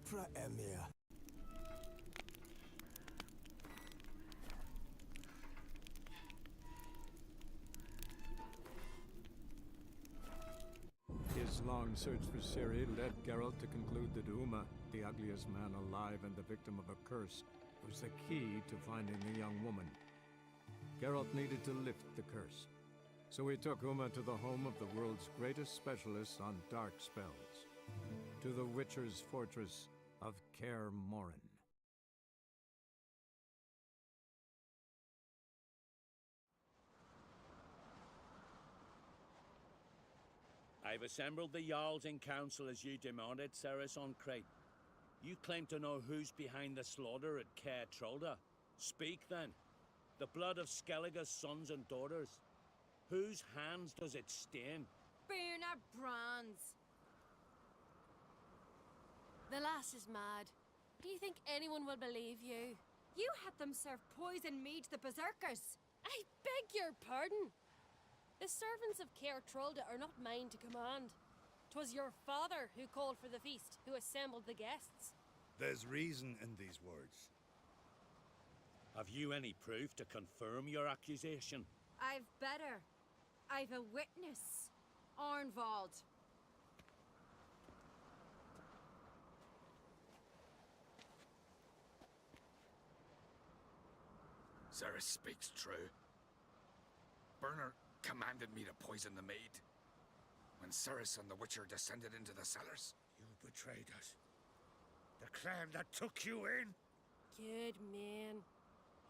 Pra Emir. His long search for Ciri led Geralt to conclude that Uma, the ugliest man alive and the victim of a curse, was the key to finding the young woman. Geralt needed to lift the curse, so he took Uma to the home of the world's greatest specialist on dark spells, to the Witcher's fortress of Kaer Morhen. I've assembled the Jarls in council as you demanded, Cerys on Crate. You claim to know who's behind the slaughter at Kaer Trolda. Speak then. The blood of Skellige's sons and daughters. Whose hands does it stain? Bernard Brands. The lass is mad. Do you think anyone will believe you? You had them serve poison mead to the berserkers. I beg your pardon. The servants of Kaer Trolda are not mine to command. 'Twas your father who called for the feast, who assembled the guests. There's reason in these words. Have you any proof to confirm your accusation? I've better. I've a witness. Arnvald. Cerys speaks true. Bernard commanded me to poison the maid. When Cerys and the Witcher descended into the cellars. You betrayed us. The clan that took you in. Good man.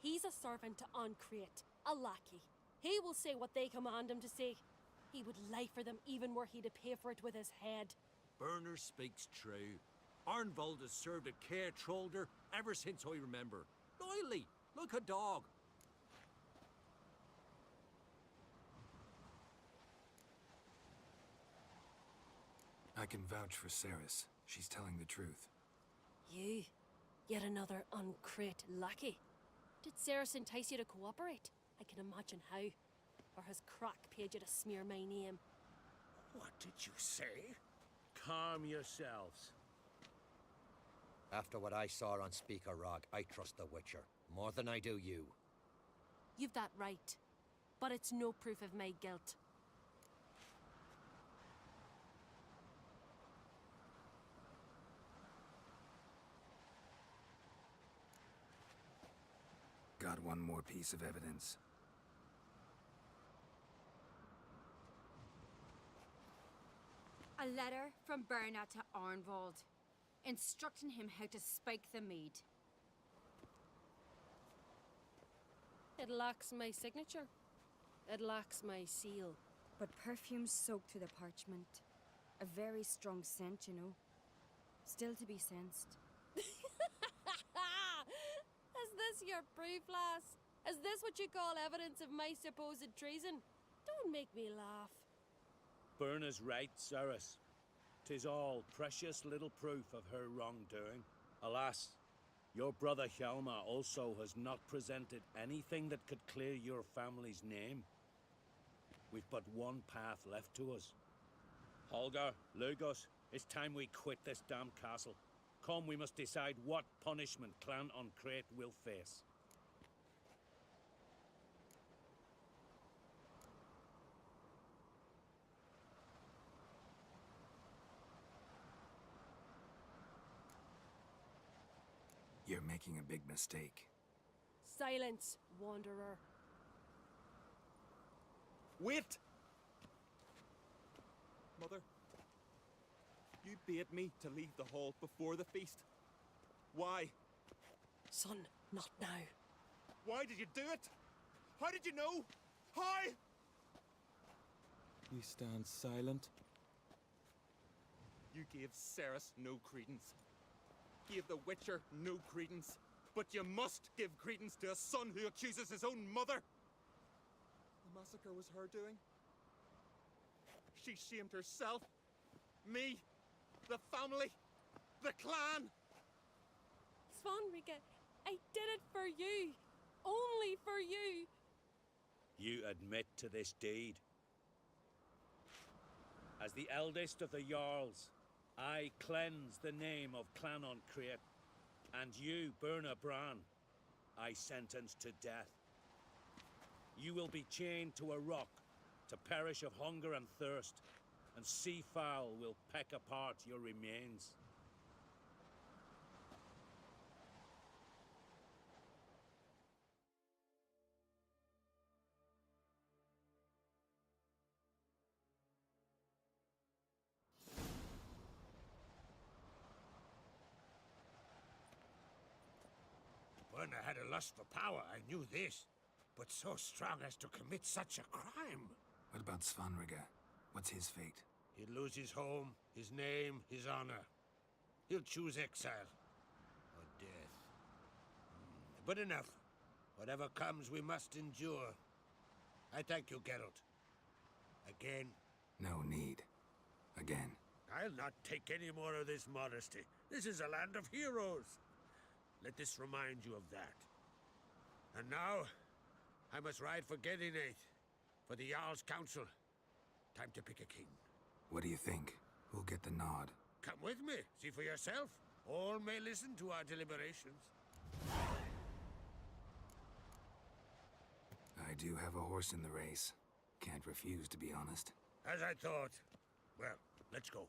He's a servant to Ancrate, a lackey. He will say what they command him to say. He would lie for them even were he to pay for it with his head. Bernard speaks true. Arnvald has served at Kaer Trolda ever since I remember. Loyally, like a dog. I can vouch for Cerys. She's telling the truth. You? Yet another Ancrate lackey? Did Cerys entice you to cooperate? I can imagine how. Or has Crack paid you to smear my name? What did you say? Calm yourselves. After what I saw on Speaker Rock, I trust the Witcher. More than I do you. You've that right. But it's no proof of my guilt. Got one more piece of evidence. A letter from Bernard to Arnvald, instructing him how to spike the mead. It lacks my signature. It lacks my seal. But perfume soaked through the parchment. A very strong scent, you know. Still to be sensed. Is this your proof, lass? Is this what you call evidence of my supposed treason? Don't make me laugh. Bernard's right, Cerys. 'Tis all precious little proof of her wrongdoing. Alas, your brother Hjalmar also has not presented anything that could clear your family's name. We've but one path left to us. Holger, Lugos, it's time we quit this damn castle. Come, we must decide what punishment Clan Ancrate will face. You're making a big mistake. Silence, wanderer. Wait! Mother, you bade me to leave the hall before the feast. Why? Son, not now. Why did you do it? How did you know? How? You stand silent. You gave Cerys no credence. Gave the Witcher no credence. But you must give credence to a son who accuses his own mother. The massacre was her doing. She shamed herself, me, the family, the clan. Svanrika, I did it for you. Only for you. You admit to this deed. As the eldest of the Jarls, I cleanse the name of Clanon Create, and you, Burna Bran, I sentence to death. You will be chained to a rock to perish of hunger and thirst, and sea fowl will peck apart your remains. Burna had a lust for power, I knew this. But so strong as to commit such a crime. What about Svanrige? What's his fate? He'll lose his home, his name, his honor. He'll choose exile. Or death. But enough. Whatever comes, we must endure. I thank you, Geralt. Again. No need. Again. I'll not take any more of this modesty. This is a land of heroes. Let this remind you of that. And now, I must ride for Gedinate, for the Jarl's Council. Time to pick a king. What do you think? Who'll get the nod? Come with me, see for yourself. All may listen to our deliberations. I do have a horse in the race. Can't refuse, to be honest. As I thought. Well, let's go.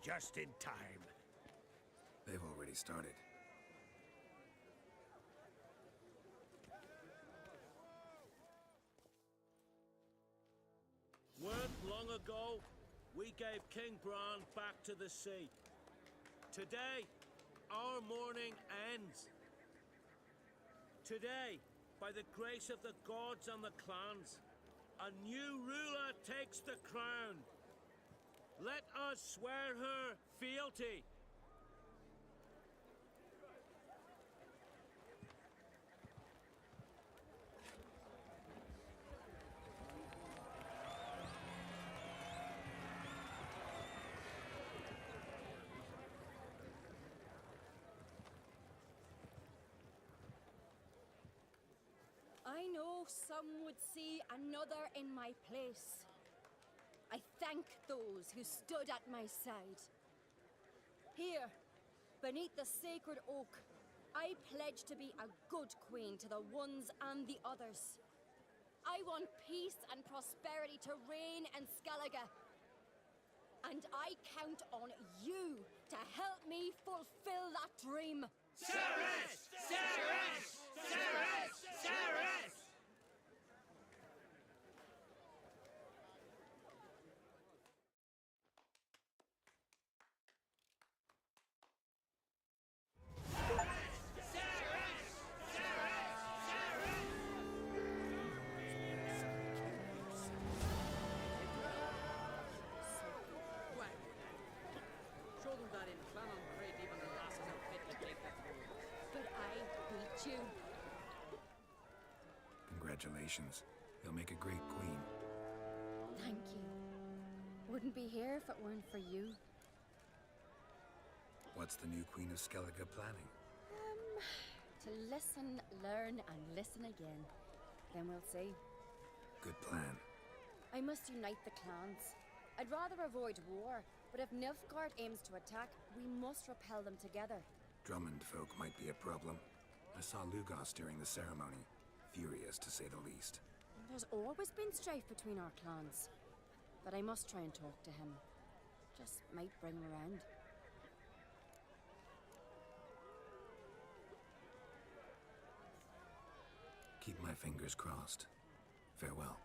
Just in time. They've already started. Weren't long ago, we gave King Bran back to the sea. Today, our mourning ends. Today, by the grace of the gods and the clans, a new ruler takes the crown. Let us swear her fealty. I know some would see another in my place. I thank those who stood at my side. Here, beneath the sacred oak, I pledge to be a good queen to the ones and the others. I want peace and prosperity to reign in Skellige. And I count on you to help me fulfill that dream. Cerys! Cerys! Cerys! Cerys! Congratulations. You'll make a great queen. Thank you. Wouldn't be here if it weren't for you. What's the new Queen of Skellige planning? To listen, learn, and listen again. Then we'll see. Good plan. I must unite the clans. I'd rather avoid war, but if Nilfgaard aims to attack, we must repel them together. Drummond folk might be a problem. I saw Lugos during the ceremony. Furious, to say the least. There's always been strife between our clans. But I must try and talk to him. Just might bring him around. Keep my fingers crossed. Farewell.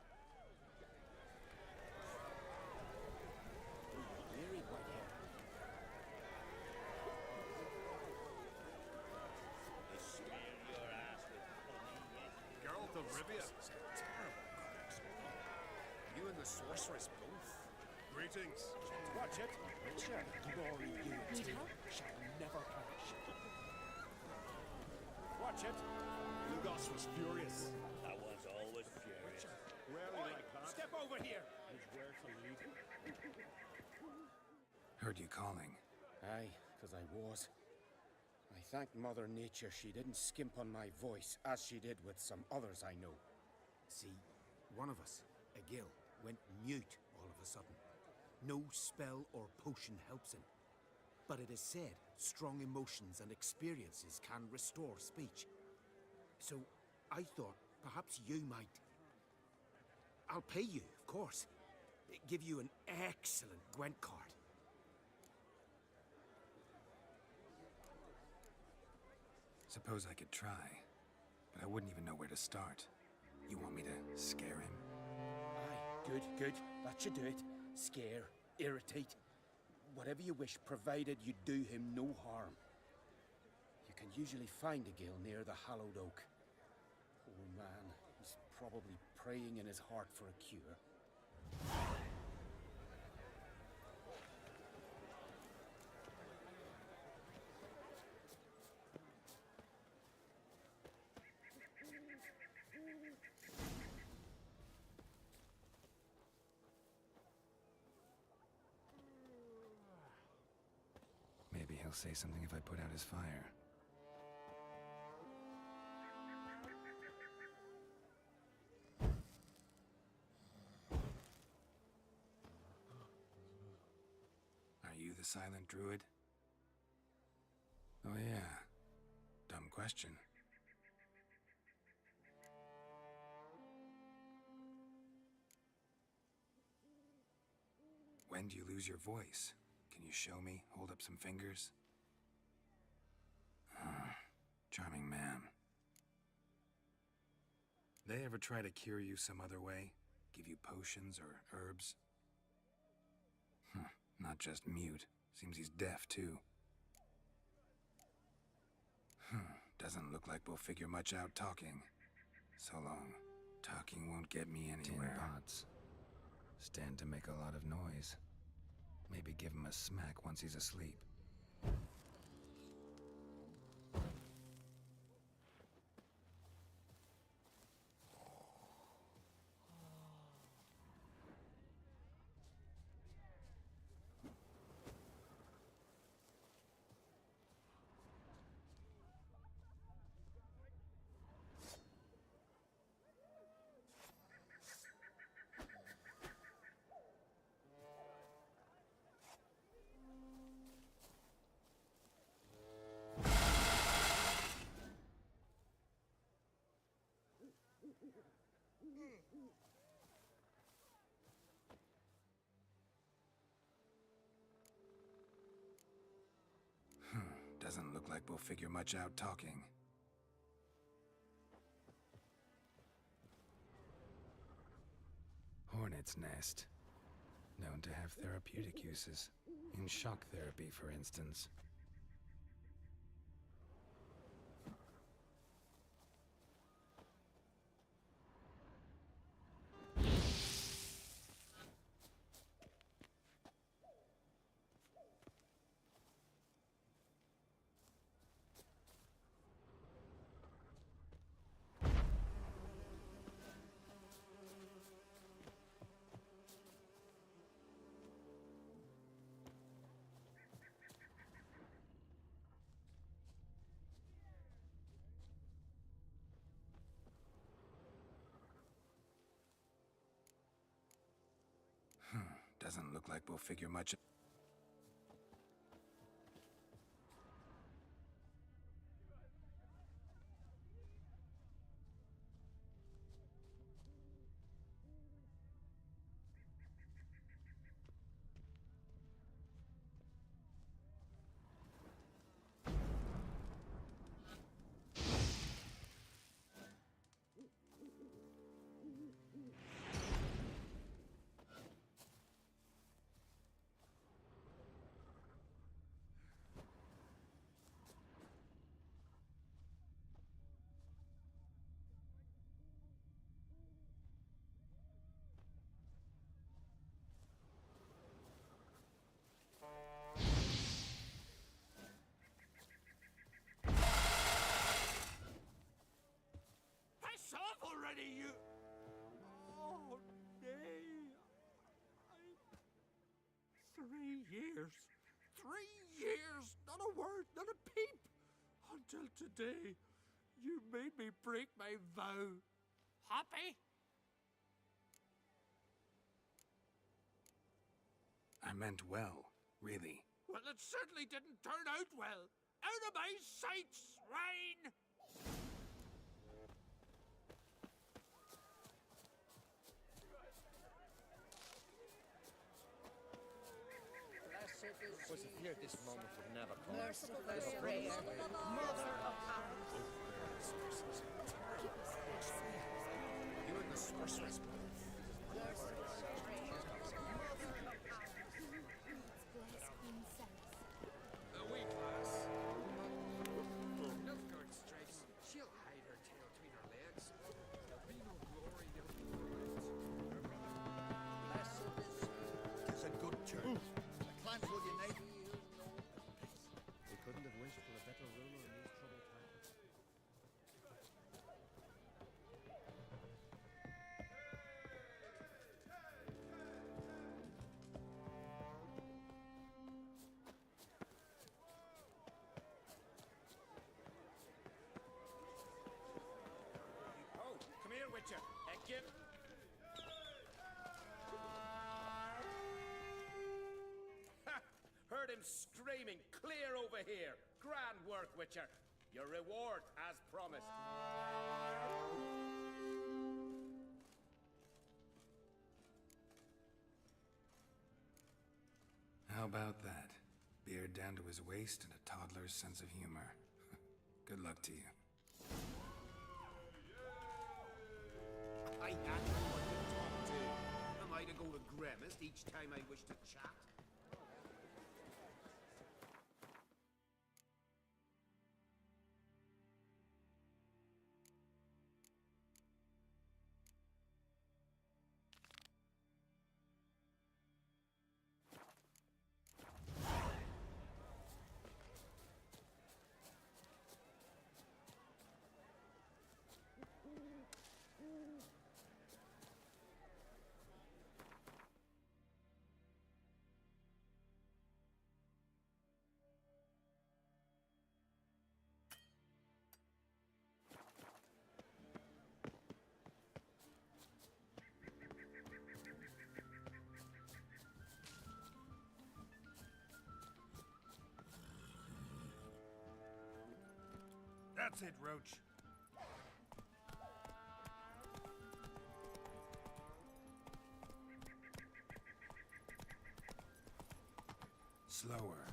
Geralt of Rivia. You and the sorceress both. Greetings. Watch it. Witcher, glory you Need help? shall never perish. Watch it. Lugos was furious. I was always furious. Rarely like that. Step over here. His where to lead. Heard you calling. Aye, 'cause I was. I thank Mother Nature she didn't skimp on my voice, as she did with some others I know. See, one of us, a gill, went mute all of a sudden. No spell or potion helps him. But it is said strong emotions and experiences can restore speech. So I thought perhaps you might... I'll pay you, of course. Give you an excellent Gwent card. Suppose I could try, but I wouldn't even know where to start. You want me to scare him? Aye, good, good. That should do it. Scare, irritate, whatever you wish, provided you do him no harm. You can usually find a gill near the hallowed oak. Poor man, he's probably praying in his heart for a cure. Maybe he'll say something if I put out his fire. Are you the silent druid? Oh yeah. Dumb question. When do you lose your voice? Can you show me? Hold up some fingers? Charming man. They ever try to cure you some other way? Give you potions or herbs? Not just mute. Seems he's deaf, too. Doesn't look like we'll figure much out talking. So long. Talking won't get me anywhere. Tin pots. Stand to make a lot of noise. Maybe give him a smack once he's asleep. Doesn't look like we'll figure much out talking. Hornet's nest. Known to have therapeutic uses. In shock therapy, for instance. Doesn't look like we'll figure much... Already, you... Oh, nay. 3 years. years, not a word, not a peep. Until today, you made me break my vow. Happy? I meant well, really. Well, it certainly didn't turn out well. Out of my sight, swine! It was feared this moment would never come. Merciful prayer, Mother of ours. You and the sorceress. The wee lass. Love going strikes. She'll hide her tail between her legs. There'll be no glory, there'll be no light. Tis a good turn. The clans will unite. We couldn't have wished for a better ruler in these troubled times. Oh, come here, Witcher. Give... Ha! Heard him screaming, clear over here. Grand work, Witcher. Your reward, as promised. How about that? Beard down to his waist and a toddler's sense of humor. Good luck to you. I had no one to talk to. Am I to go to Grimmest each time I wish to chat? That's it, Roach. Slower.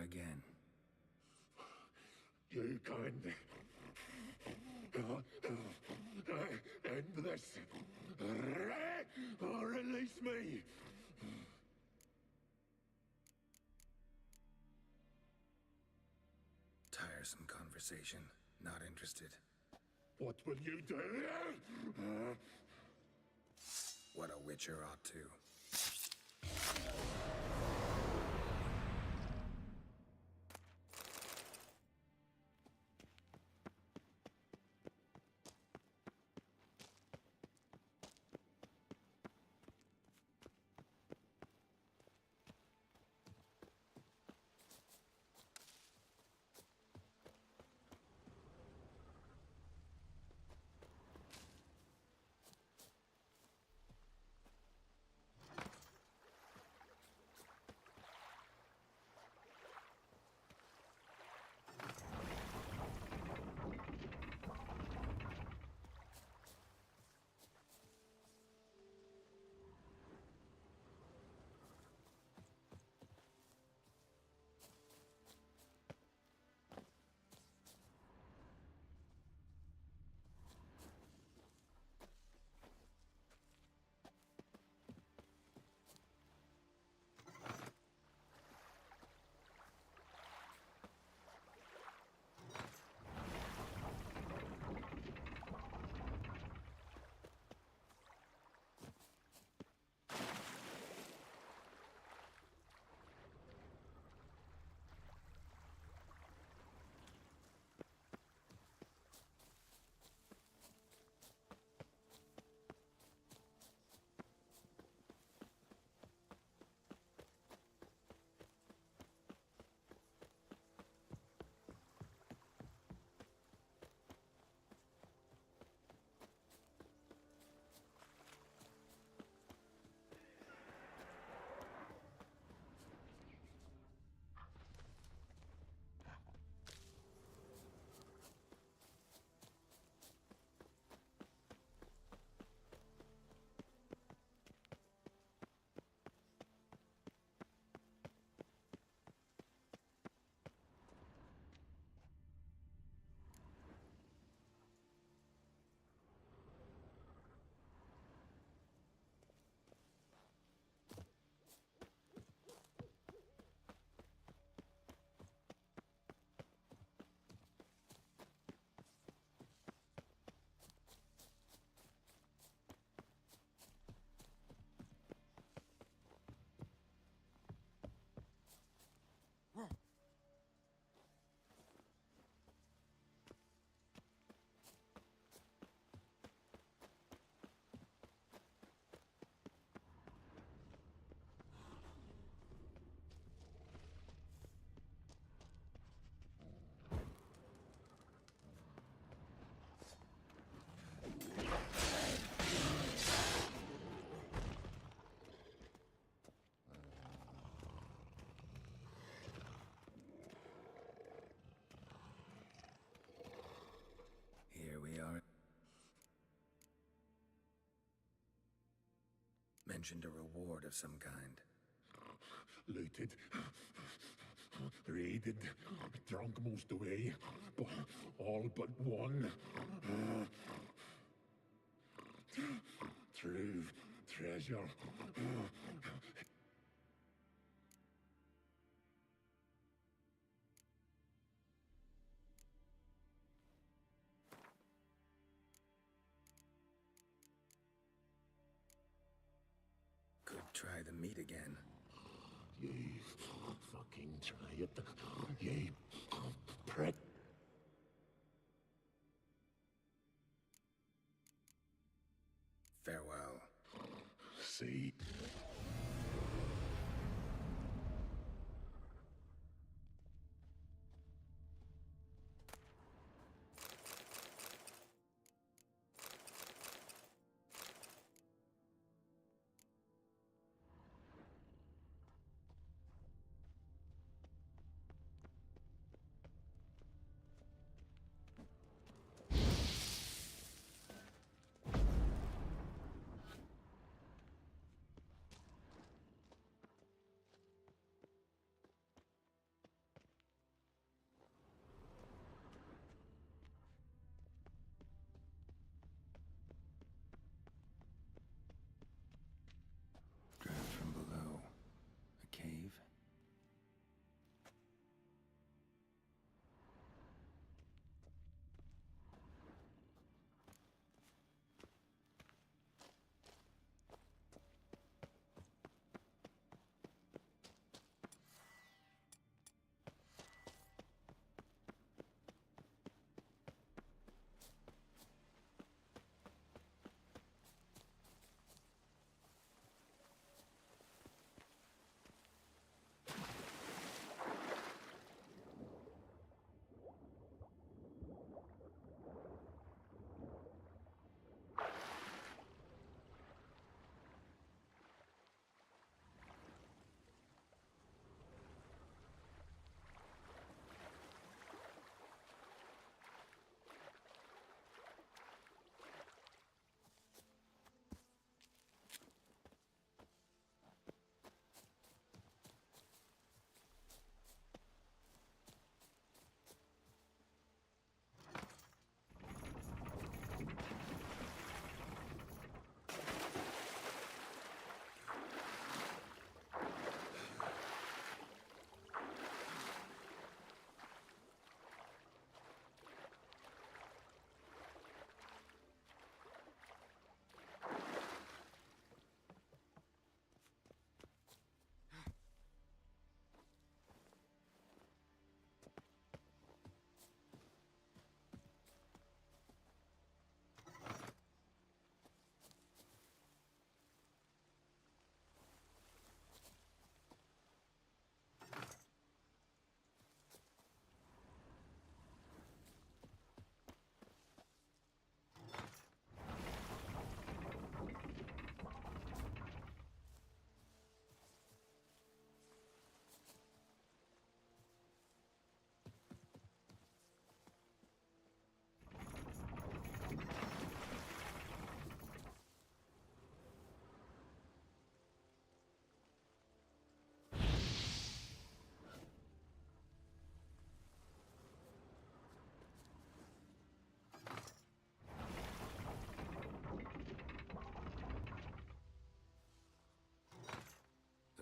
Again. You can end this Tiresome conversation. Not interested. What will you do? What a witcher ought to. Mentioned a reward of some kind. Looted, raided, drunk most away, but all but one. True treasure. Try the meat again. Ye fucking try it. Ye prick. Farewell. See?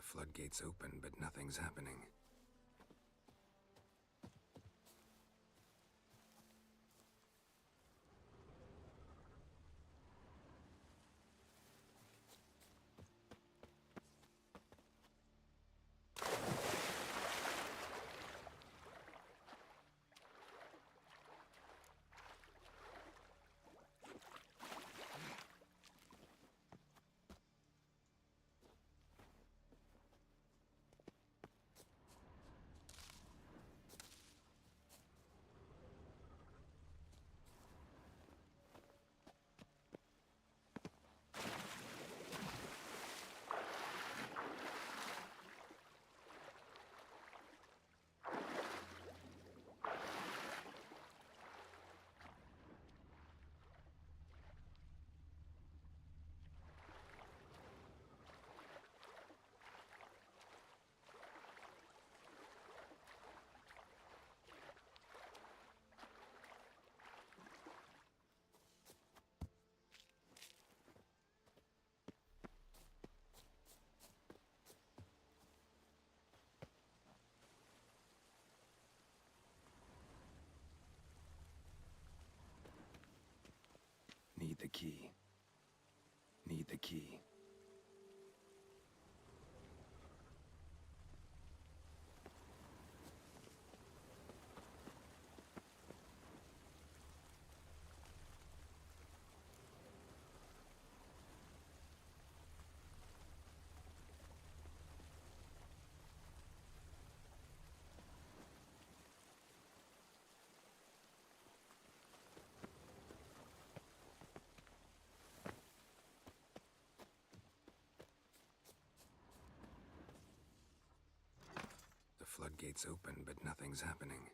floodgates open, but nothing's happening. Need the key. Need the key. Floodgates open, but nothing's happening.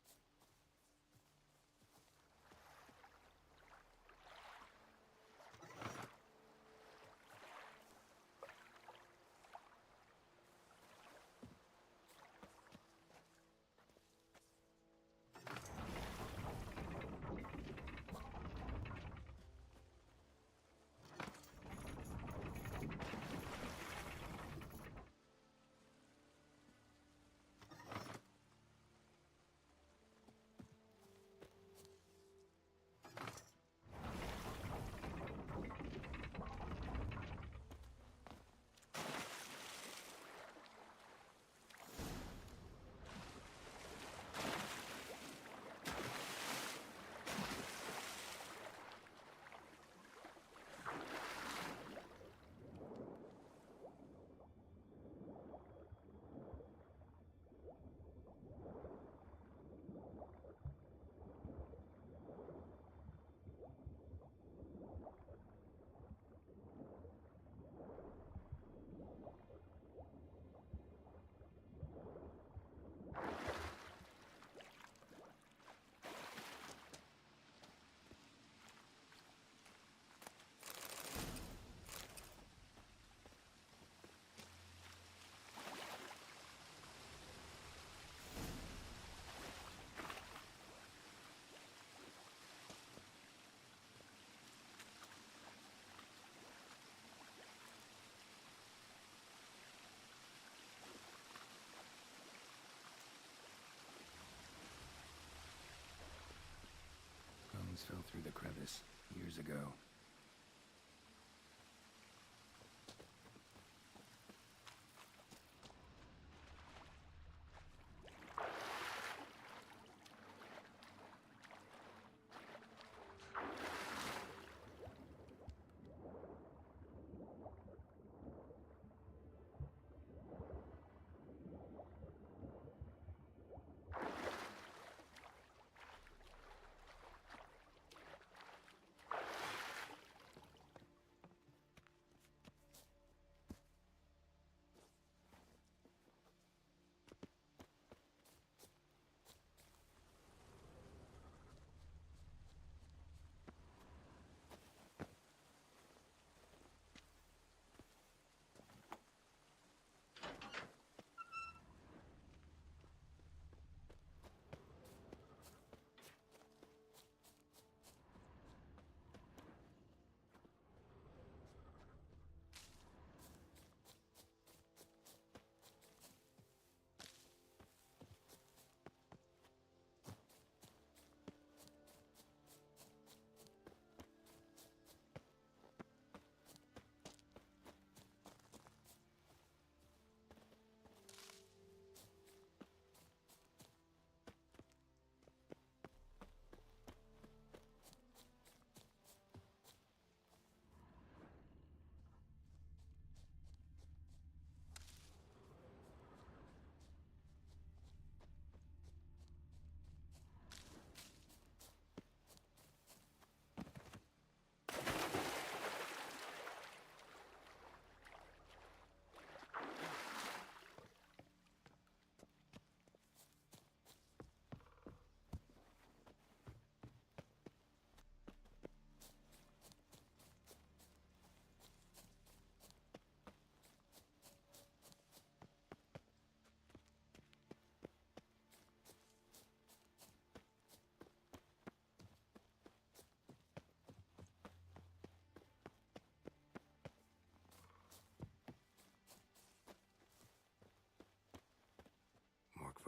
Fell through the crevice years ago.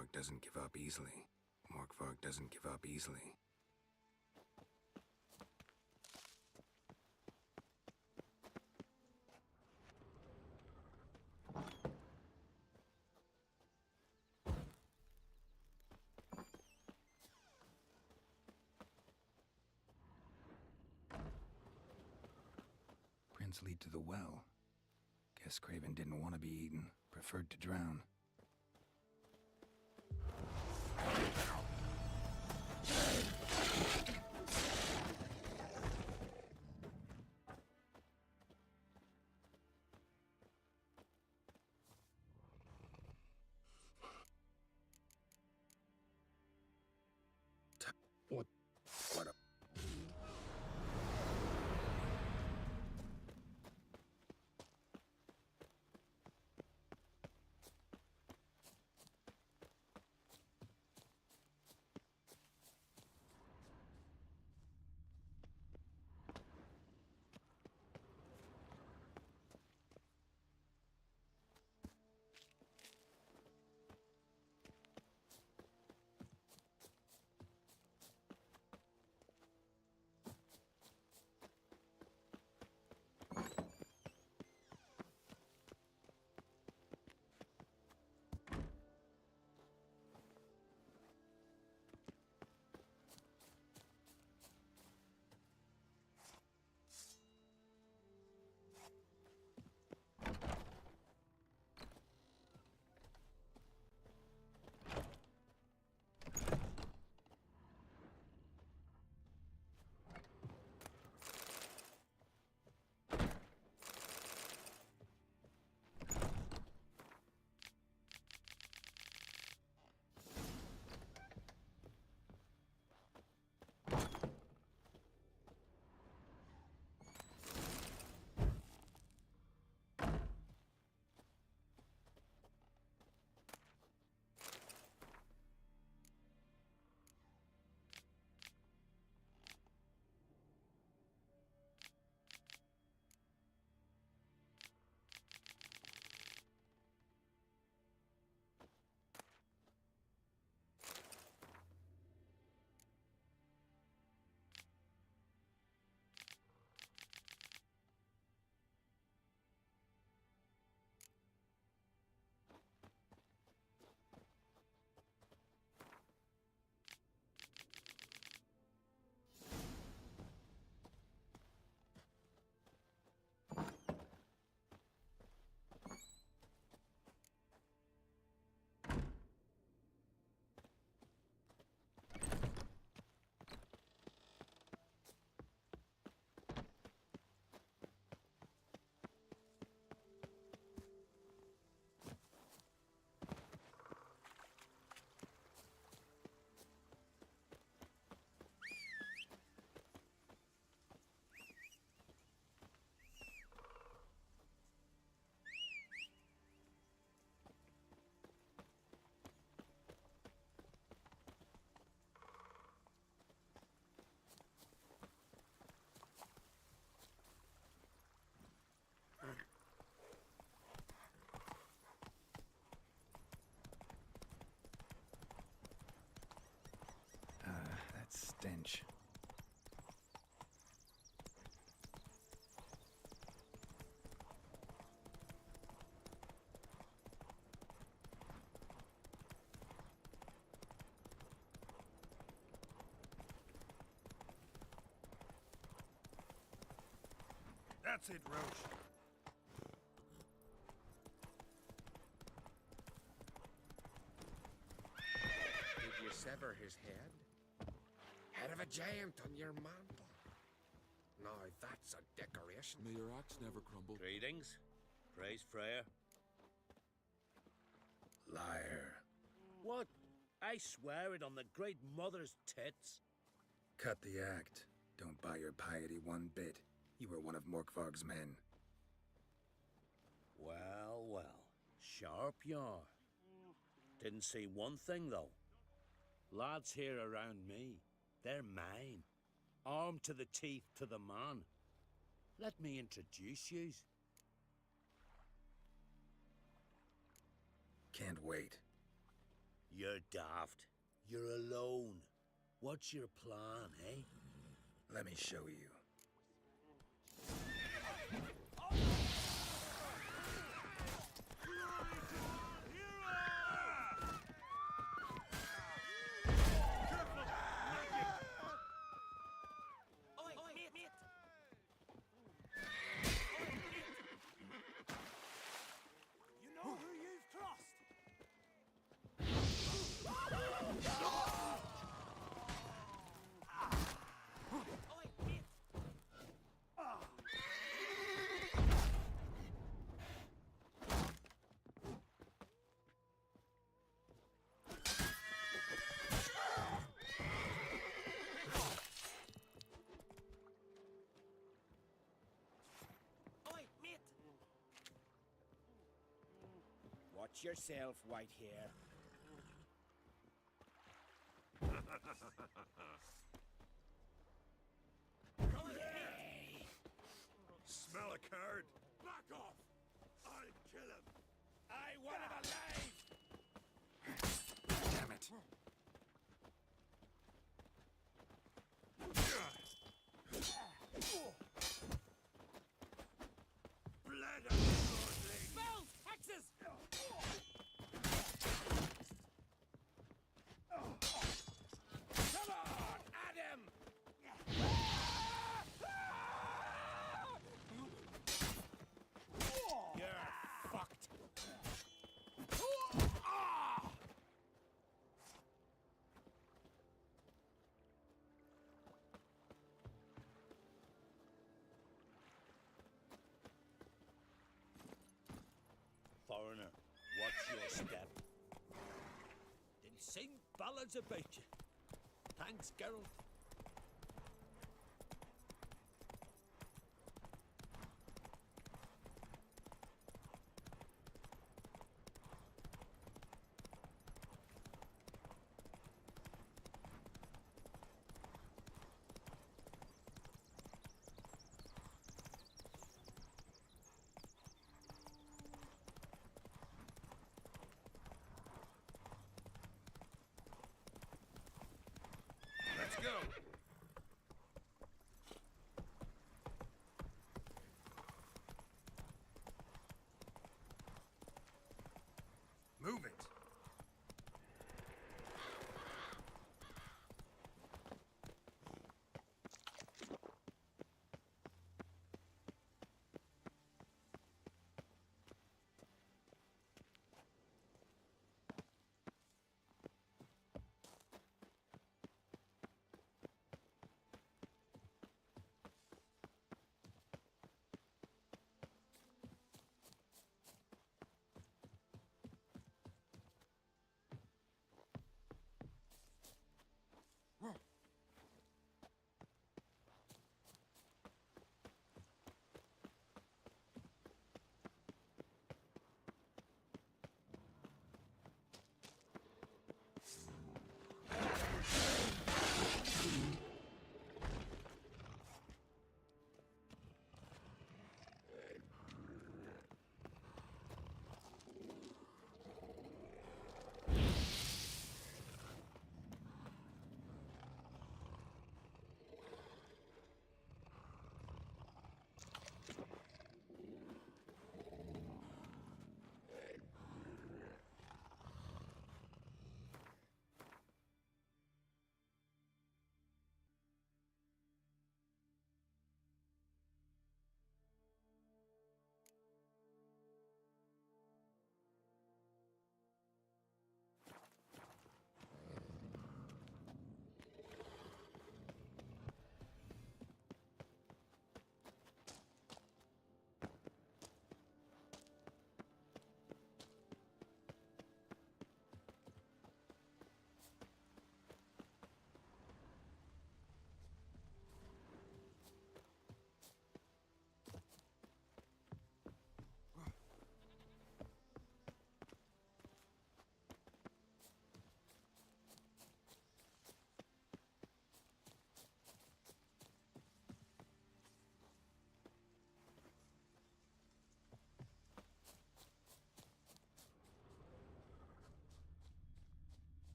Morkvarg doesn't give up easily. Morkvarg doesn't give up easily. Prints lead to the well. Guess Craven didn't want to be eaten, preferred to drown. What a... that stench. That's it, Roche. Did you sever his head? Head of a giant on your mantle. Now that's a decoration. May your axe never crumble. Greetings. Praise Freya. Liar. What? I swear it on the great mother's tits. Cut the act. Don't buy your piety one bit. You were one of Morkvarg's men. Well, well. Sharp you are. Didn't see one thing, though. Lads here around me, they're mine. Armed to the teeth to the man. Let me introduce yous. Can't wait. You're daft. You're alone. What's your plan, eh? Let me show you. Watch yourself, white hair. Smell a card? Back off! I'll kill him! I want him alive! Damn it. Blood of the Spells! Hexes! Come on, Adam! You're fucked. Foreigner, watch your step. They'll sing ballads about you. Thanks, Geralt. Let's go! Move it.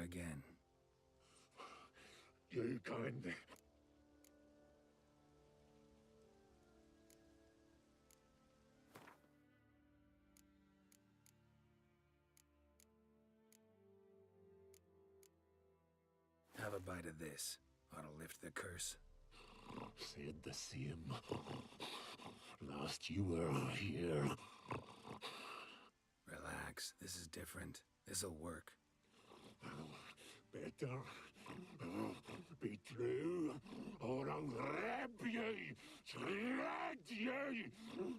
again. You kind. Have a bite of this. Ought to lift the curse. Said the same. Last you were here. Relax. This is different. This'll work. Better be true, or I'll grab you, shred you.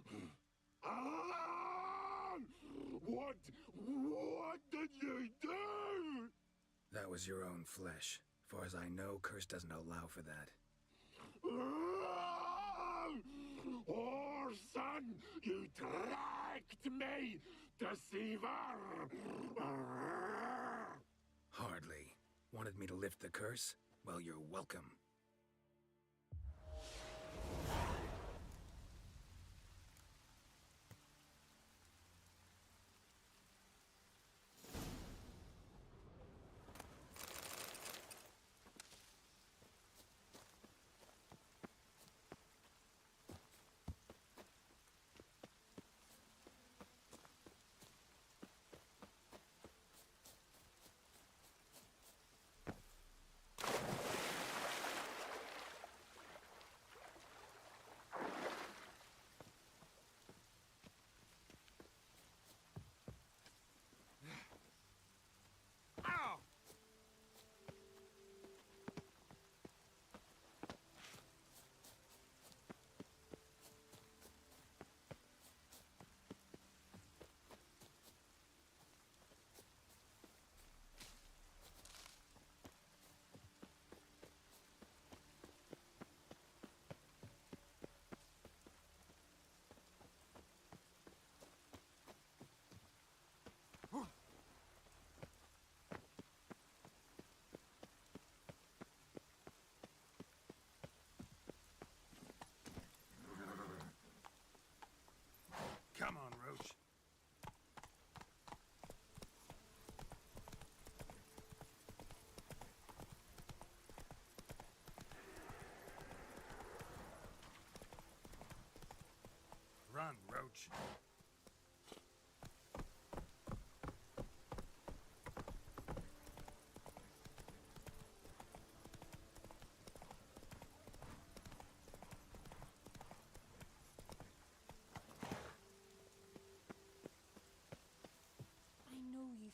Ah! What did you do? That was your own flesh. Far as I know, curse doesn't allow for that. Orson, you tracked me, deceiver! Hardly. Wanted me to lift the curse? Well, you're welcome. Come on, Roach. Run, Roach.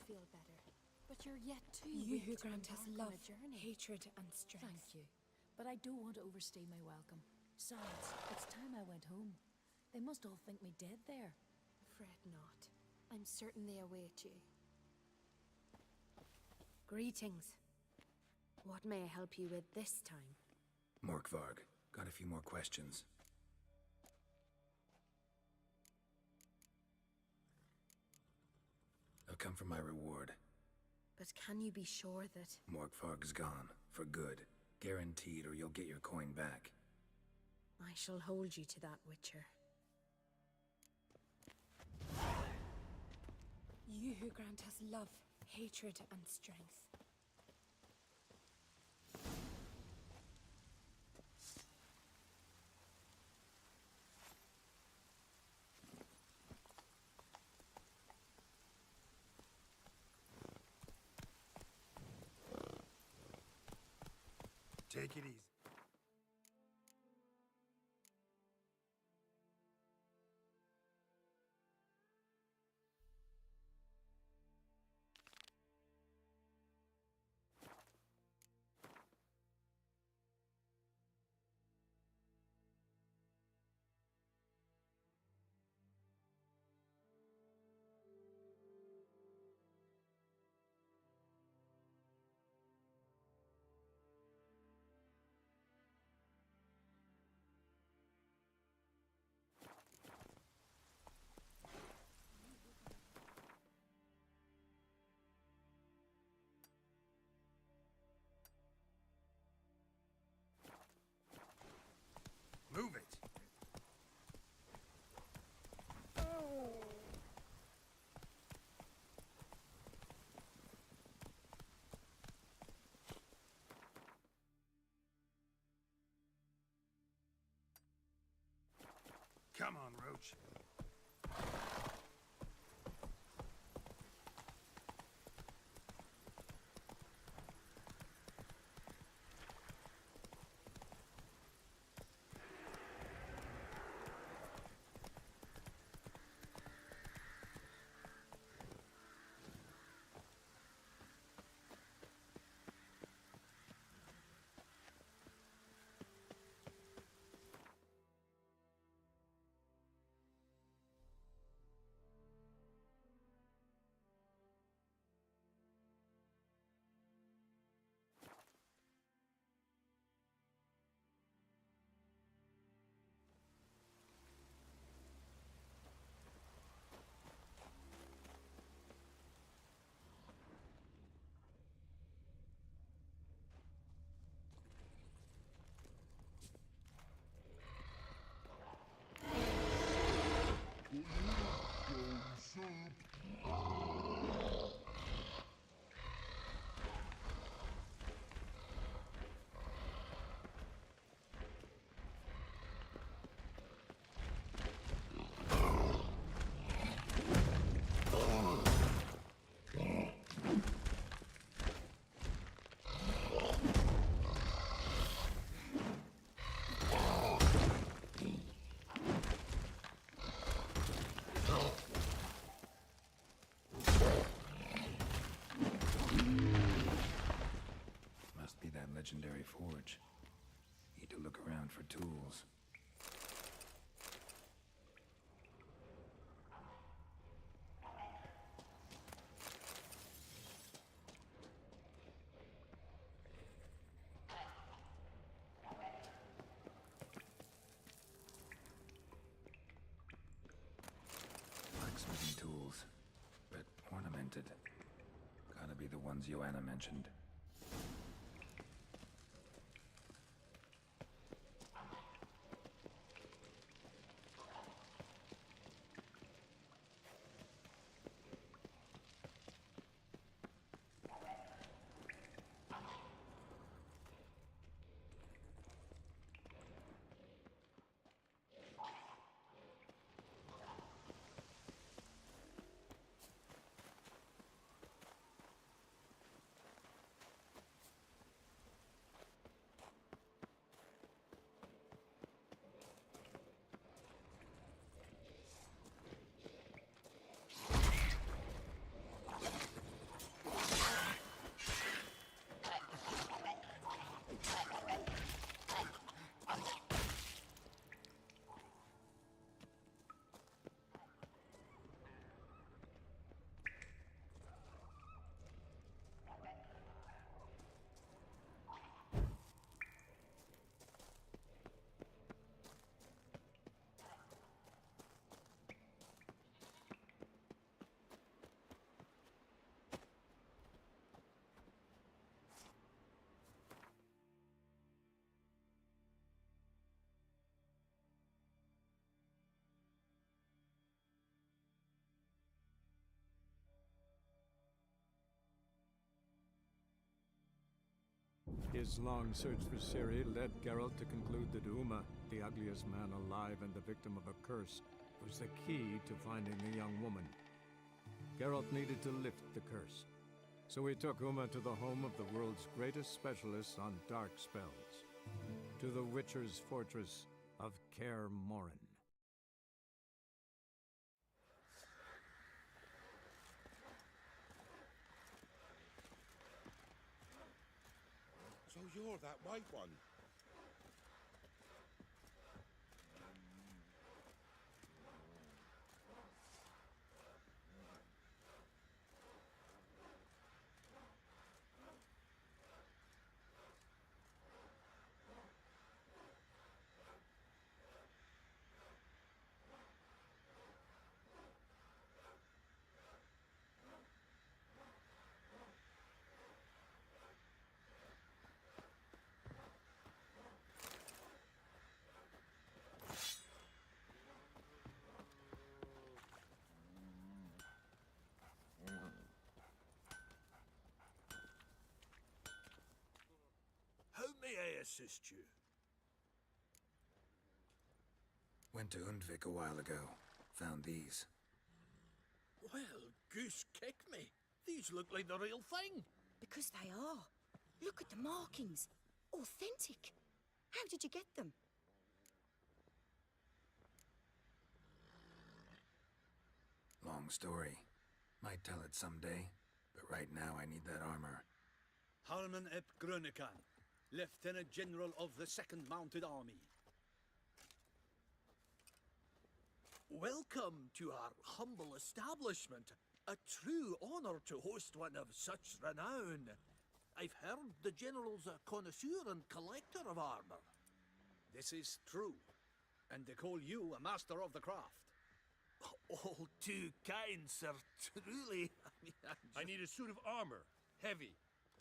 Feel better, but you're yet too You weak who to grant us embark on love, a journey. hatred, and strength. Thank you, but I don't want to overstay my welcome. Besides, it's time I went home. They must all think me dead there. Fret not. I'm certain they await you. Greetings. What may I help you with this time? Morkvarg, got a few more questions. I've come for my reward. But can you be sure that... Morkvarg's gone. For good. Guaranteed, or you'll get your coin back. I shall hold you to that, Witcher. You who grant us love, hatred, and strength. Take it easy. Come on, Roach. Legendary forge. Need to look around for tools. Blacksmithing tools, but ornamented. Gotta be the ones Joanna mentioned. His long search for Ciri led Geralt to conclude that Uma, the ugliest man alive and the victim of a curse, was the key to finding the young woman. Geralt needed to lift the curse, so he took Uma to the home of the world's greatest specialist on dark spells, to the Witcher's fortress of Kaer Morhen. So you're that white one. How may I assist you? Went to Undvik a while ago. Found these. Well, goose kick me. These look like the real thing. Because they are. Look at the markings. Authentic. How did you get them? Long story. Might tell it someday, but right now I need that armor. Harman ep Grönekan, Lieutenant General of the 2nd Mounted Army. Welcome to our humble establishment. A true honor to host one of such renown. I've heard the General's a connoisseur and collector of armor. This is true, and they call you a master of the craft. All too kind, sir. Truly. I need a suit of armor, heavy,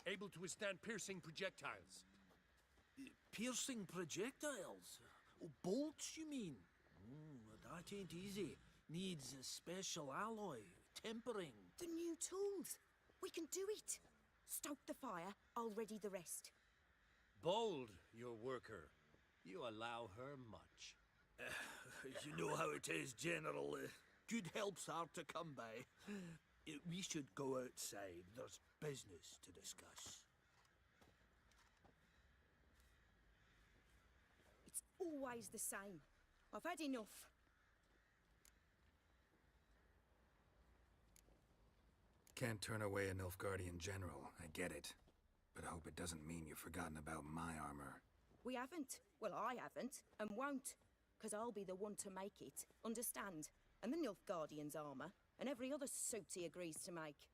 able to withstand piercing projectiles. Piercing projectiles? Oh, bolts, you mean? That ain't easy. Needs a special alloy, tempering. The new tools. We can do it. Stoke the fire, I'll ready the rest. Bold, your worker. You allow her much. You know how it is, General. Good help's hard to come by. We should go outside. There's business to discuss. It's always the same. I've had enough. Can't turn away a Nilfgaardian general, I get it. But I hope it doesn't mean you've forgotten about my armor. We haven't. Well, I haven't, and won't. Because I'll be the one to make it, understand? And the Nilfgaardian's armor, and every other suit he agrees to make.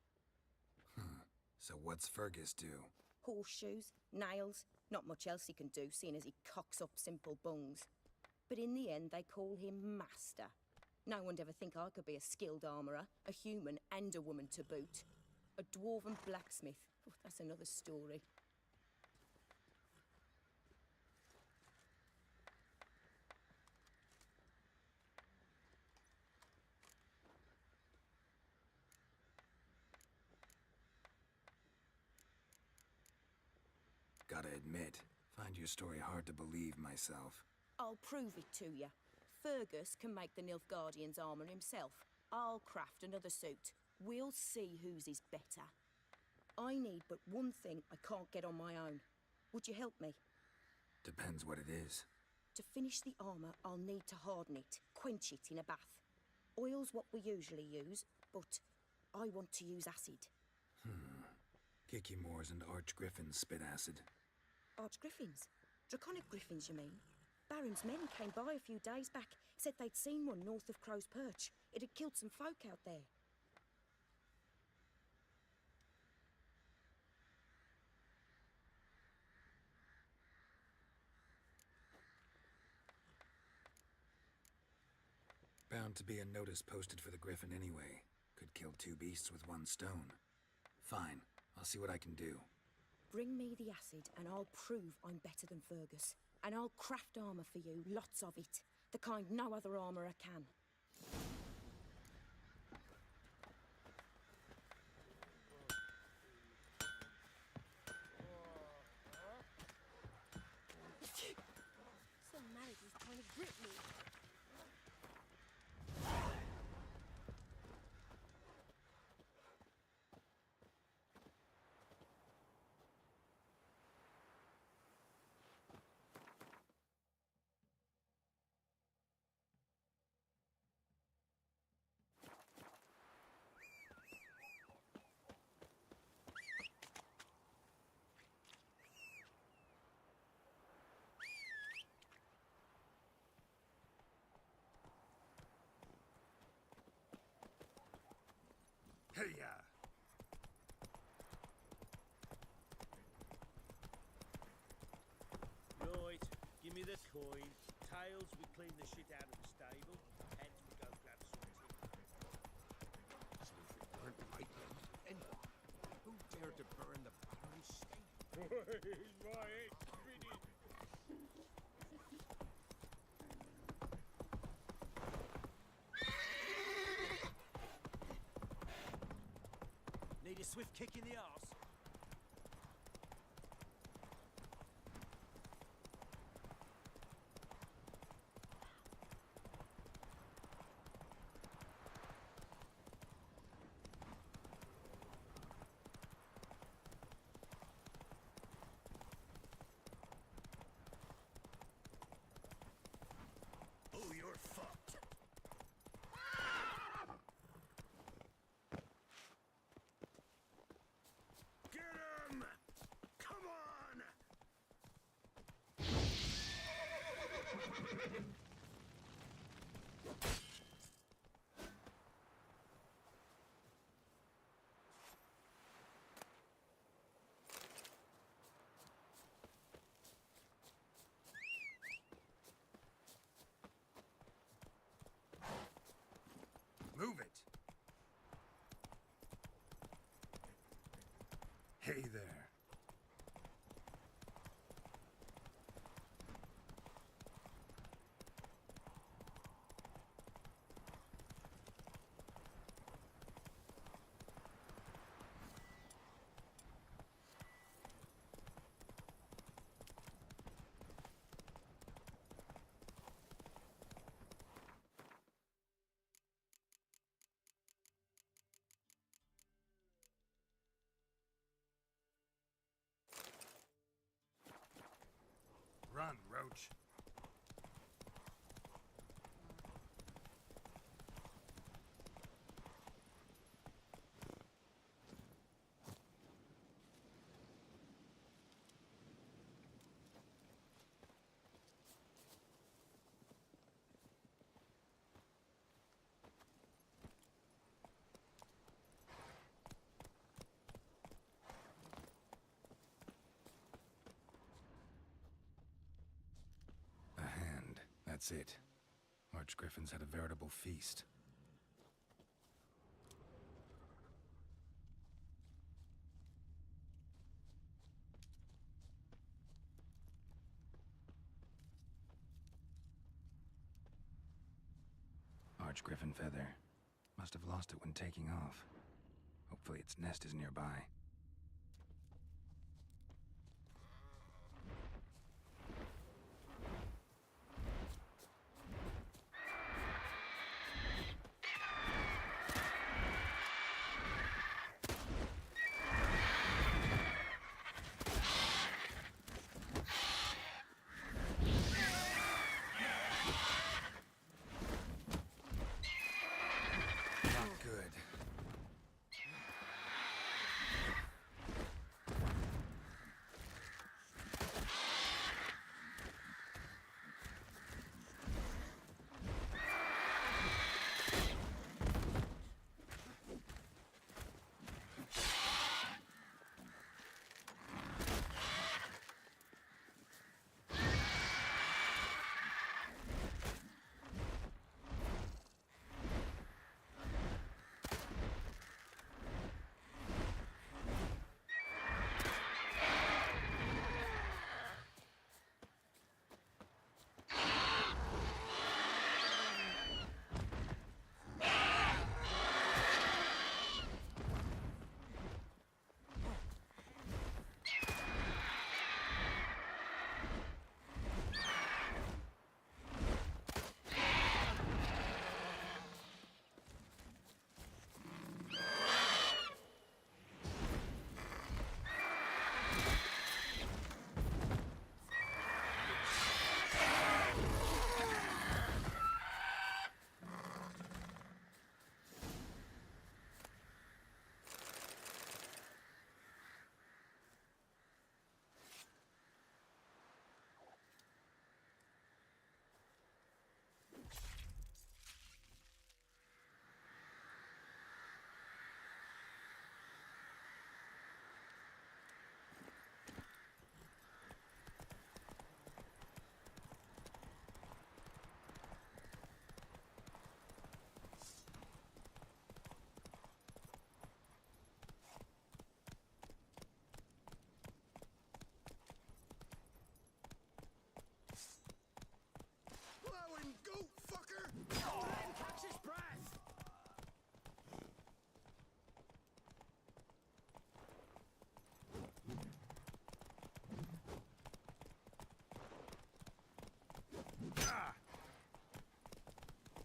So what's Fergus do? Horseshoes, nails, not much else he can do, seeing as he cocks up simple bungs. But in the end, they call him Master. No one'd ever think I could be a skilled armourer, a human and a woman to boot. A dwarven blacksmith. Oh, that's another story. Gotta admit, find your story hard to believe myself. I'll prove it to you. Fergus can make the Nilfgaardian's armour himself. I'll craft another suit. We'll see whose is better. I need but one thing I can't get on my own. Would you help me? Depends what it is. To finish the armour, I'll need to harden it, quench it in a bath. Oil's what we usually use, but I want to use acid. Kicky Moors and Archgriffins spit acid. Archgriffins? Draconic griffins, you mean? Baron's men came by a few days back, said they'd seen one north of Crow's Perch. It had killed some folk out there. Bound to be a notice posted for the Griffin anyway. Could kill two beasts with one stone. Fine, I'll see what I can do. Bring me the acid and I'll prove I'm better than Fergus. And I'll craft armour for you, lots of it. The kind no other armourer can. So mad he's trying to grip me. Hey-ya! Right, give me the coin. Tails, we clean the shit out of the stable. Heads, we go grab some tea. So if it weren't right, and who dared to burn the Baron's stable? Right, pretty. Need a swift kick in the arse. Hey there. Run, Roach. That's it. Archgriffins had a veritable feast. Archgriffin feather. Must have lost it when taking off. Hopefully its nest is nearby.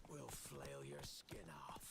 We'll flail your skin off.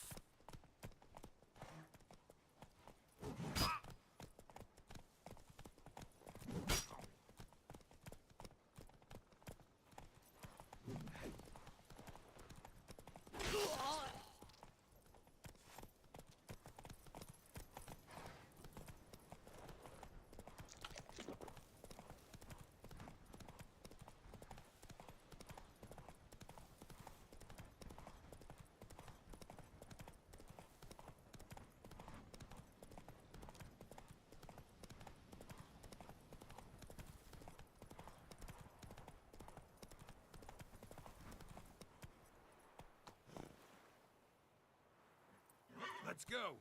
Let's go.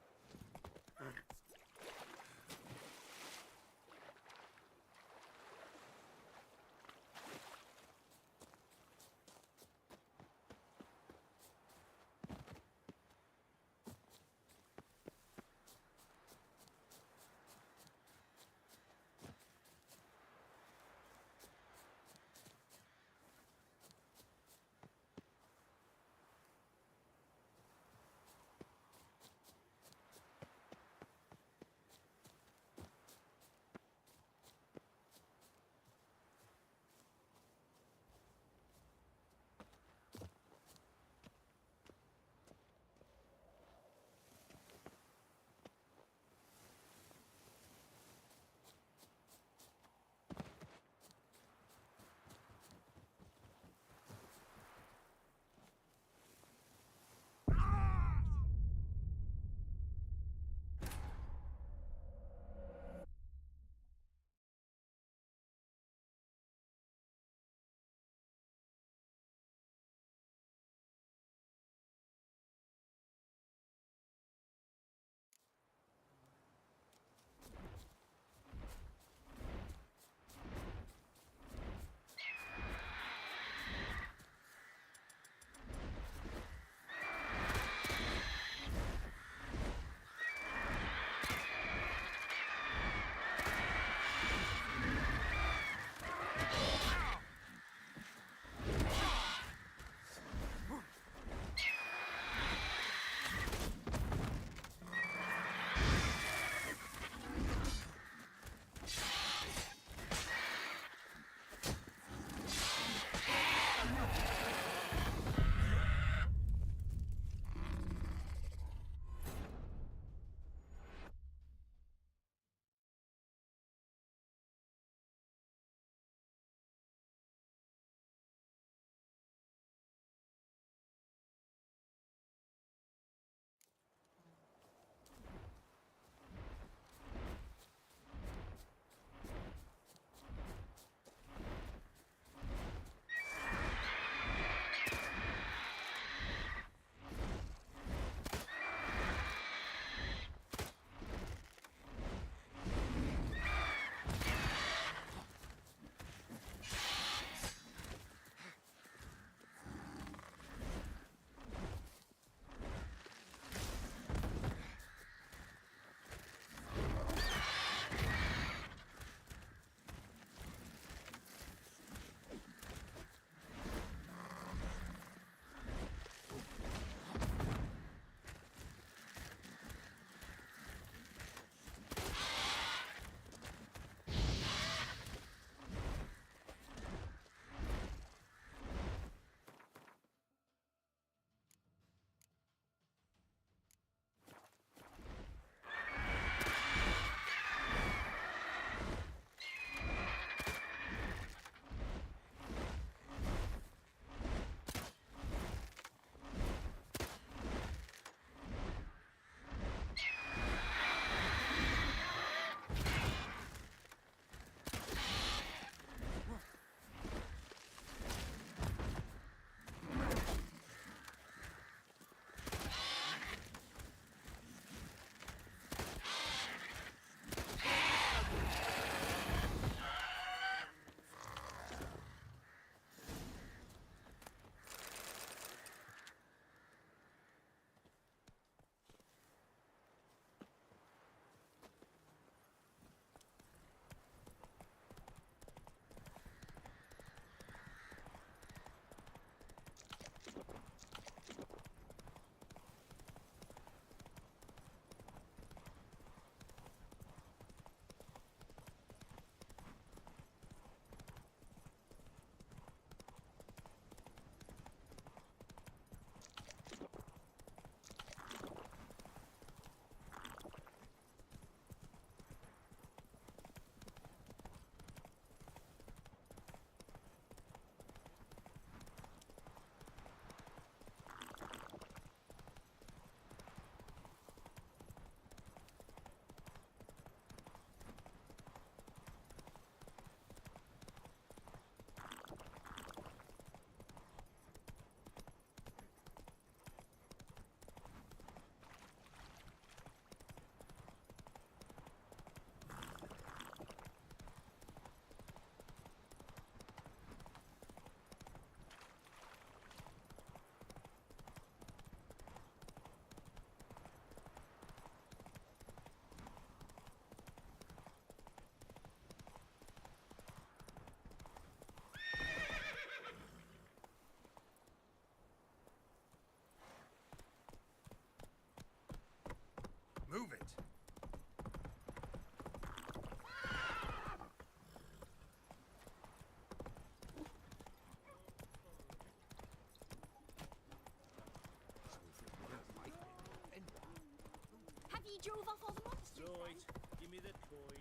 drove off all the monsters. Right, then. give me the coin.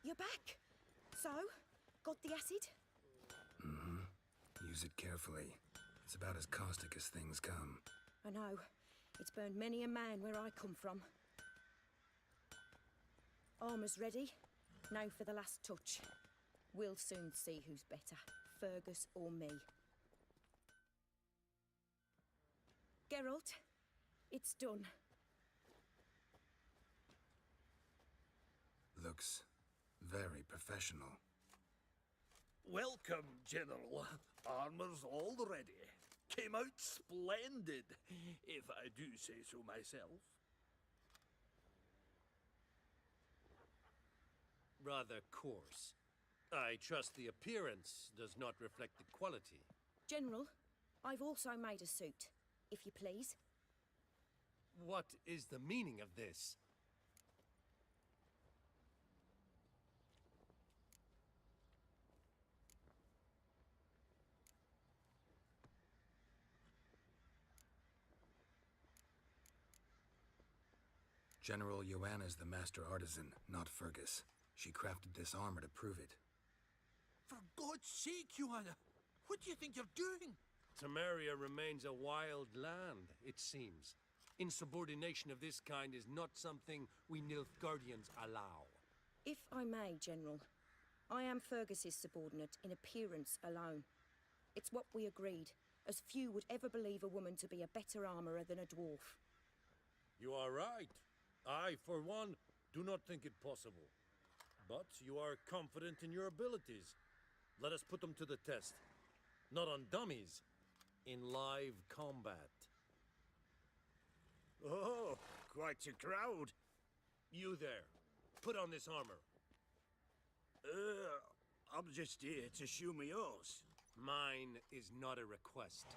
You're back. So, got the acid? Use it carefully. It's about as caustic as things come. I know. It's burned many a man where I come from. Armor's ready. Now for the last touch. We'll soon see who's better, Fergus or me. Geralt, it's done. Looks very professional. Welcome, General. Armor's all ready. Came out splendid, if I do say so myself. Rather coarse. I trust the appearance does not reflect the quality. General, I've also made a suit, if you please. What is the meaning of this? General Joanna's the master artisan, not Fergus. She crafted this armor to prove it. For God's sake, Joanna! What do you think you're doing? Temeria remains a wild land, it seems. Insubordination of this kind is not something we Nilfgaardians allow. If I may, General, I am Fergus's subordinate in appearance alone. It's what we agreed, as few would ever believe a woman to be a better armorer than a dwarf. You are right. I, for one, do not think it possible. But you are confident in your abilities. Let us put them to the test. Not on dummies, in live combat. Oh, quite a crowd. You there, put on this armor. I'm just here to show me yours. Mine is not a request.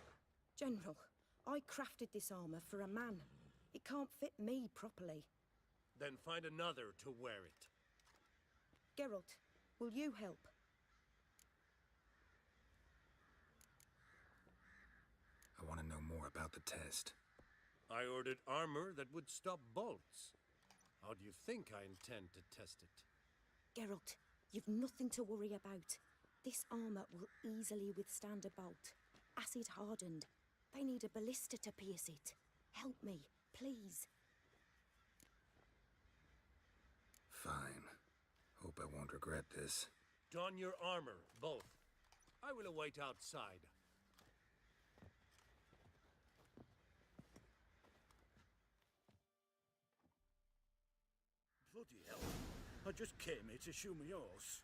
General, I crafted this armor for a man. It can't fit me properly. Then find another to wear it. Geralt, will you help? I want to know more about the test. I ordered armor that would stop bolts. How do you think I intend to test it? Geralt, you've nothing to worry about. This armor will easily withstand a bolt. Acid hardened. They need a ballista to pierce it. Help me, please. Fine. Hope I won't regret this. Don your armor, both. I will await outside. Bloody hell. I just came here to show me yours.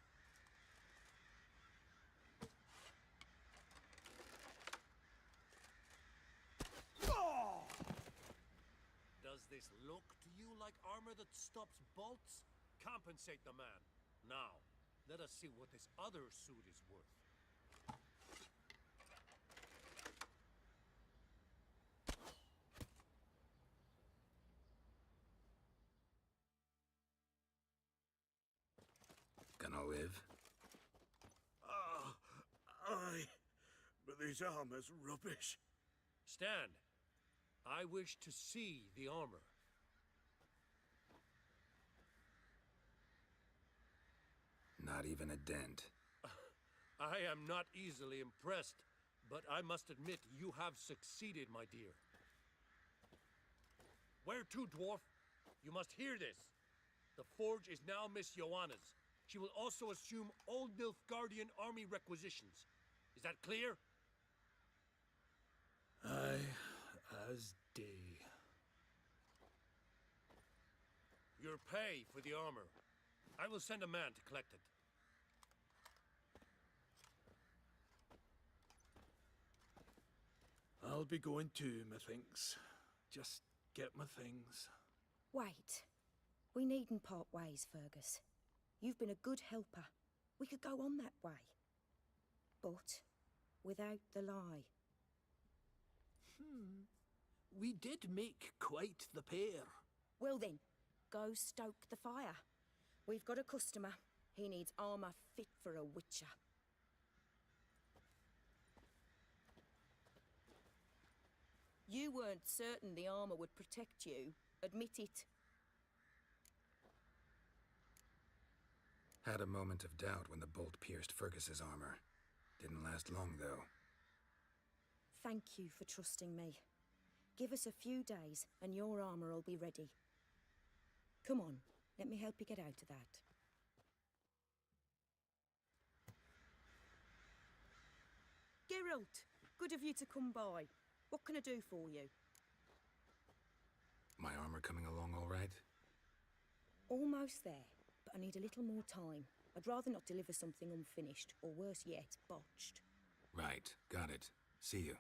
Does this look to you like armor that stops bolts? Compensate the man. Now, let us see what this other suit is worth. Gonna live? Aye. But this armor's rubbish. Stand. I wish to see the armor. Not even a dent. I am not easily impressed, but I must admit you have succeeded, my dear. Where to, dwarf? You must hear this. The forge is now Miss Joanna's. She will also assume all Nilfgaardian army requisitions. Is that clear? Aye, as day. Your pay for the armor. I will send a man to collect it. I'll be going too, methinks. Just get my things. Wait. We needn't part ways, Fergus. You've been a good helper. We could go on that way. But without the lie. We did make quite the pair. Well then, go stoke the fire. We've got a customer. He needs armour fit for a witcher. You weren't certain the armour would protect you. Admit it. Had a moment of doubt when the bolt pierced Fergus's armor. Didn't last long, though. Thank you for trusting me. Give us a few days and your armour will be ready. Come on, let me help you get out of that. Geralt, good of you to come by. What can I do for you? My armor coming along all right? Almost there, but I need a little more time. I'd rather not deliver something unfinished, or worse yet, botched. Right, got it. See you.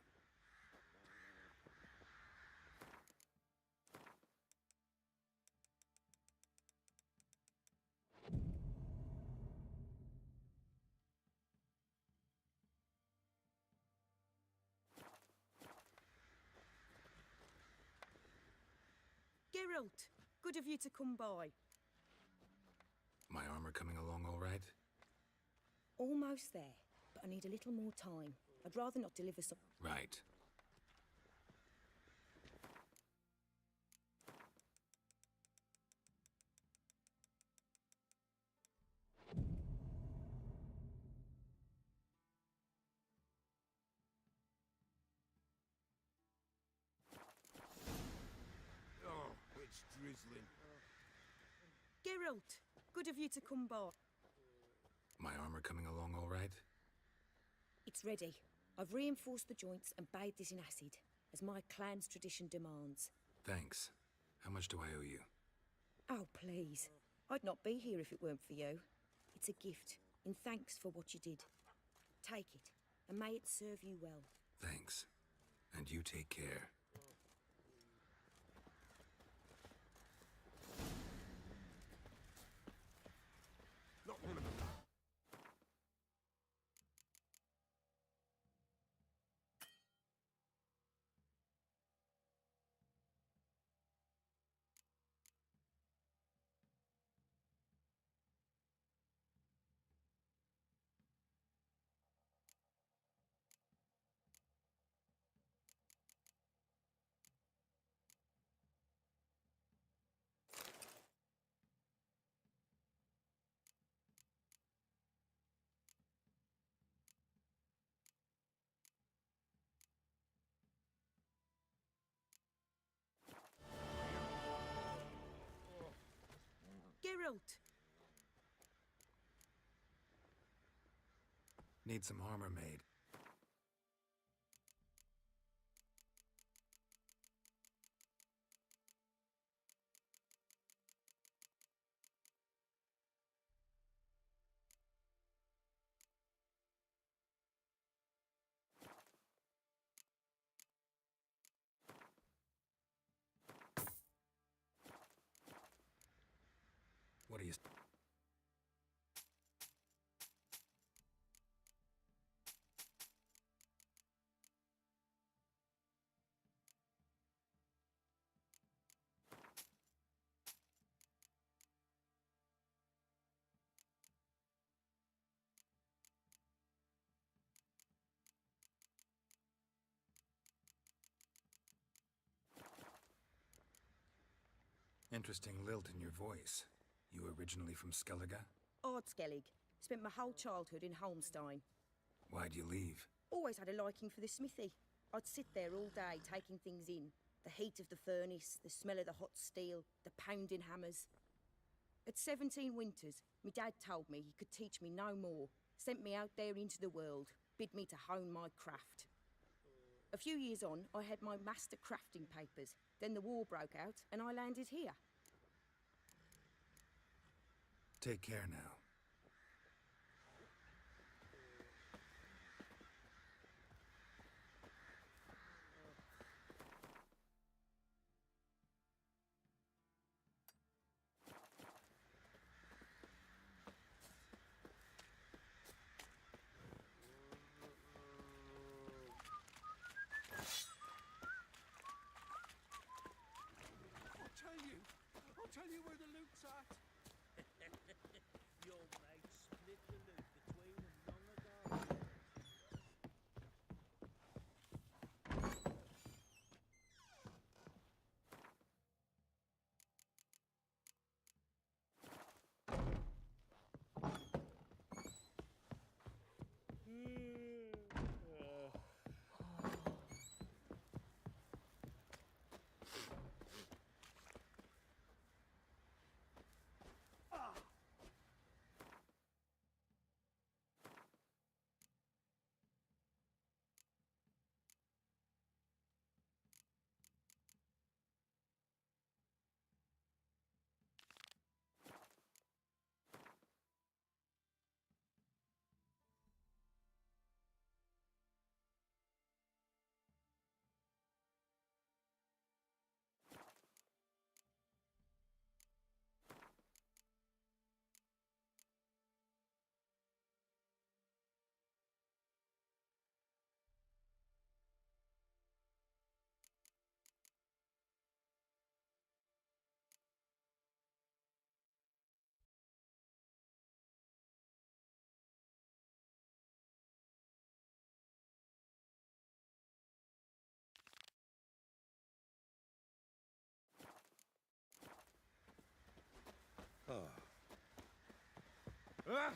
Geralt, good of you to come by. My armor coming along all right? Almost there, but I need a little more time. I'd rather not deliver some... Right. Oh, it's drizzling. Geralt, good of you to come by. My armor coming along all right? It's ready. I've reinforced the joints and bathed it in acid, as my clan's tradition demands. Thanks. How much do I owe you? Oh, please. I'd not be here if it weren't for you. It's a gift, in thanks for what you did. Take it, and may it serve you well. Thanks. And you take care. Not one of them. Geralt! Need some armor made. What do you... Interesting lilt in your voice. You originally from Skellige? Odd Skellige. Spent my whole childhood in Holmstein. Why'd you leave? Always had a liking for the smithy. I'd sit there all day taking things in. The heat of the furnace, the smell of the hot steel, the pounding hammers. At 17 winters, my dad told me he could teach me no more. Sent me out there into the world, bid me to hone my craft. A few years on, I had my master crafting papers. Then the war broke out, and I landed here. Take care now. tell you where the loot's at? Your mate split the loot between them long ago. Ah!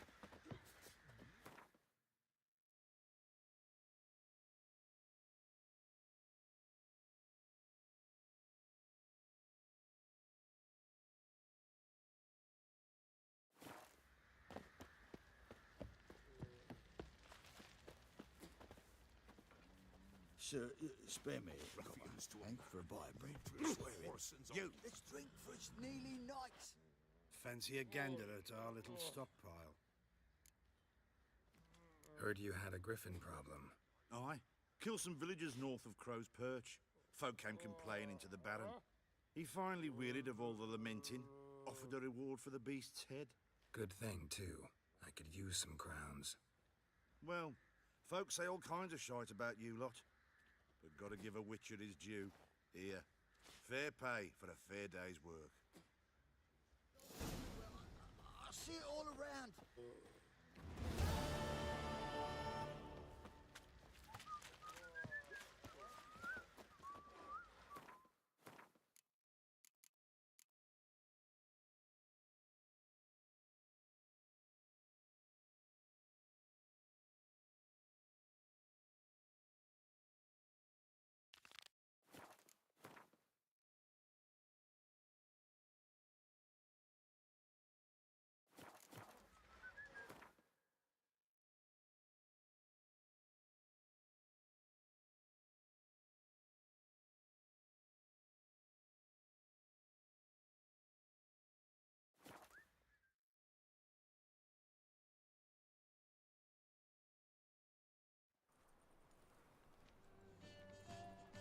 Sir, spare me. Ruffians to Thank for buy bread. You! Let's drink, for it's nearly night. Fancy a gander at our little stockpile. Heard you had a griffin problem. Aye. Killed some villagers north of Crow's Perch. Folk came complaining to the Baron. He finally wearied of all the lamenting, offered a reward for the beast's head. Good thing, too. I could use some crowns. Well, folks say all kinds of shite about you lot. But gotta give a witcher his due. Here, fair pay for a fair day's work. I see it all around.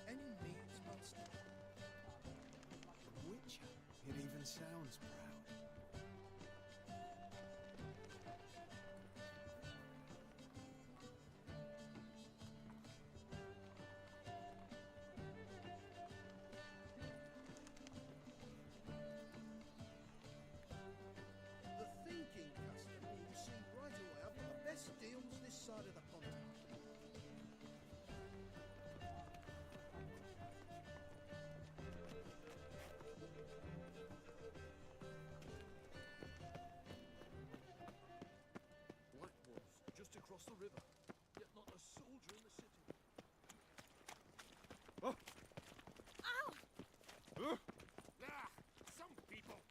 Any needs, master? Witcher. It even sounds proud. The thinking customer will see right away I've got the best deals this side of the pond. Just across the river, yet not a soldier in the city. Oh! Ow! Ah! Some people!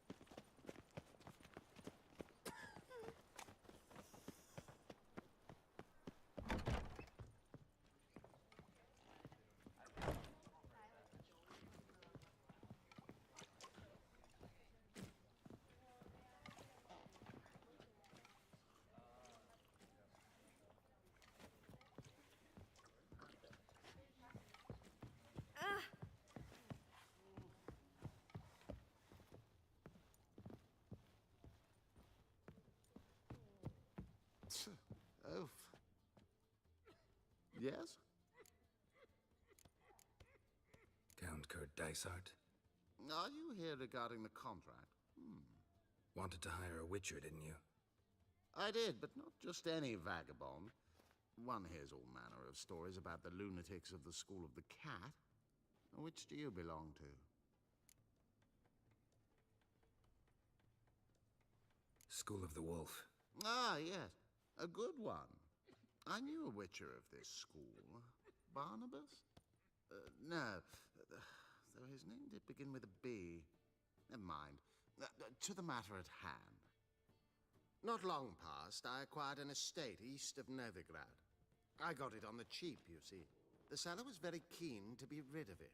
Oh. Yes? Count Kurt Dysart? Are you here regarding the contract? Wanted to hire a witcher, didn't you? I did, but not just any vagabond. One hears all manner of stories about the lunatics of the School of the Cat. Which do you belong to? School of the Wolf. Ah, yes. A good one. I knew a witcher of this school. Barnabas? No. Though his name did begin with a B. Never mind. To the matter at hand. Not long past, I acquired an estate east of Novigrad. I got it on the cheap, you see. The seller was very keen to be rid of it.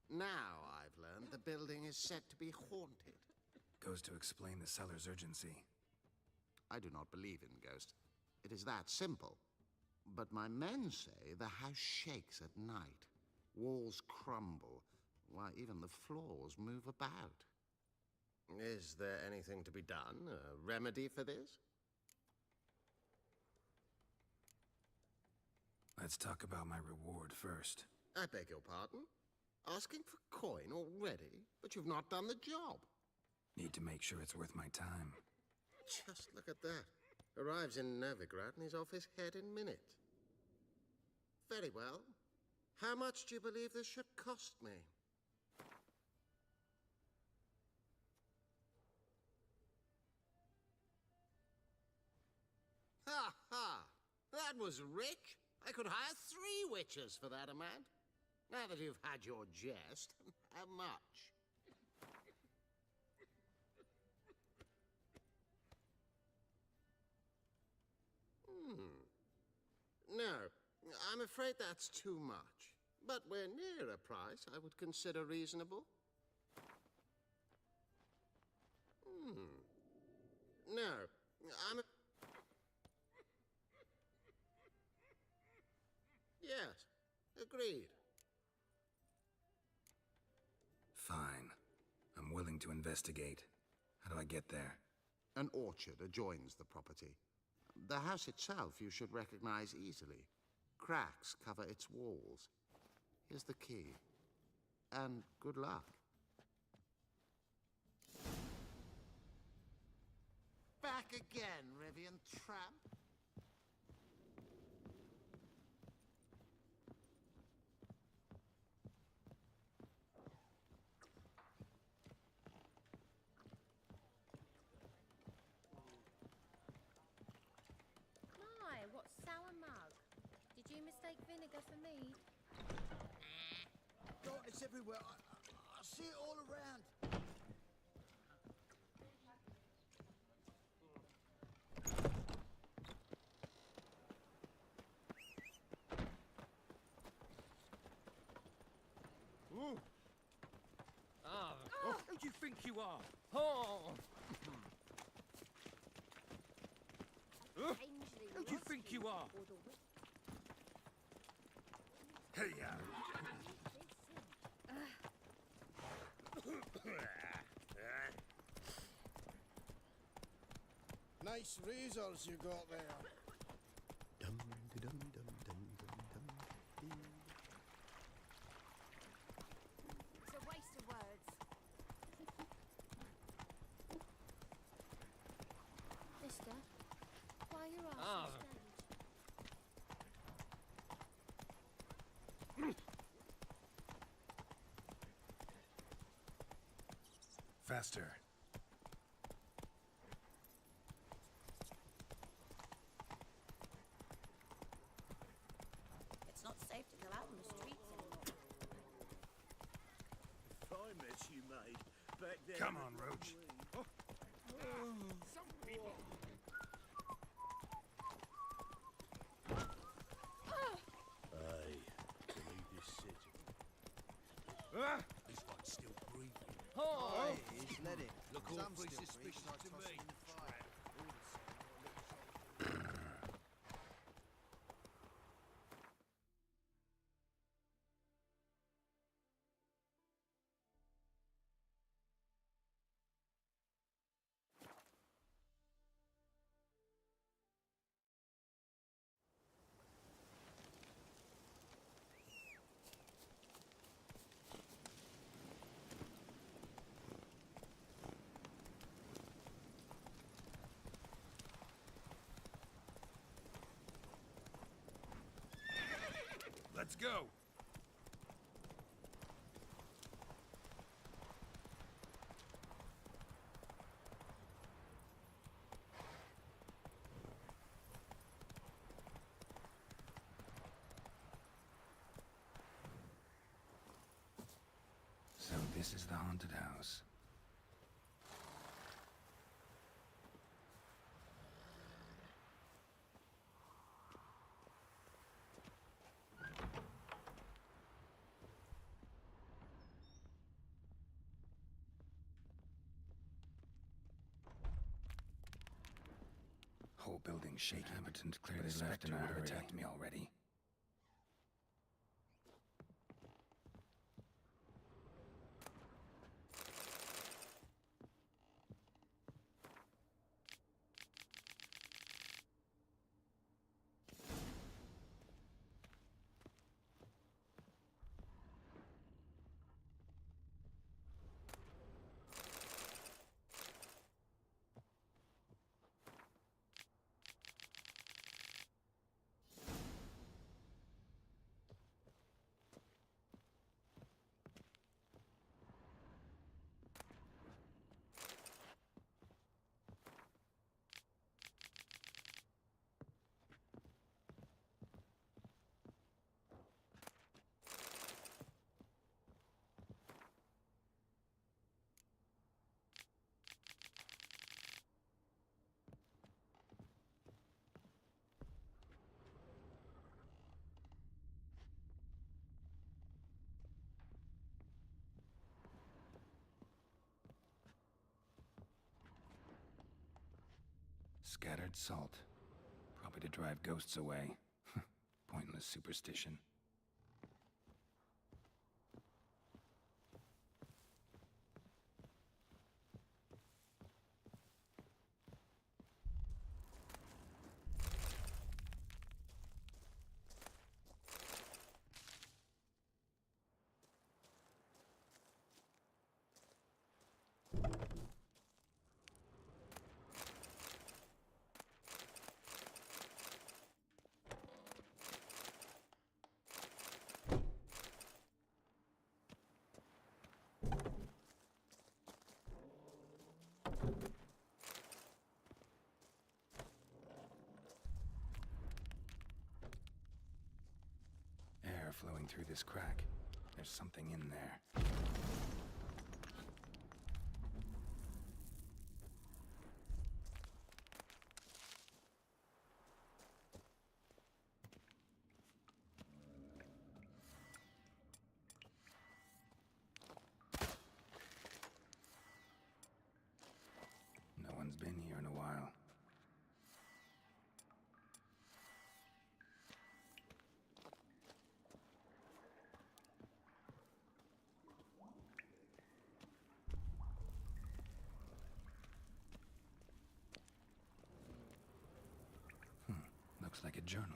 Now, I've learned the building is said to be haunted. Goes to explain the seller's urgency. I do not believe in ghosts. It is that simple. But my men say the house shakes at night. Walls crumble. Why, even the floors move about. Is there anything to be done? A remedy for this? Let's talk about my reward first. I beg your pardon? Asking for coin already? But you've not done the job. Need to make sure it's worth my time. Just look at that. Arrives in Novigrad and he's off his head in minutes. Very well. How much do you believe this should cost me? Ha ha! That was rich. I could hire 3 witches for that amount. Now that you've had your jest, how much? No, I'm afraid that's too much. But we're near a price I would consider reasonable. No, I'm... Yes, agreed. Fine. I'm willing to investigate. How do I get there? An orchard adjoins the property. The house itself you should recognize easily. Cracks cover its walls. Here's the key. And good luck. Back again, Rivian tramp. My, what sour mug. Did you mistake vinegar for mead? God, it's everywhere. I see it all around. Ooh. Who do you think you are? Oh! Who do you think you are? Hey, Nice razors you got there. It's a waste of words. Mister, why are your arse on stage? Faster. It's not safe to go out on the streets anymore. If I met you, mate, back then... Come on, Roach. Some people... Aye, to leave this city. This one's still breathing. Oh, he's let it. Look Some awfully still suspicious breathe, to I toss me. him in the fire. go. So this is the haunted house. Whole building shaking. Inhabitant clearly left and would have attacked me already. Scattered salt. Probably to drive ghosts away. Pointless superstition. Flowing through this crack. There's something in there. No one's been here in a while. Looks like a journal.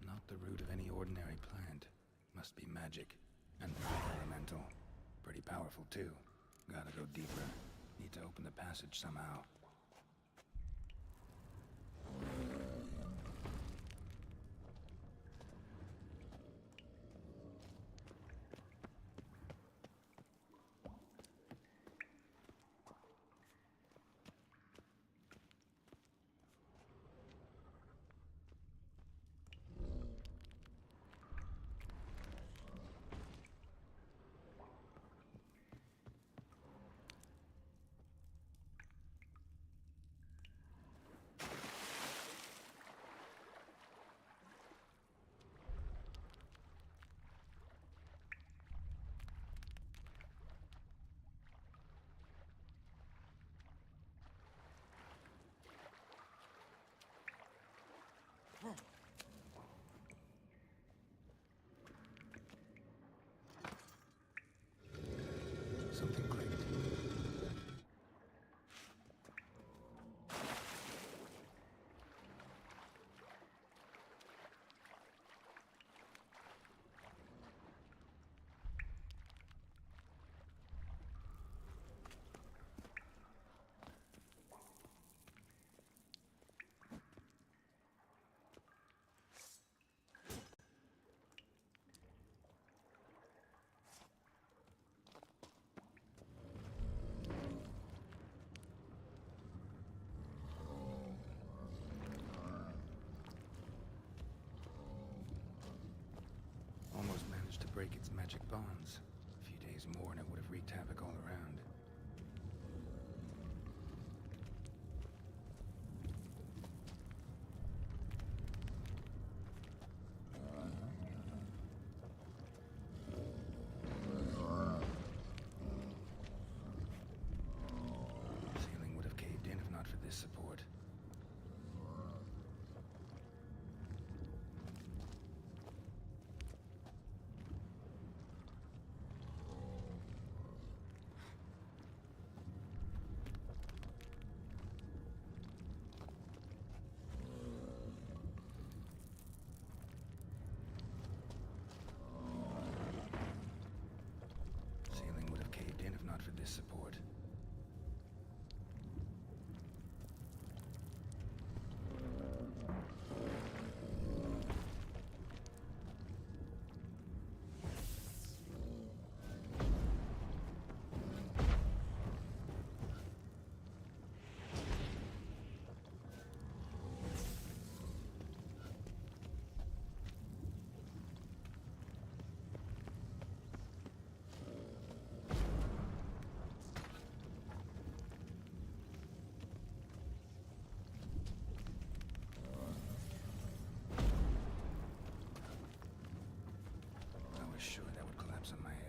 Not the root of any ordinary plant. Must be magic. And elemental. Pretty powerful too. Gotta go deeper. Need to open the passage somehow. break its magic bonds. A few days more and it would have wreaked havoc all around. Ceiling would have caved in if not for this support. Ceiling would have caved in if not for this support. I was sure that would collapse on my head.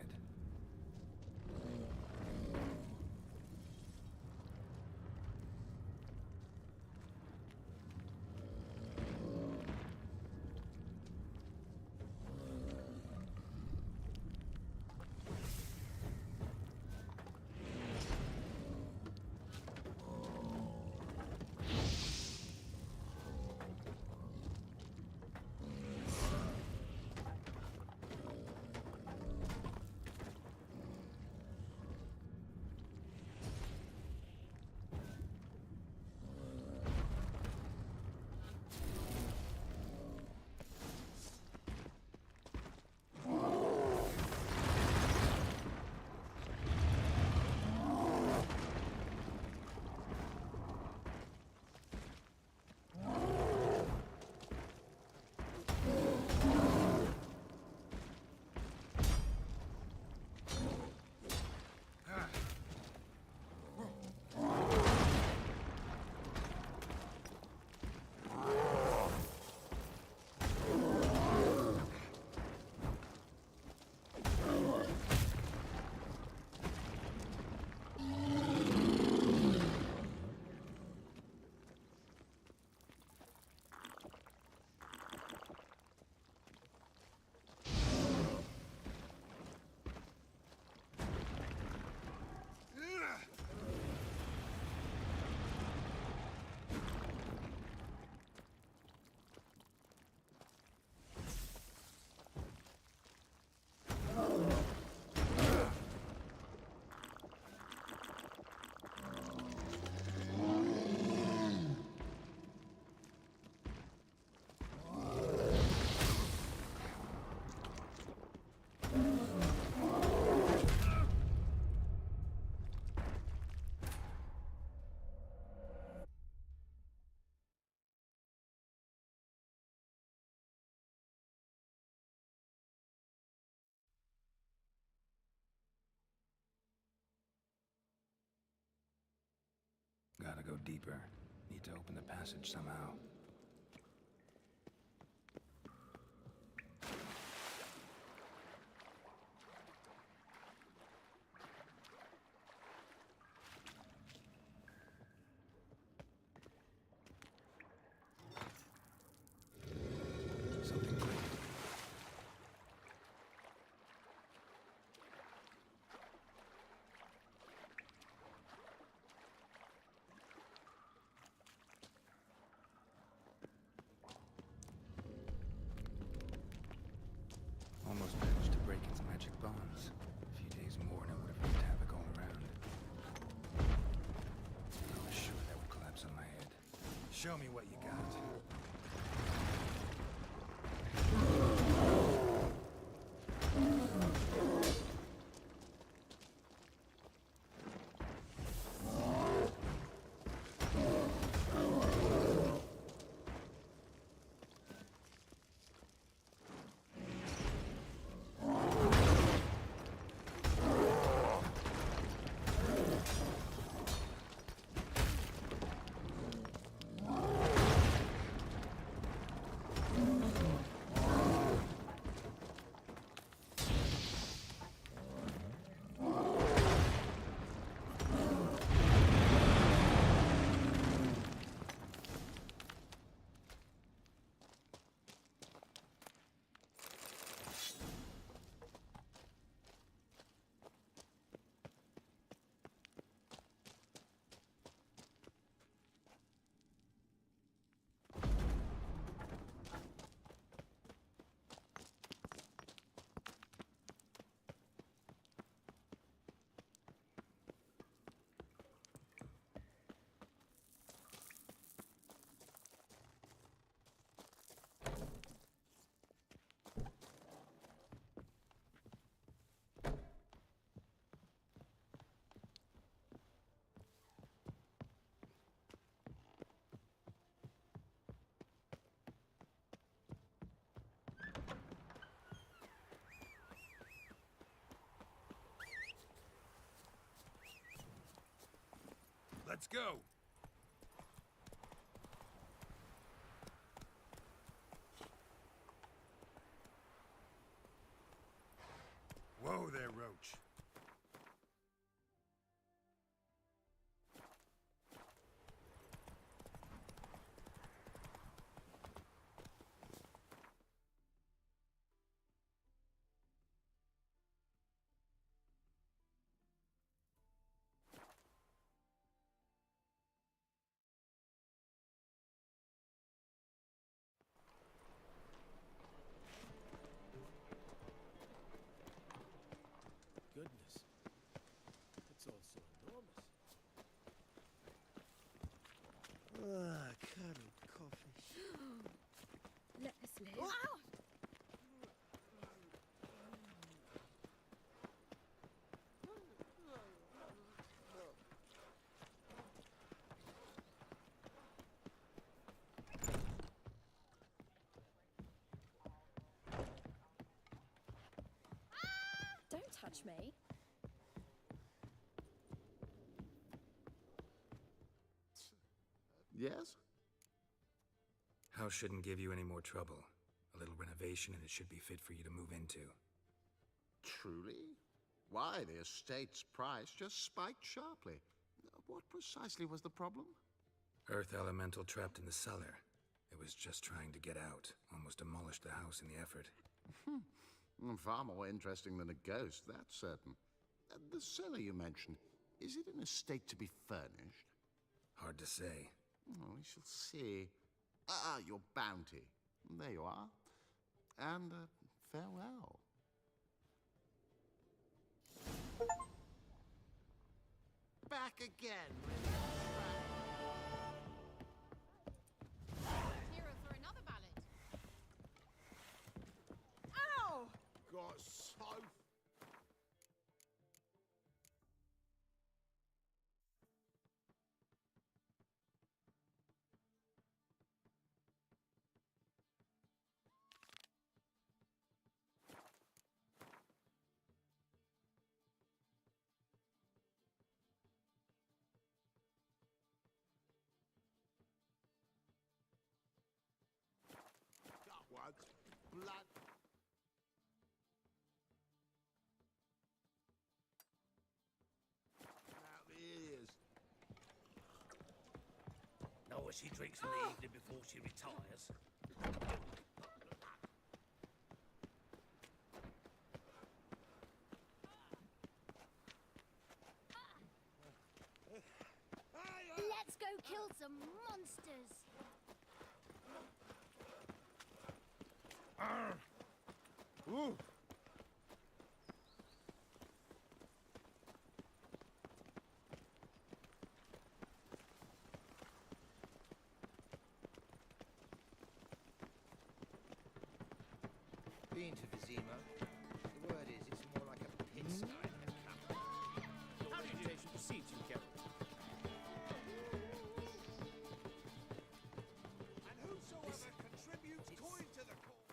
Gotta go deeper. Need to open the passage somehow. Something clicked. Almost managed to break its magic bonds. A few days more and it would have wreaked havoc all around. I was sure that would collapse on my head. Show me what you got. Let's go. Whoa there, Roach. Goodness. It's all so enormous. Ah, cuddled coffee. Let us live. Ow! Don't touch me. Yes? House shouldn't give you any more trouble. A little renovation and it should be fit for you to move into. Truly? Why, the estate's price just spiked sharply. What precisely was the problem? Earth elemental trapped in the cellar. It was just trying to get out. Almost demolished the house in the effort. Far more interesting than a ghost, that's certain. The cellar you mentioned, is it an estate to be furnished? Hard to say. We shall see. Your bounty. There you are. And farewell. Back again. Hero for another ballad. Ow! Got so... Blood. Out the ears. Know what she drinks in the evening before she retires? Let's go kill some monsters. Ooh. Been to Vizima. The word is it's more like a pigsty than a camp. How reputation precedes you, Geralt. And whosoever contributes coin to the cause.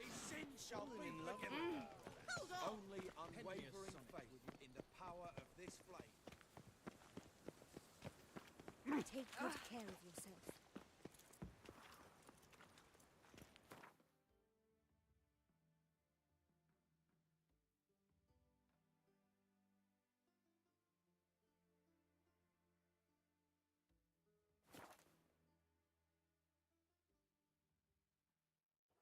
His sin shall be forgiven. Only unwavering faith in the power of this flame. Take good care of yourself.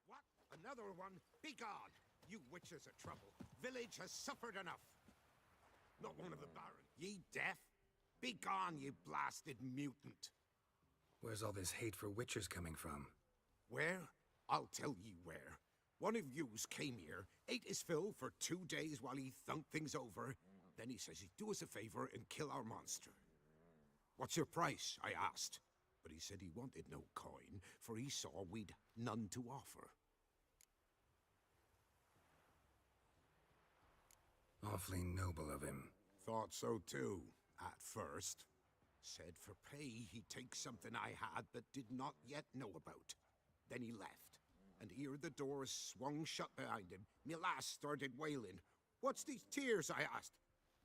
What? Another one? Begone! You witches of trouble. Village has suffered enough. Not one of the Baron. Ye deaf? Begone, you blasted mutant. Where's all this hate for witchers coming from? Where? I'll tell ye where. One of yous came here, ate his fill for 2 days while he thunked things over. Then he says he'd do us a favor and kill our monster. What's your price? I asked. But he said he wanted no coin, for he saw we'd none to offer. Awfully noble of him. Thought so too, at first. Said for pay he'd take something I had but did not yet know about. Then he left. and ere the door swung shut behind him, me lass started wailing. "What's these tears?" I asked.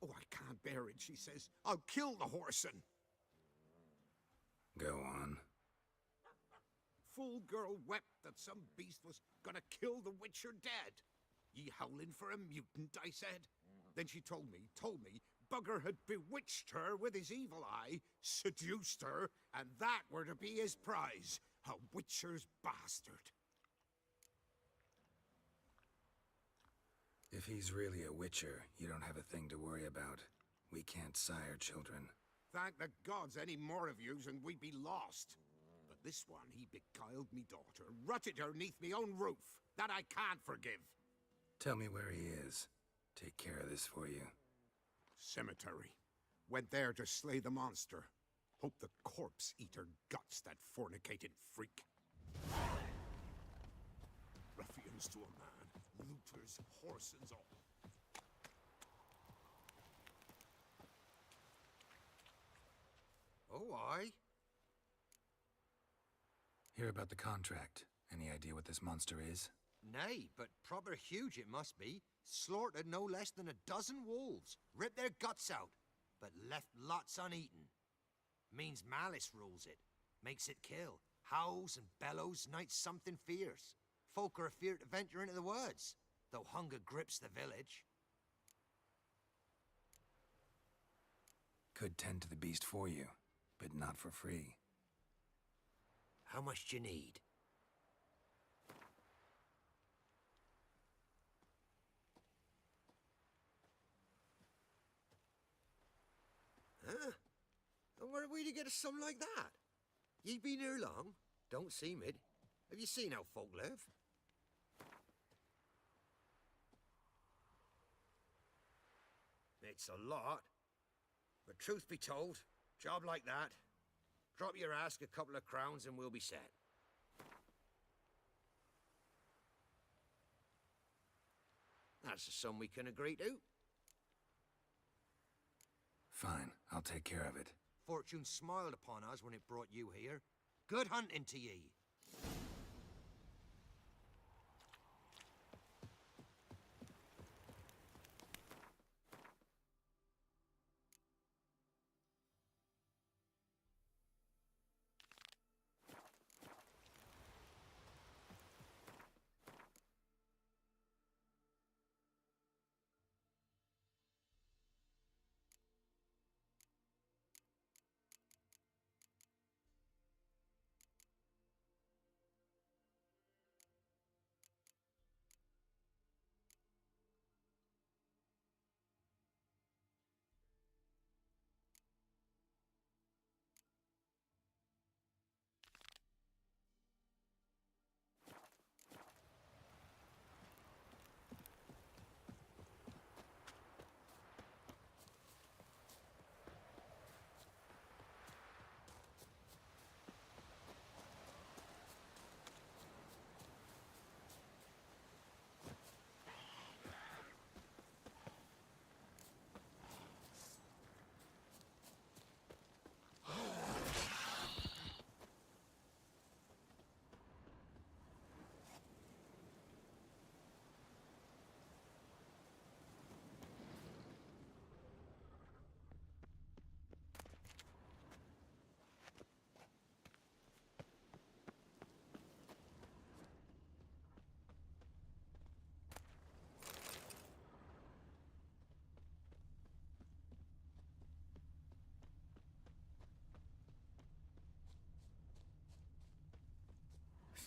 "Oh, I can't bear it," she says. "I'll kill the whoreson." Go on. Full girl wept that some beast was gonna kill the witcher dead. "Ye howling for a mutant," I said. Then she told me, bugger had bewitched her with his evil eye, seduced her, and that were to be his prize. A witcher's bastard. If he's really a witcher, you don't have a thing to worry about. We can't sire children. Thank the gods any more of yous and we'd be lost. But this one, he beguiled me daughter, rutted her neath me own roof. That I can't forgive. Tell me where he is. Take care of this for you. Cemetery. Went there to slay the monster. Hope the corpse eat her guts, that fornicated freak. Ruffians to a man, looters, horsens all. Oh, aye. Hear about the contract. Any idea what this monster is? Nay, but proper huge it must be. Slaughtered no less than 12 wolves. Ripped their guts out, but left lots uneaten. Means malice rules it. Makes it kill. Howls and bellows, nights something fierce. Folk are afeard to venture into the woods, though hunger grips the village. Could tend to the beast for you, but not for free. How much do you need? Huh? And where are we to get a sum like that? Ye been here long? Don't seem it. Have you seen how folk live? It's a lot. But truth be told, job like that, drop your ask a couple of crowns and we'll be set. That's a sum we can agree to. Fine, I'll take care of it. Fortune smiled upon us when it brought you here. Good hunting to ye.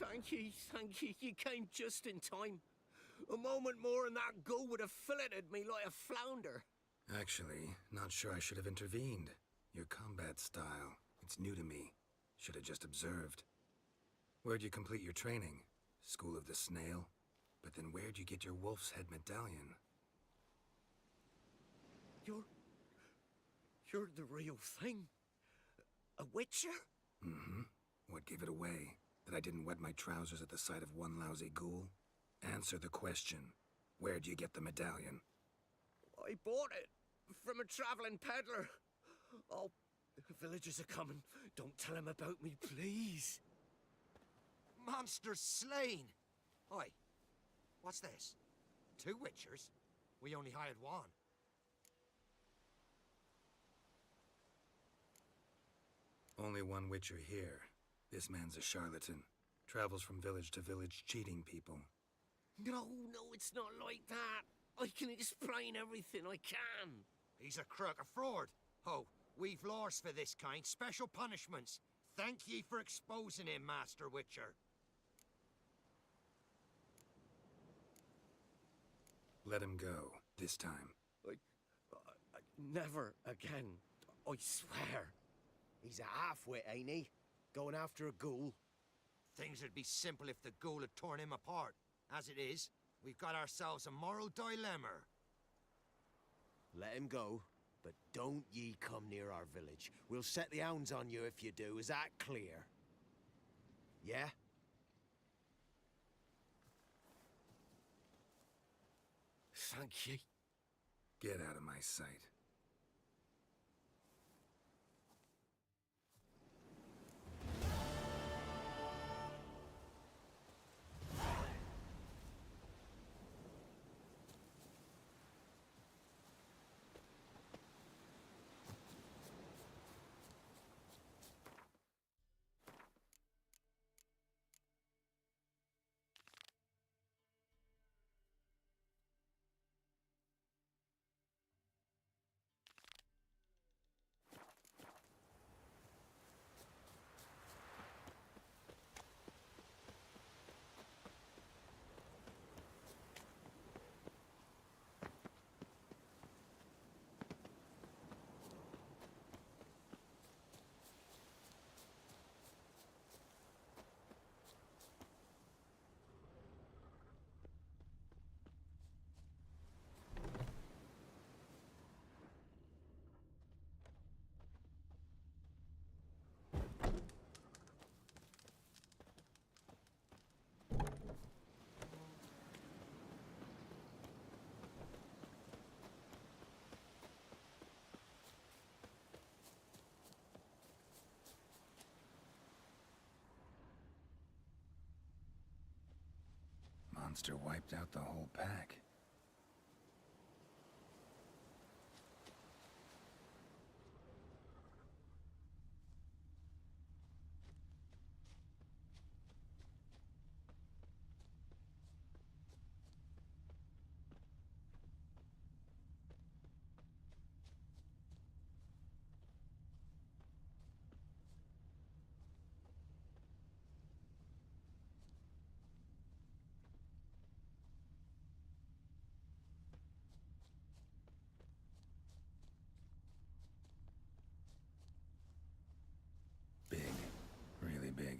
Thank ye, you came just in time. A moment more and that gull would have filleted me like a flounder. Actually, not sure I should have intervened. Your combat style, it's new to me. Should have just observed. Where'd you complete your training? School of the Snail? But then where'd you get your wolf's head medallion? You're the real thing. A witcher? Mm-hmm. What gave it away? That I didn't wet my trousers at the sight of one lousy ghoul? Answer the question. Where'd you get the medallion? I bought it from a traveling peddler. Oh, the villagers are coming. Don't tell them about me, please. Monster slain! Oi, what's this? 2 Witchers? We only hired 1. Only 1 Witcher here. This man's a charlatan. Travels from village to village cheating people. No, it's not like that. I can explain everything I can. He's a crook, a fraud. Oh, we've laws for this kind, special punishments. Thank ye for exposing him, Master Witcher. Let him go, this time. Never again. I swear. He's a half-wit, ain't he? Going after a ghoul. Things would be simple if the ghoul had torn him apart. As it is, we've got ourselves a moral dilemma. Let him go, but don't ye come near our village. We'll set the hounds on you if you do. Is that clear? Yeah? Thank ye. Get out of my sight. Monster wiped out the whole pack. Big. Really big.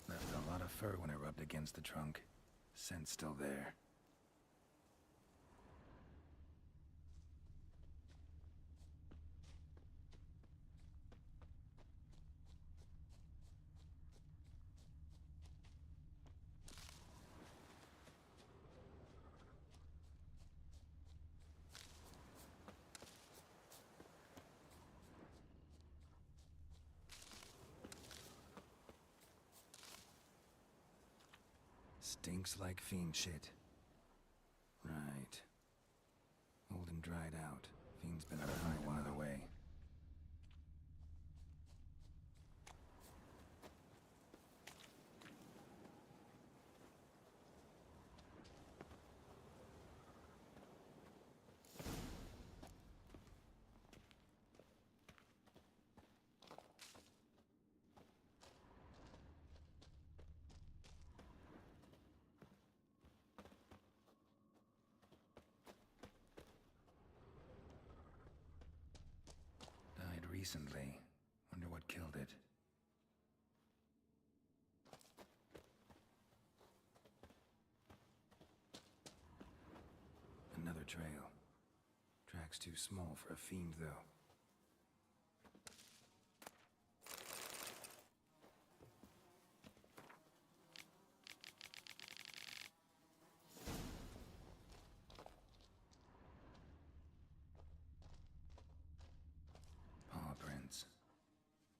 Left a lot of fur when I rubbed against the trunk. Scent's still there. Stinks like fiend shit. Right. Old and dried out. Fiend's been out of one other way. recently. Wonder what killed it. Another trail. Track's too small for a fiend, though. Paw prints.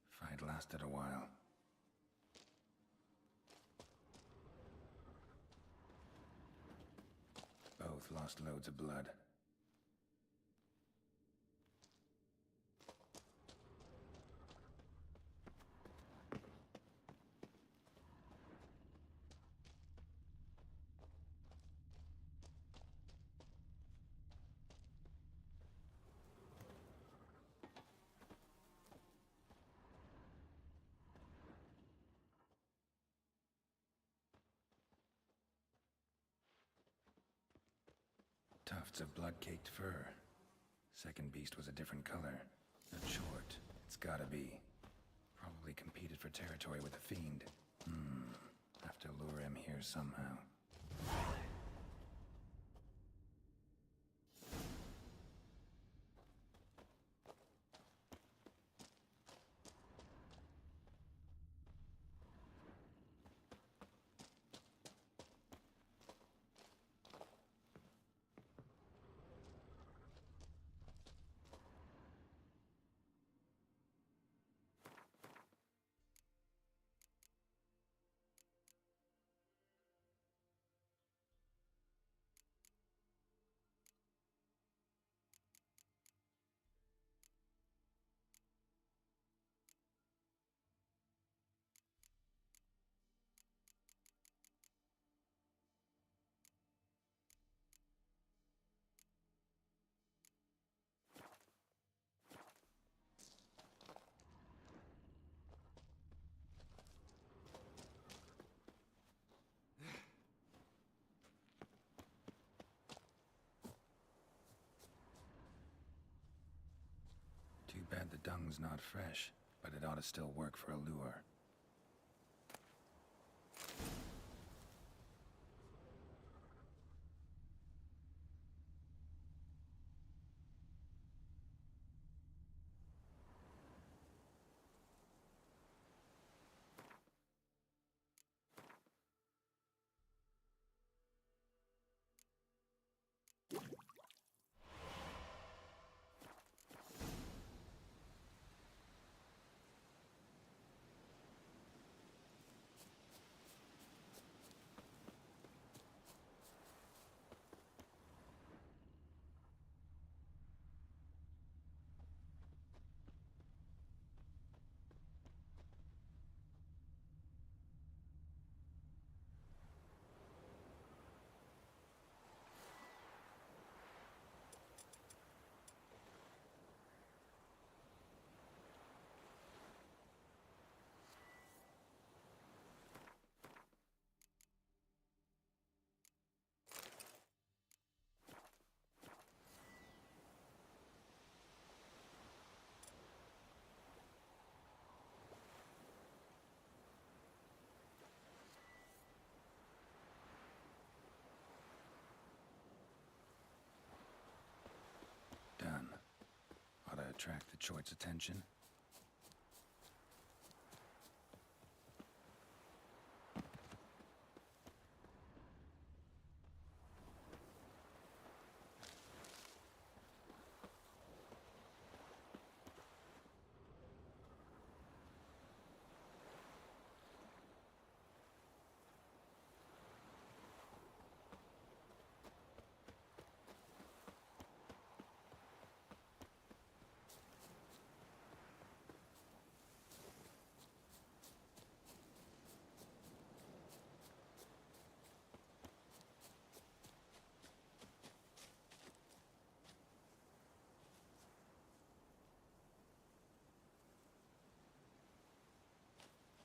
Fight lasted a while. Both lost loads of blood. Tufts of blood-caked fur. Second beast was a different color. Not short. It's gotta be. Probably competed for territory with the fiend. Have to lure him here somehow. Too bad the dung's not fresh, but it ought to still work for a lure. Done. Ought to attract the choit's attention.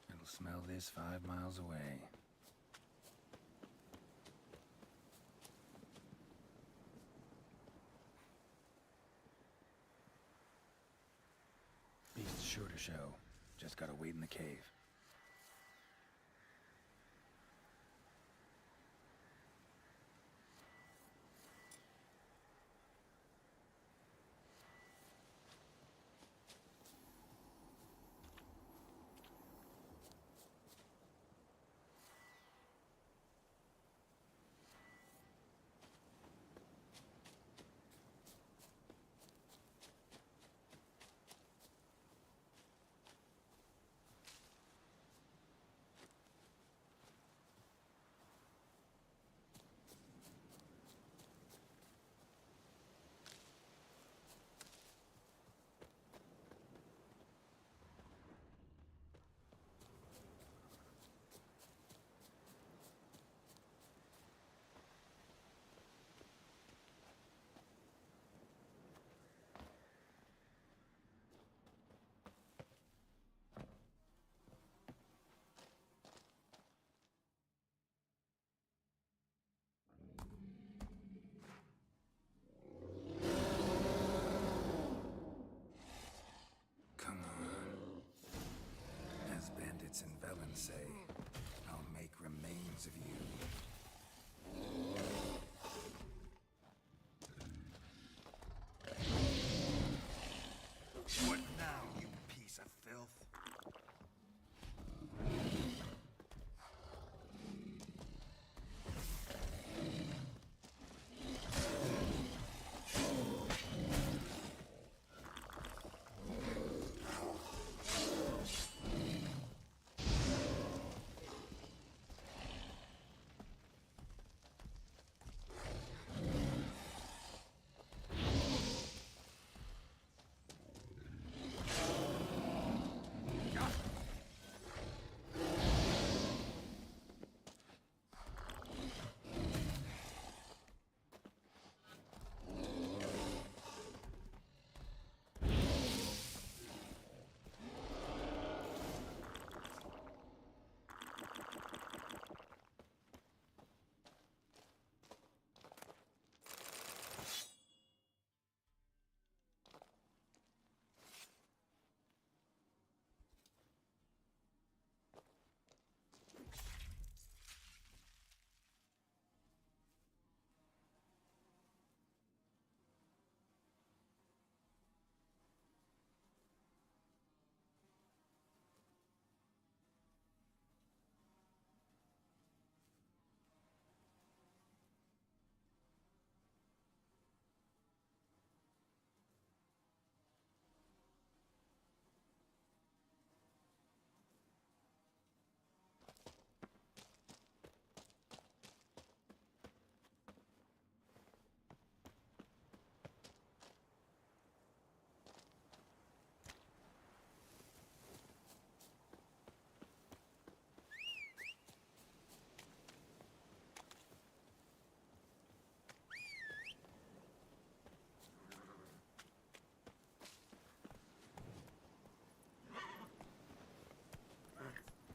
It'll smell this 5 miles away. Just gotta wait in the cave. In Velen say, I'll make remains of you. What now, you piece of filth?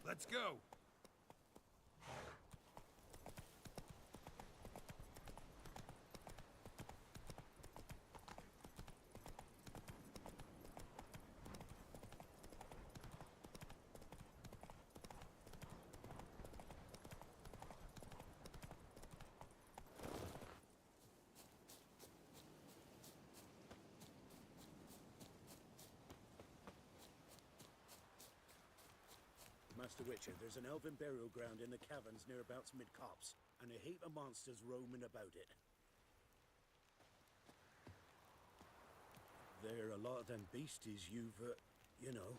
Let's go! Master Witcher, there's an elven burial ground in the caverns nearabouts mid-copse, and a heap of monsters roaming about it. There are a lot of them beasties you've, you know.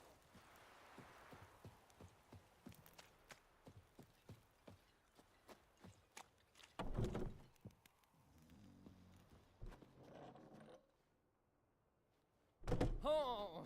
Oh!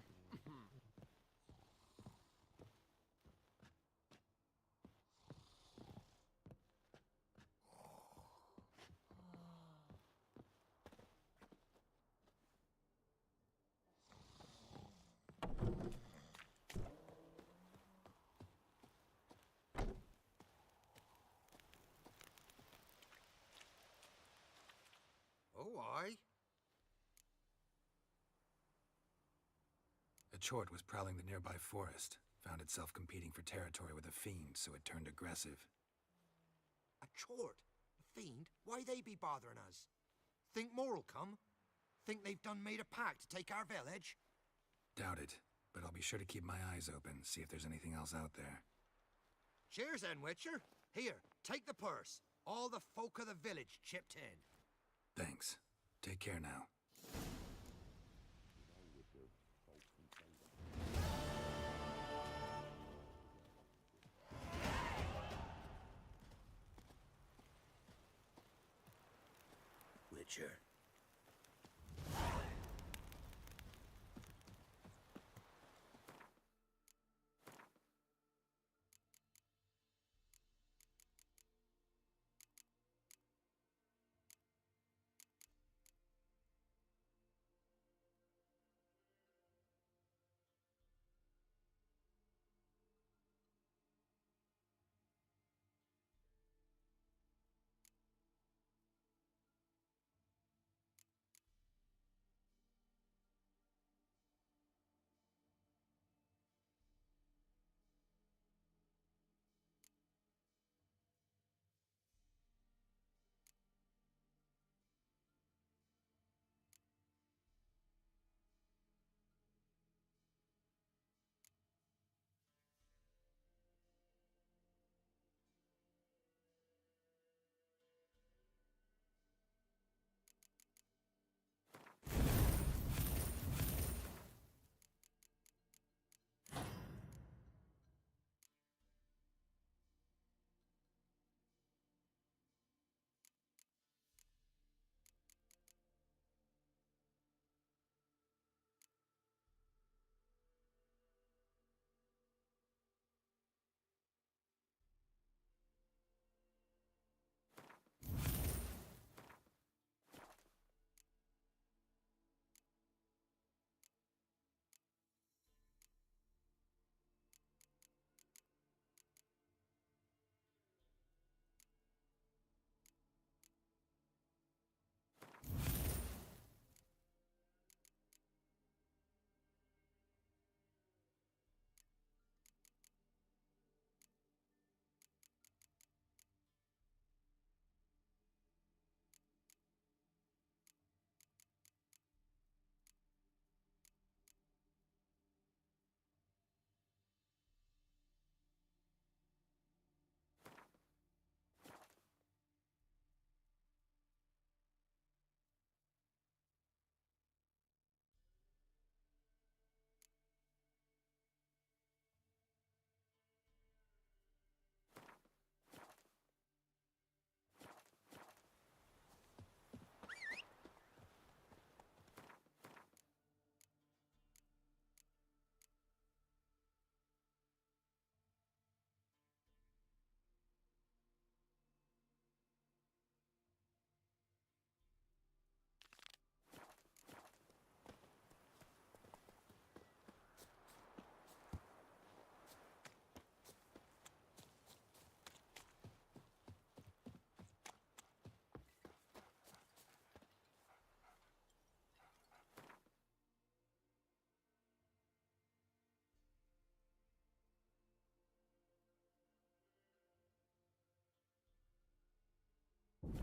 Oh, aye. A chort was prowling the nearby forest. Found itself competing for territory with a fiend, so it turned aggressive. A chort? A fiend? Why they be bothering us? Think more'll come? Think they've done made a pact to take our village? Doubt it, but I'll be sure to keep my eyes open, see if there's anything else out there. Cheers then, Witcher. Here, take the purse. All the folk of the village chipped in. Thanks. Take care now. Witcher.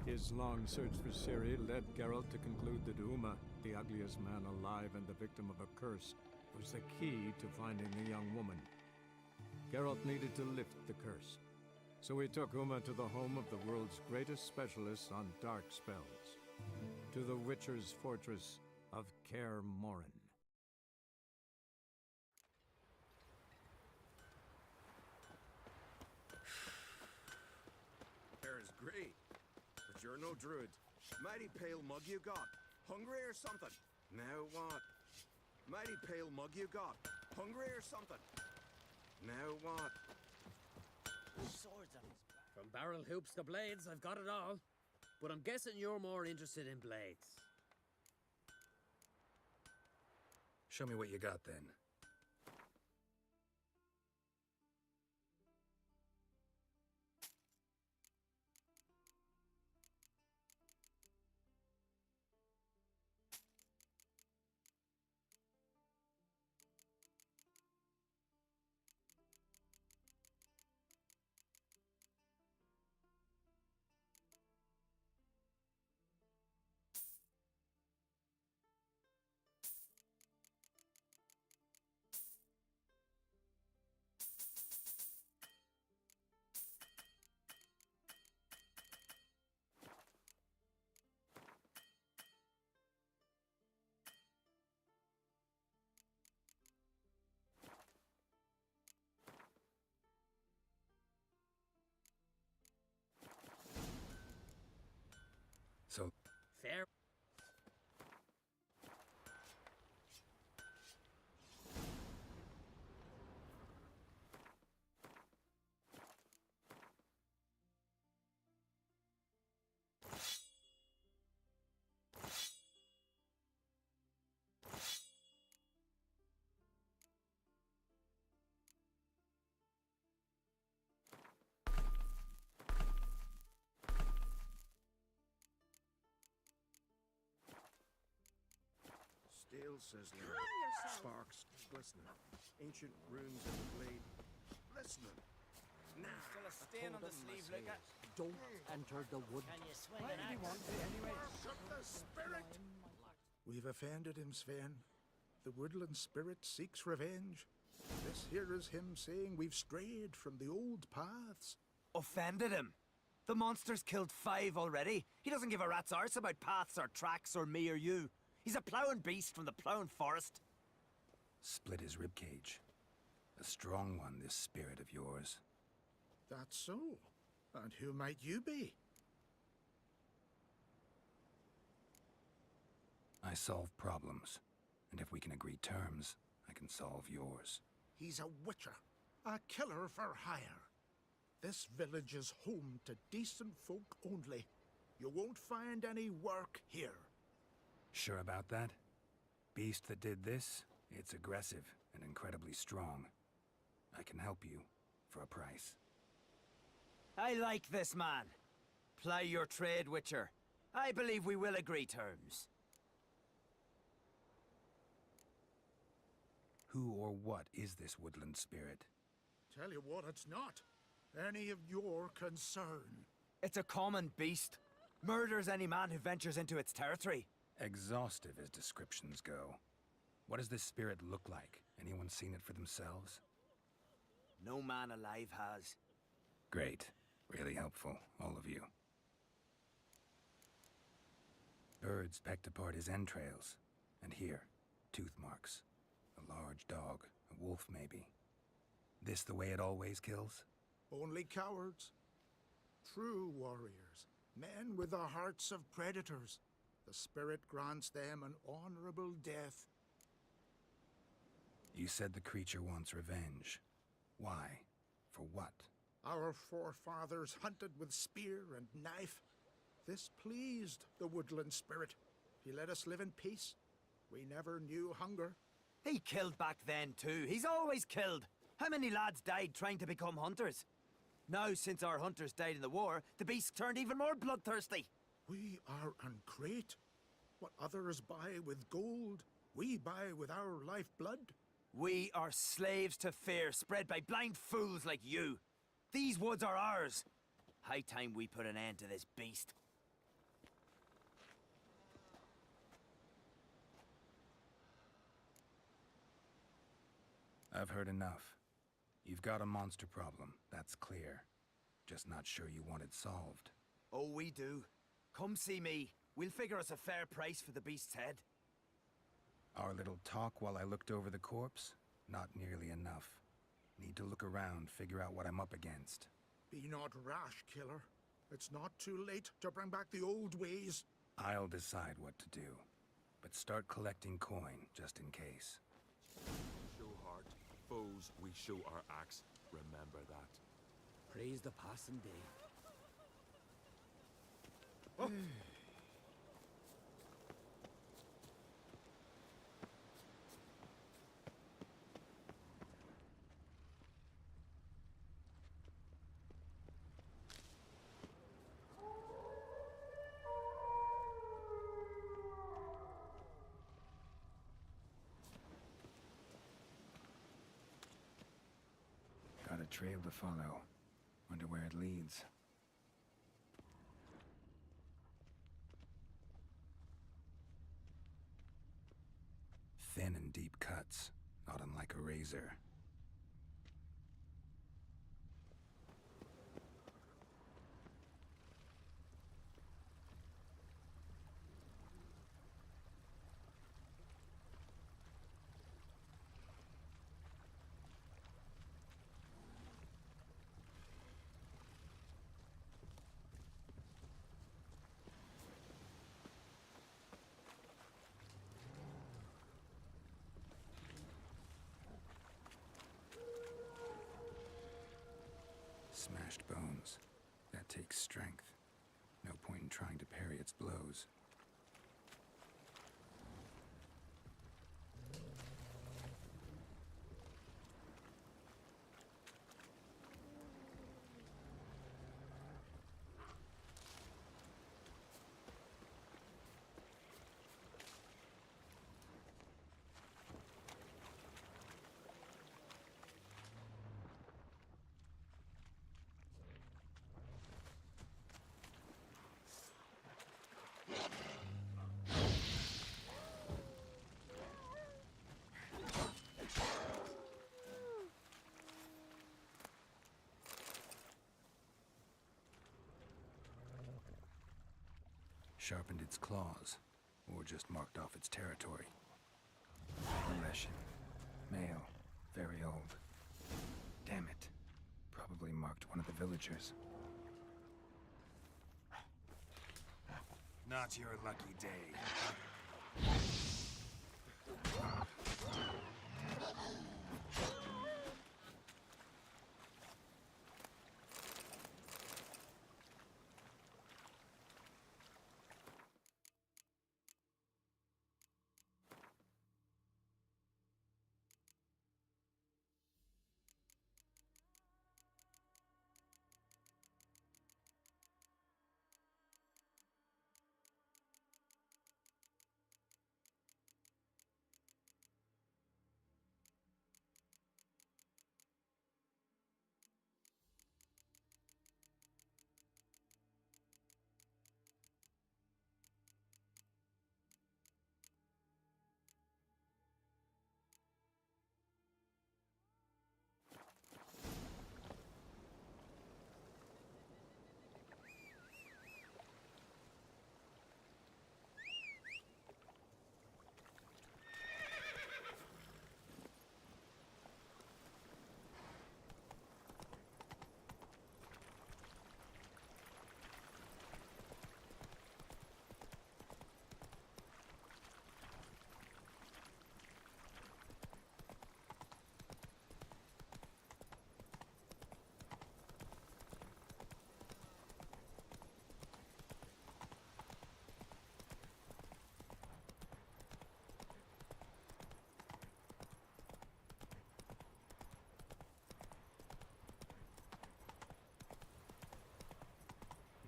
His long search for Ciri led Geralt to conclude that Uma, the ugliest man alive and the victim of a curse, was the key to finding the young woman. Geralt needed to lift the curse, so he took Uma to the home of the world's greatest specialist on dark spells, to the Witcher's fortress of Kaer Morhen. Air is great, but you're no druid. Mighty pale mug you got. Hungry or something? Now what? Mighty pale mug you got. Hungry or something? Now what? Swords on his back. From barrel hoops to blades, I've got it all. But I'm guessing you're more interested in blades. Show me what you got then. fair. Steel sizzling, sparks glistening, ancient runes in the blade glistening. Now, Still a stain on the sleeve, look at. Don't enter the wood. Can you swing an axe? Anyway, shut the spirit! We've offended him, Sven. The woodland spirit seeks revenge. This here is him saying we've strayed from the old paths. Offended him? The monster's killed 5 already. He doesn't give a rat's arse about paths or tracks or me or you. He's a plowing beast from the plowing forest. Split his ribcage. A strong one, this spirit of yours. That's so. And who might you be? I solve problems. And if we can agree terms, I can solve yours. He's a witcher. A killer for hire. This village is home to decent folk only. You won't find any work here. Sure about that? Beast that did this, it's aggressive and incredibly strong. I can help you for a price. I like this man. Ply your trade, Witcher. I believe we will agree terms. Who or what is this woodland spirit? Tell you what, it's not any of your concern. It's a common beast. Murders any man who ventures into its territory. Exhaustive as descriptions go. What does this spirit look like? Anyone seen it for themselves? No man alive has. Great. Really helpful, all of you. Birds pecked apart his entrails. And here, tooth marks. A large dog, a wolf maybe. This the way it always kills? Only cowards. True warriors. Men with the hearts of predators. The spirit grants them an honorable death. You said the creature wants revenge. Why? For what? Our forefathers hunted with spear and knife. This pleased the woodland spirit. He let us live in peace. We never knew hunger. He killed back then too. He's always killed. How many lads died trying to become hunters? Now, since our hunters died in the war, the beast turned even more bloodthirsty. We are uncrate. What others buy with gold, we buy with our lifeblood. We are slaves to fear, spread by blind fools like you. These woods are ours. High time we put an end to this beast. I've heard enough. You've got a monster problem, that's clear. Just not sure you want it solved. Oh, we do. Come see me. We'll figure us a fair price for the beast's head. Our little talk while I looked over the corpse? Not nearly enough. Need to look around, figure out what I'm up against. Be not rash, killer. It's not too late to bring back the old ways. I'll decide what to do. But start collecting coin, just in case. Show heart, foes, we show our axe. Remember that. Praise the passing day. Oh. Got a trail to follow. Wonder where it leads. Thin and deep cuts, not unlike a razor. Smashed bones. That takes strength. No point in trying to parry its blows. Sharpened its claws, or just marked off its territory. Leshen. Male. Very old. Damn it. Probably marked one of the villagers. Not your lucky day.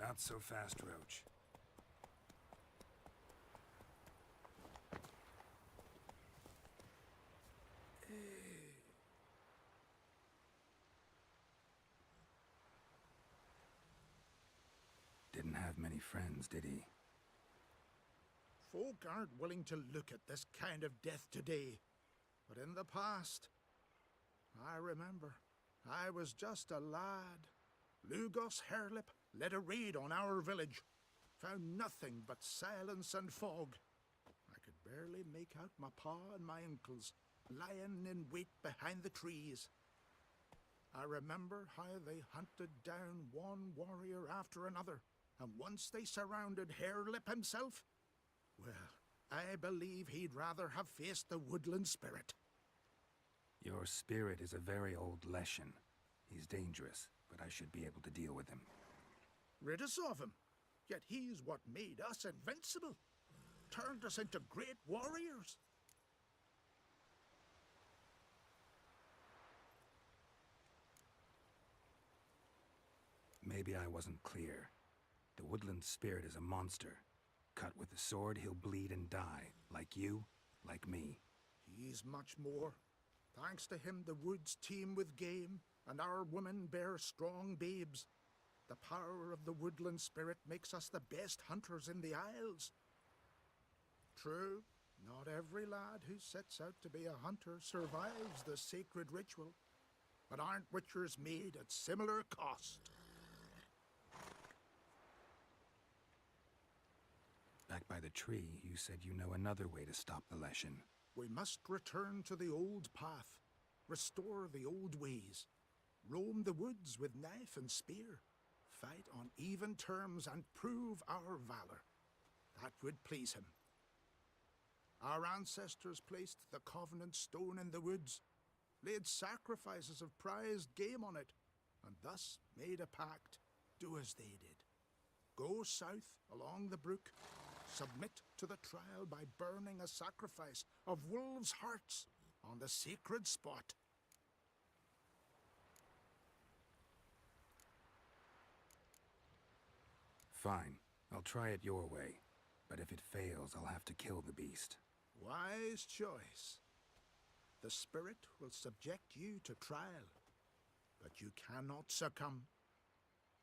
Not so fast, Roach. Didn't have many friends, did he? Folk aren't willing to look at this kind of death today. But in the past, I remember, I was just a lad. Lugos Hairlip led a raid on our village. Found nothing but silence and fog. I could barely make out my pa and my uncles lying in wait behind the trees. I remember how they hunted down one warrior after another, and once they surrounded Hairlip himself, well, I believe he'd rather have faced the woodland spirit. Your spirit is a very old Leshen. He's dangerous, but I should be able to deal with him. Rid us of him. Yet he's what made us invincible. Turned us into great warriors. Maybe I wasn't clear. The woodland spirit is a monster. Cut with the sword, he'll bleed and die. Like you, like me. He's much more. Thanks to him, the woods teem with game, and our women bear strong babes. The power of the woodland spirit makes us the best hunters in the Isles. True, not every lad who sets out to be a hunter survives the sacred ritual, but aren't witchers made at similar cost? Back by the tree, you said you know another way to stop the Leshen. We must return to the old path, restore the old ways, roam the woods with knife and spear, fight on even terms and prove our valor. That would please him. Our ancestors placed the Covenant stone in the woods, laid sacrifices of prized game on it, and thus made a pact. Do as they did. Go south along the brook, submit to the trial by burning a sacrifice of wolves' hearts on the sacred spot. Fine. I'll try it your way. But if it fails, I'll have to kill the beast. Wise choice. The spirit will subject you to trial, but you cannot succumb.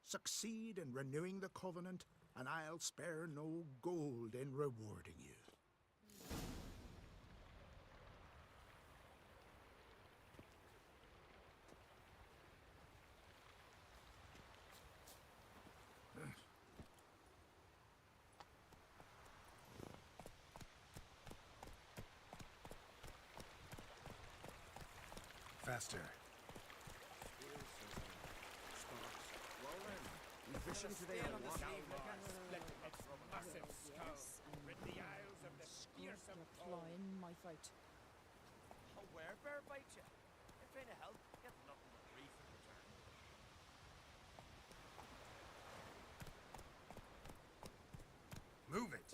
Succeed in renewing the covenant, and I'll spare no gold in rewarding you. Faster. Vision today on what? Massive skull. Rid the isles of the skeersome clawing my throat. Oh, where bear bite you? If ain't a help, get nothing but grief in return. Move it!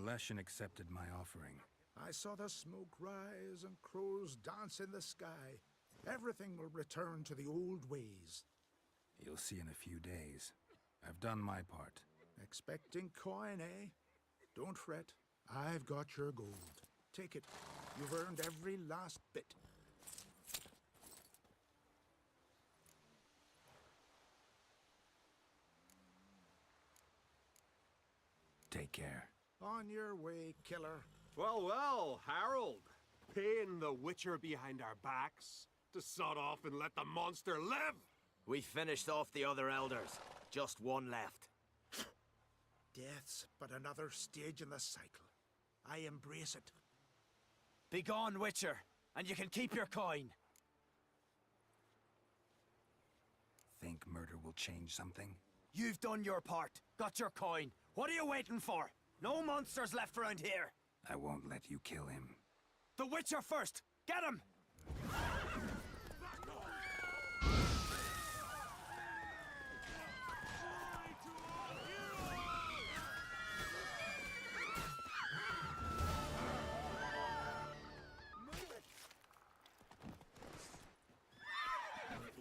Aleshin accepted my offering. I saw the smoke rise and crows dance in the sky. Everything will return to the old ways. You'll see in a few days. I've done my part. Expecting coin, eh? Don't fret. I've got your gold. Take it. You've earned every last bit. Take care. On your way, killer. Well, well, Harold. Paying the witcher behind our backs to sod off and let the monster live? We finished off the other elders. Just one left. Death's but another stage in the cycle. I embrace it. Begone, Witcher, and you can keep your coin. Think murder will change something? You've done your part. Got your coin. What are you waiting for? No monsters left around here. I won't let you kill him. The Witcher first! Get him!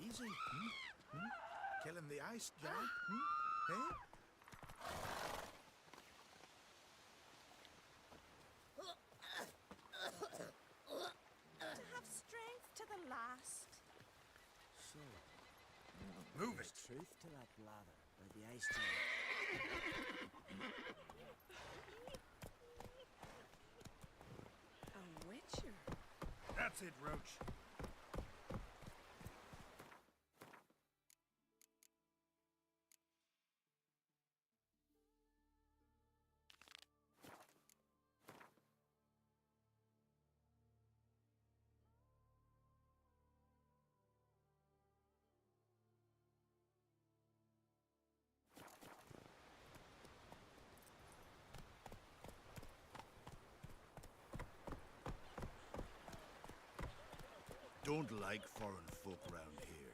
Easy. Killing the ice giant. Eh? Move it! Truth to that blather by the ice giant. A witcher? That's it, Roach. Don't like foreign folk round here.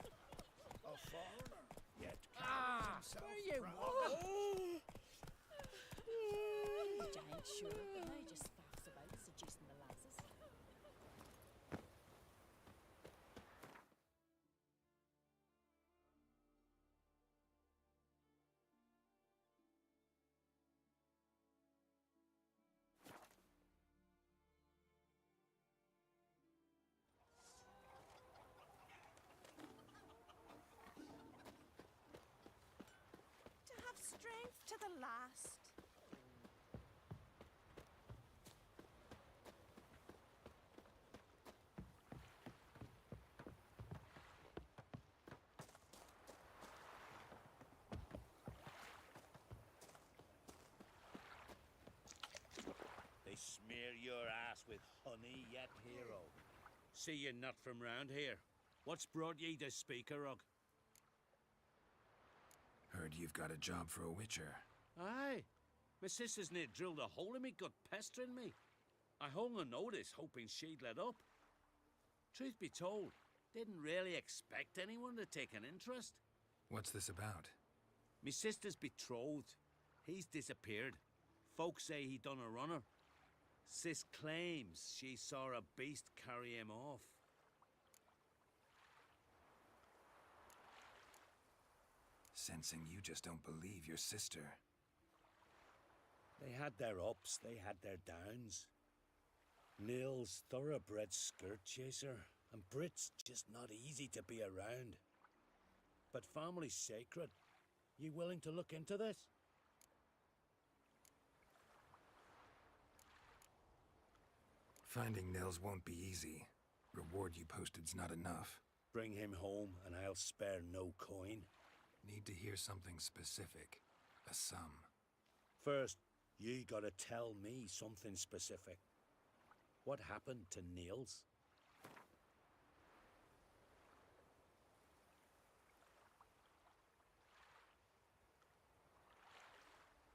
A foreigner, yet Where you walking? The giant sure, but I just faffs about seducing the lasses. Strength to the last. They smear your ass with honey yet, hero. See you're not from round here. What's brought ye to Speakerrug? Heard you've got a job for a witcher. Aye. My sister's near drilled a hole in me gut, pestering me. I hung a notice, hoping she'd let up. Truth be told, didn't really expect anyone to take an interest. What's this about? Me sister's betrothed. He's disappeared. Folks say he done a runner. Sis claims she saw a beast carry him off. Sensing you just don't believe your sister. They had their ups, they had their downs. Nils, thoroughbred skirt chaser, and Brit's just not easy to be around. But family's sacred. You willing to look into this? Finding Nils won't be easy. Reward you posted's not enough. Bring him home and I'll spare no coin. Need to hear something specific. A sum. First, you gotta tell me something specific. What happened to Nils?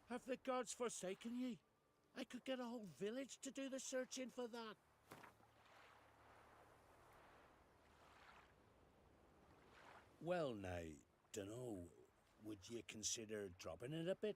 Have the gods forsaken ye? I could get a whole village to do the searching for that. Well now, dunno, would you consider dropping it a bit?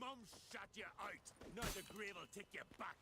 mum shot you out. Now the grave will take you back.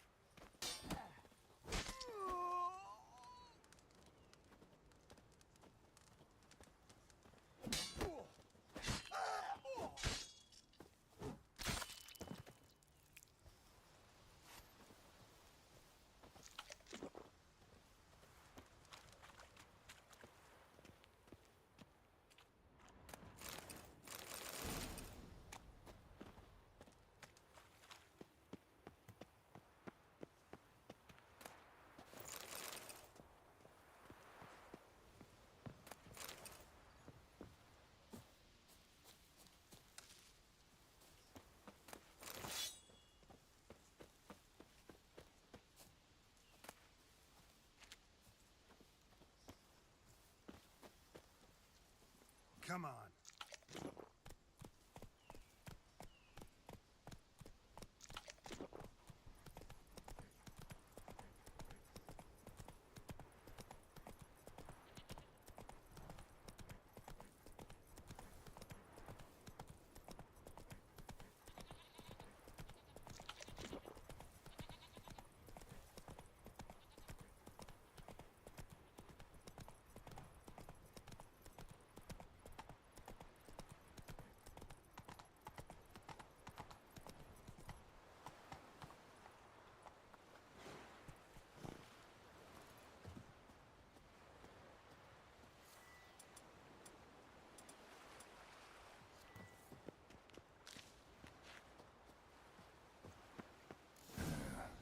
Come on.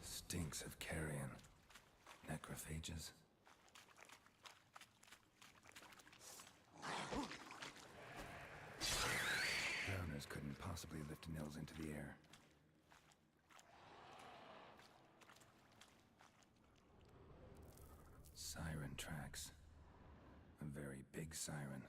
Stinks of carrion. Necrophages. Drowners couldn't possibly lift Nils into the air. Siren tracks. A very big siren.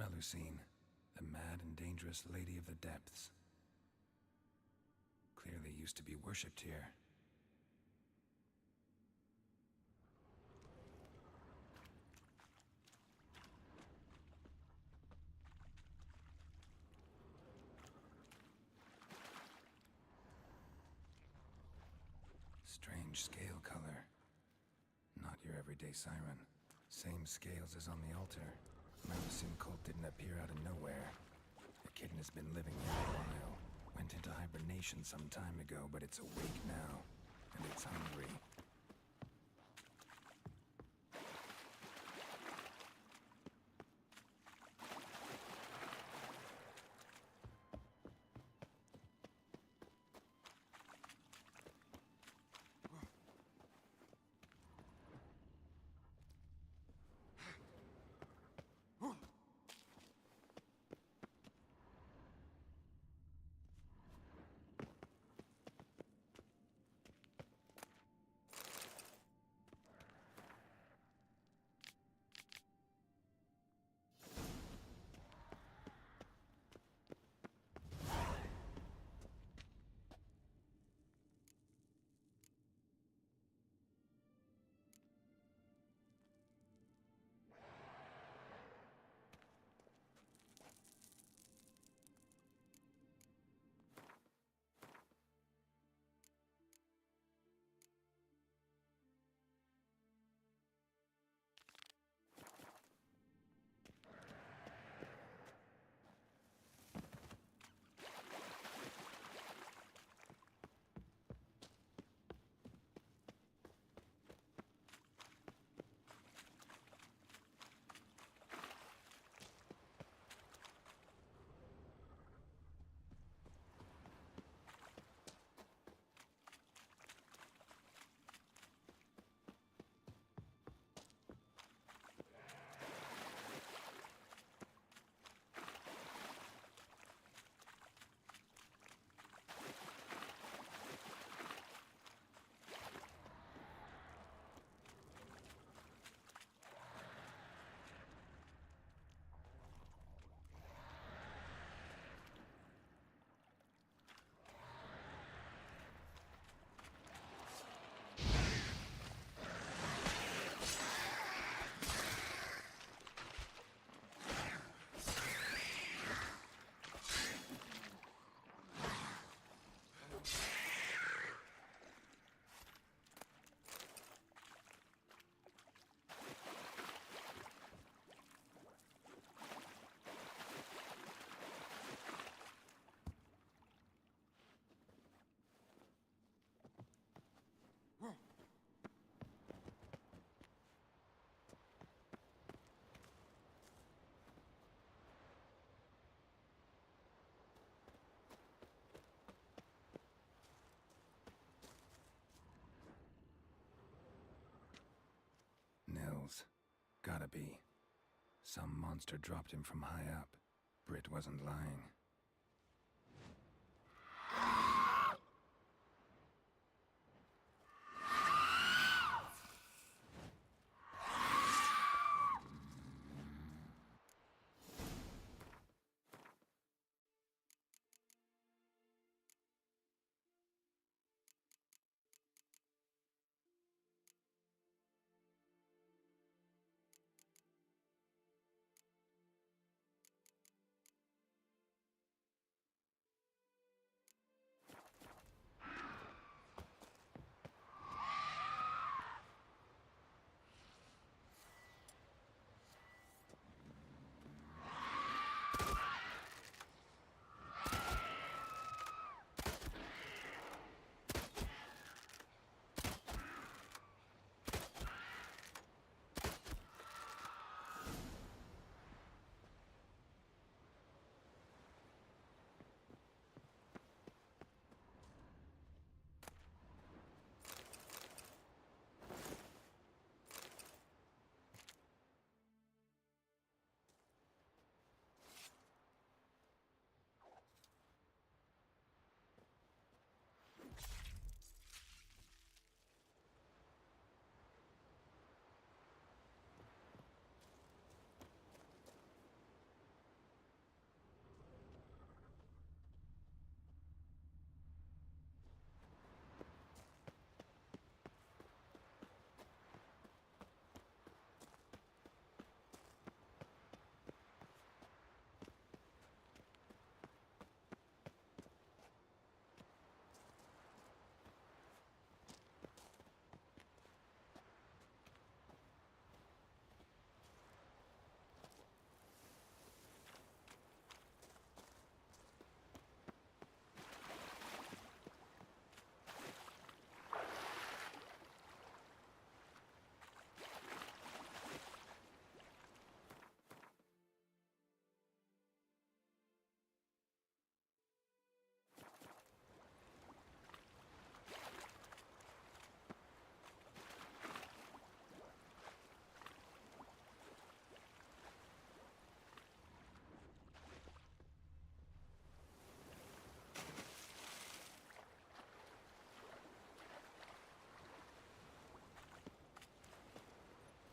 Melusine, the mad and dangerous Lady of the Depths. Clearly used to be worshipped here. Strange scale color. Not your everyday siren. Same scales as on the altar. Melusine cult didn't appear out of nowhere. The kitten has been living here a while. Went into hibernation some time ago, but it's awake now. And it's hungry. Gotta be. Some monster dropped him from high up. Britt wasn't lying.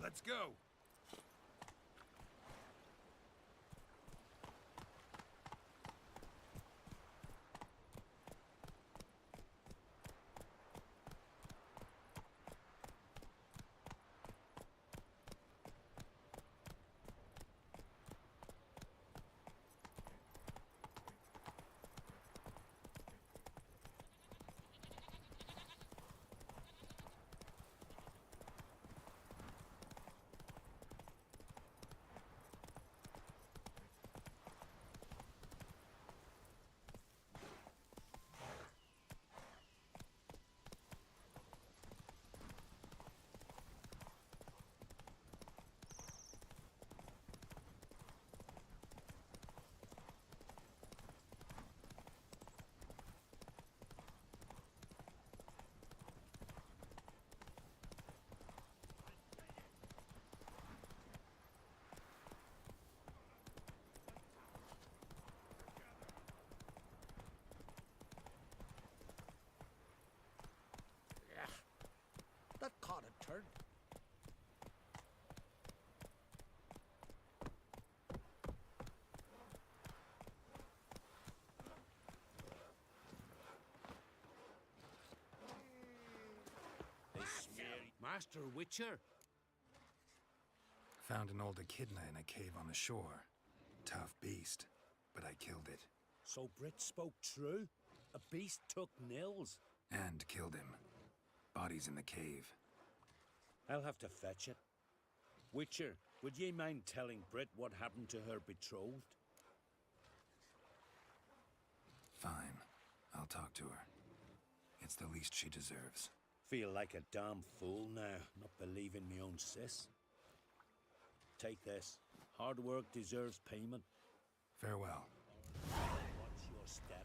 Let's go. That caught a turn. Master Witcher. Found an old echidna in a cave on the shore. Tough beast, but I killed it. So Britt spoke true? A beast took Nils? And killed him. Body's in the cave. I'll have to fetch it. Witcher, would ye mind telling Britt what happened to her betrothed? Fine. I'll talk to her. It's the least she deserves. Feel like a damn fool now, not believing me own sis. Take this. Hard work deserves payment. Farewell. Watch your step.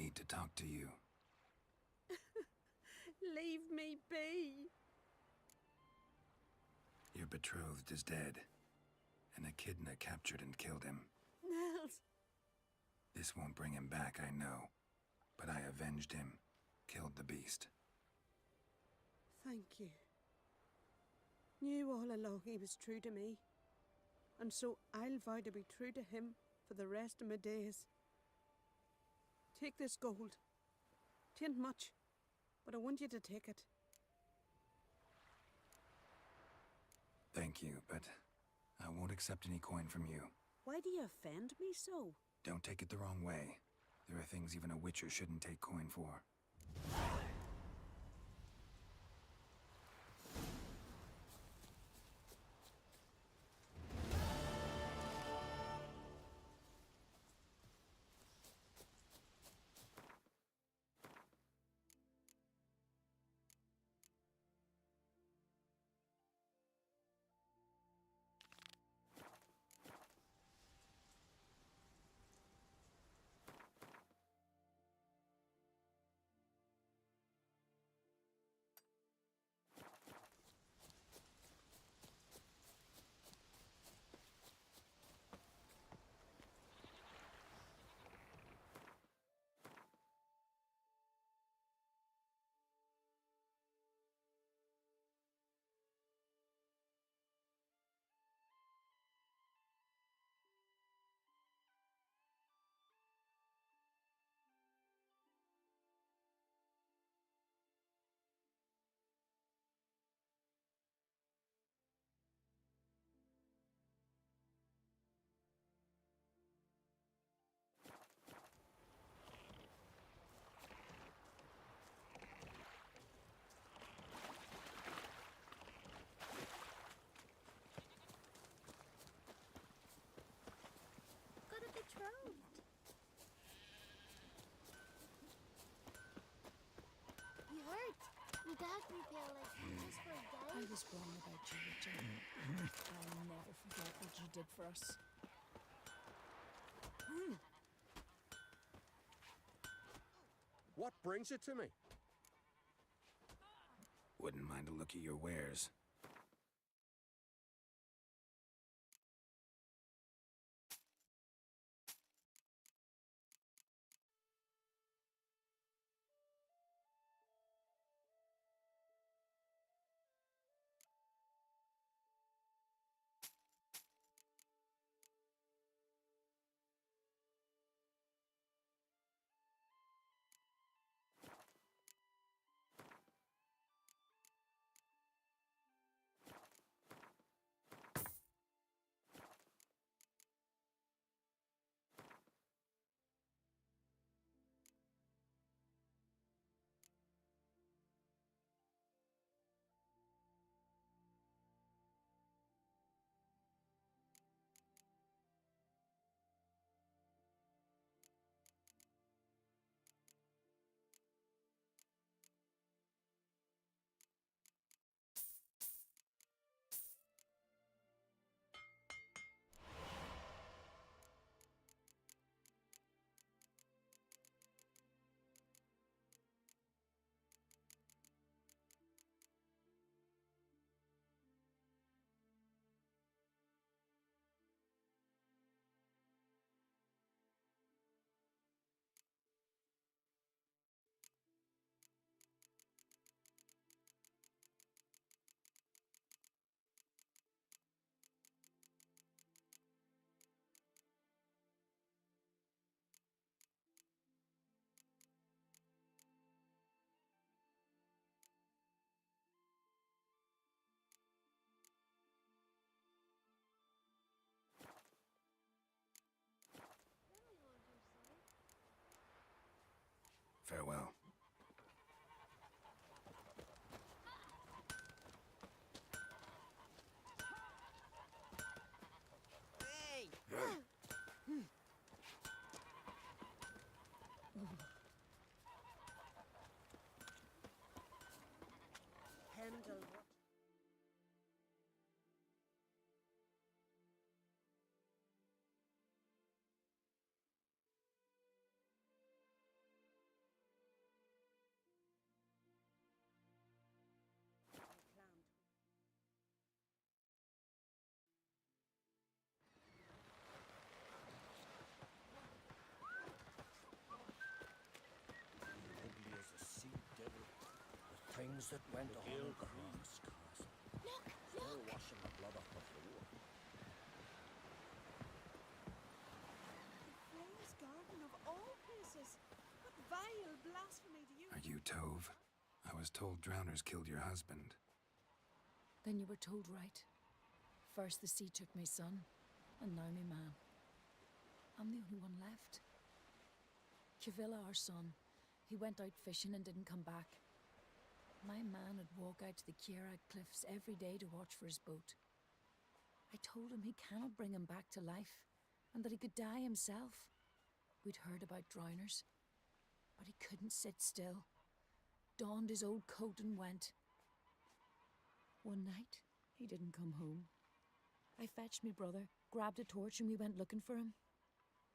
need to talk to you. Leave me be. Your betrothed is dead, and Echidna captured and killed him. Nels. This won't bring him back, I know. But I avenged him, killed the beast. Thank you. Knew all along he was true to me. And so I'll vow to be true to him for the rest of my days. Take this gold. 'Tain't much, but I want you to take it. Thank you, but I won't accept any coin from you. Why do you offend me so? Don't take it the wrong way. There are things even a witcher shouldn't take coin for. Betrothed. You heard? My dad prepared like just for a day. I was wrong about you, Richard. I'll never forget what you did for us. What brings it to me? Wouldn't mind a look at your wares. Farewell. Hey! Handle what? ones that went on Gale across Castle. Look, Still washing the blood off the floor. Freya's garden of all places. What vile blasphemy do you... Are you Tove? I was told drowners killed your husband. Then you were told right. First the sea took my son, and now my man. I'm the only one left. Cavilla, our son, he went out fishing and didn't come back. My man would walk out to the Kierag cliffs every day to watch for his boat. I told him he cannot bring him back to life, and that he could die himself. We'd heard about drowners, but he couldn't sit still. Donned his old coat and went. One night, he didn't come home. I fetched me brother, grabbed a torch, and we went looking for him.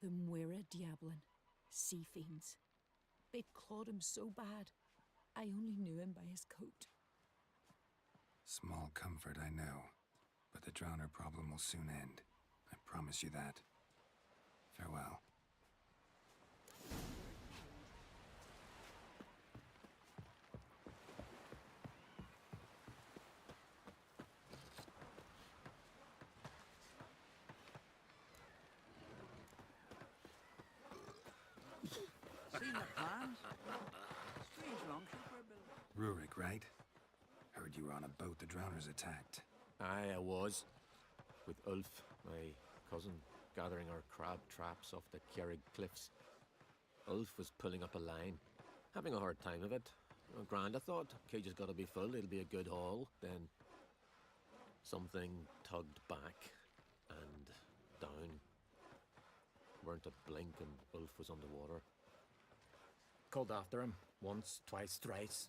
The Muira Diablin, sea fiends. They'd clawed him so bad, I only knew him by his coat. Small comfort, I know. But the drowner problem will soon end. I promise you that. Farewell. Seen the plans? Strange longship we're building. Rurik, right? Heard you were on a boat the drowners attacked. Aye, I was. With Ulf, my cousin, gathering our crab traps off the Kierig cliffs. Ulf was pulling up a line, having a hard time of it. Grand, I thought. Cage has got to be full, it'll be a good haul. Then something tugged back and down. Weren't a blink and Ulf was underwater. Called after him once, twice, thrice.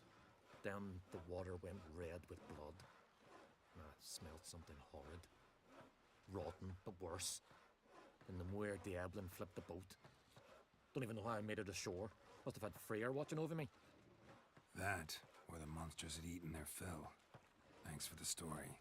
Then the water went red with blood. I smelled something horrid. Rotten, but worse. And the Muir Diablin flipped the boat. Don't even know how I made it ashore. Must have had Freyr watching over me. That, or the monsters had eaten their fill. Thanks for the story.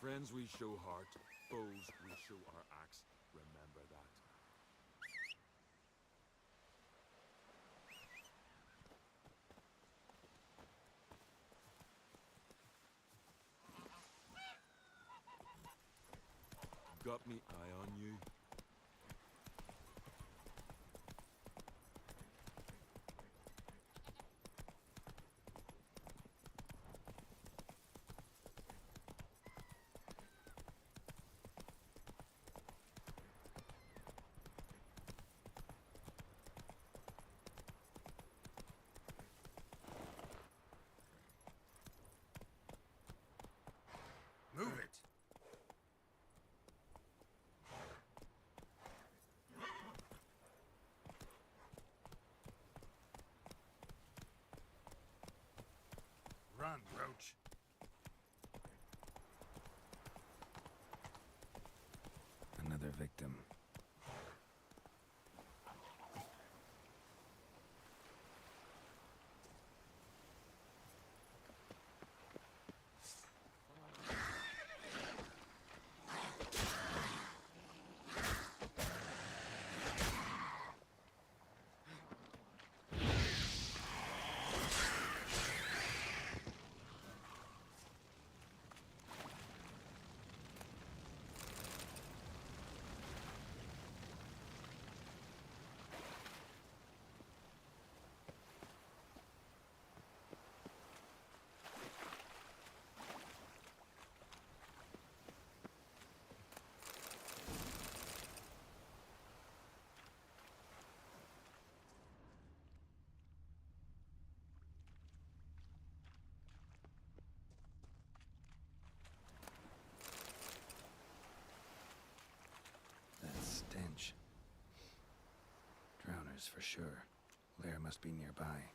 Friends we show heart, foes we show our axe. Remember that. Got me eye on you. Move it! Run, Roach. Another victim. Stench. Drowners for sure. Lair must be nearby.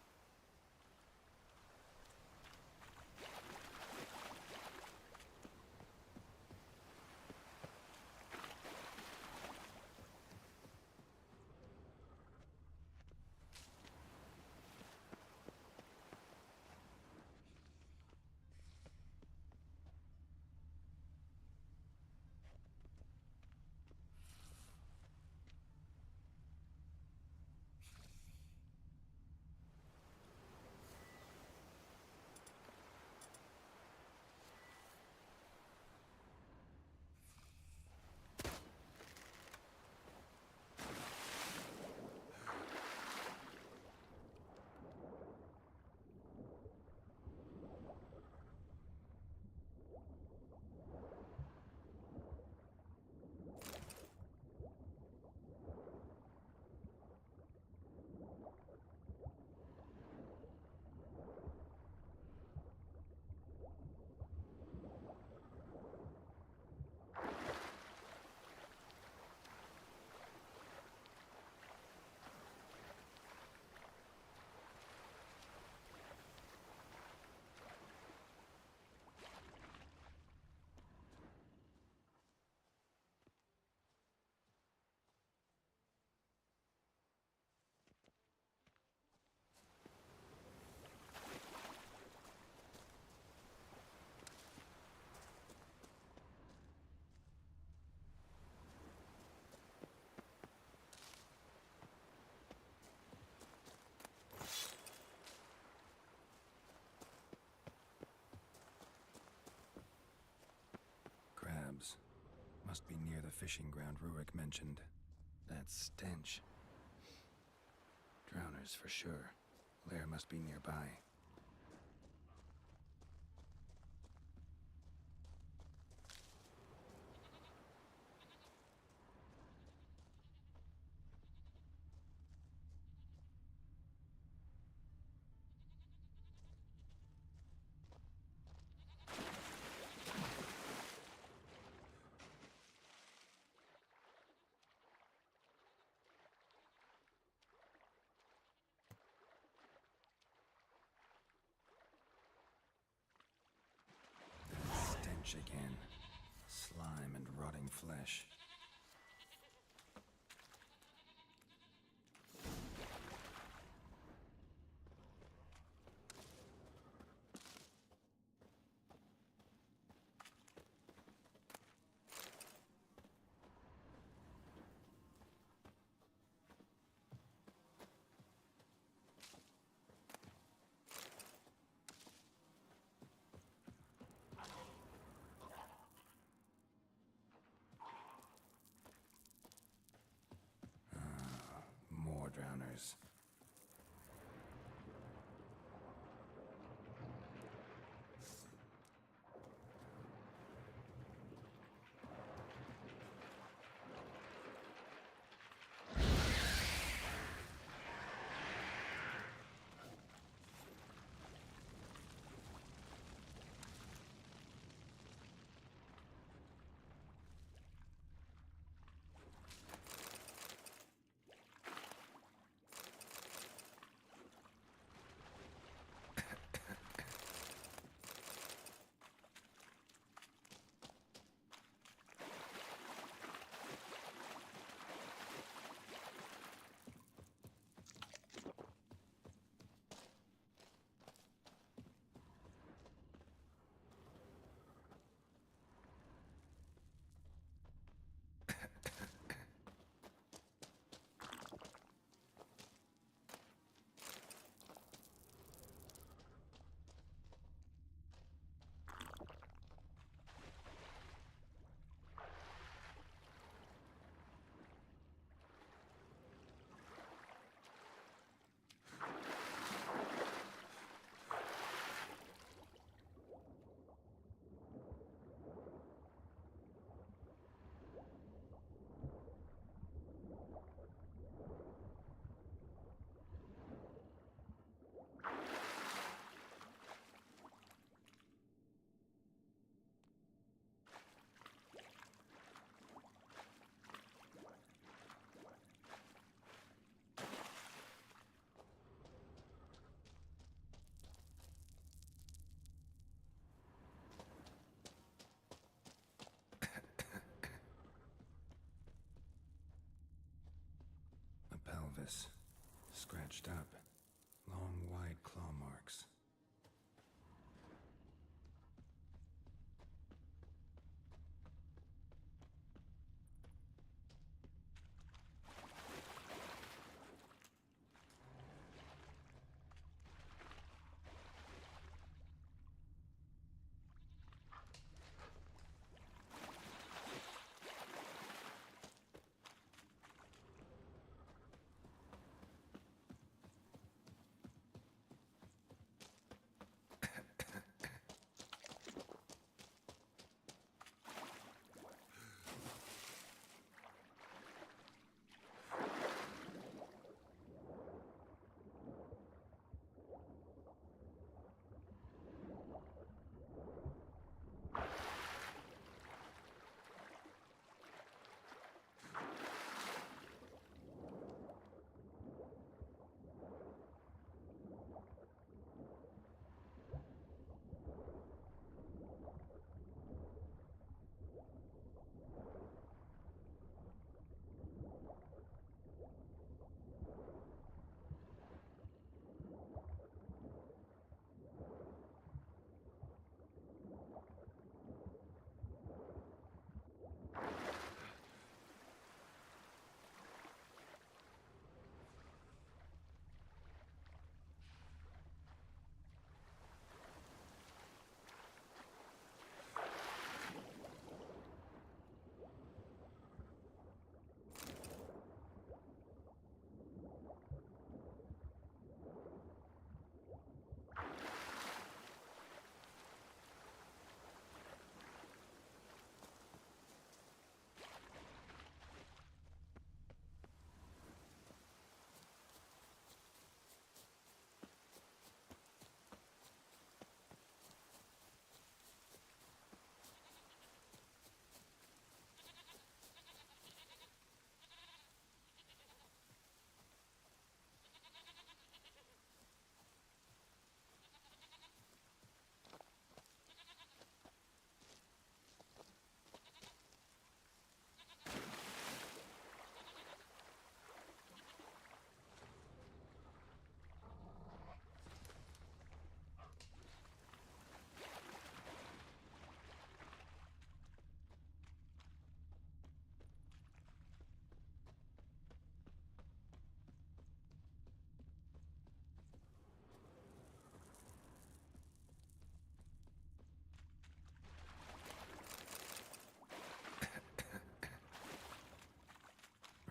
Must be near the fishing ground Rurik mentioned. That stench. Drowners for sure. Lair must be nearby. Again. Slime and rotting flesh. Drowners. pelvis. Scratched up. Long, wide claw marks.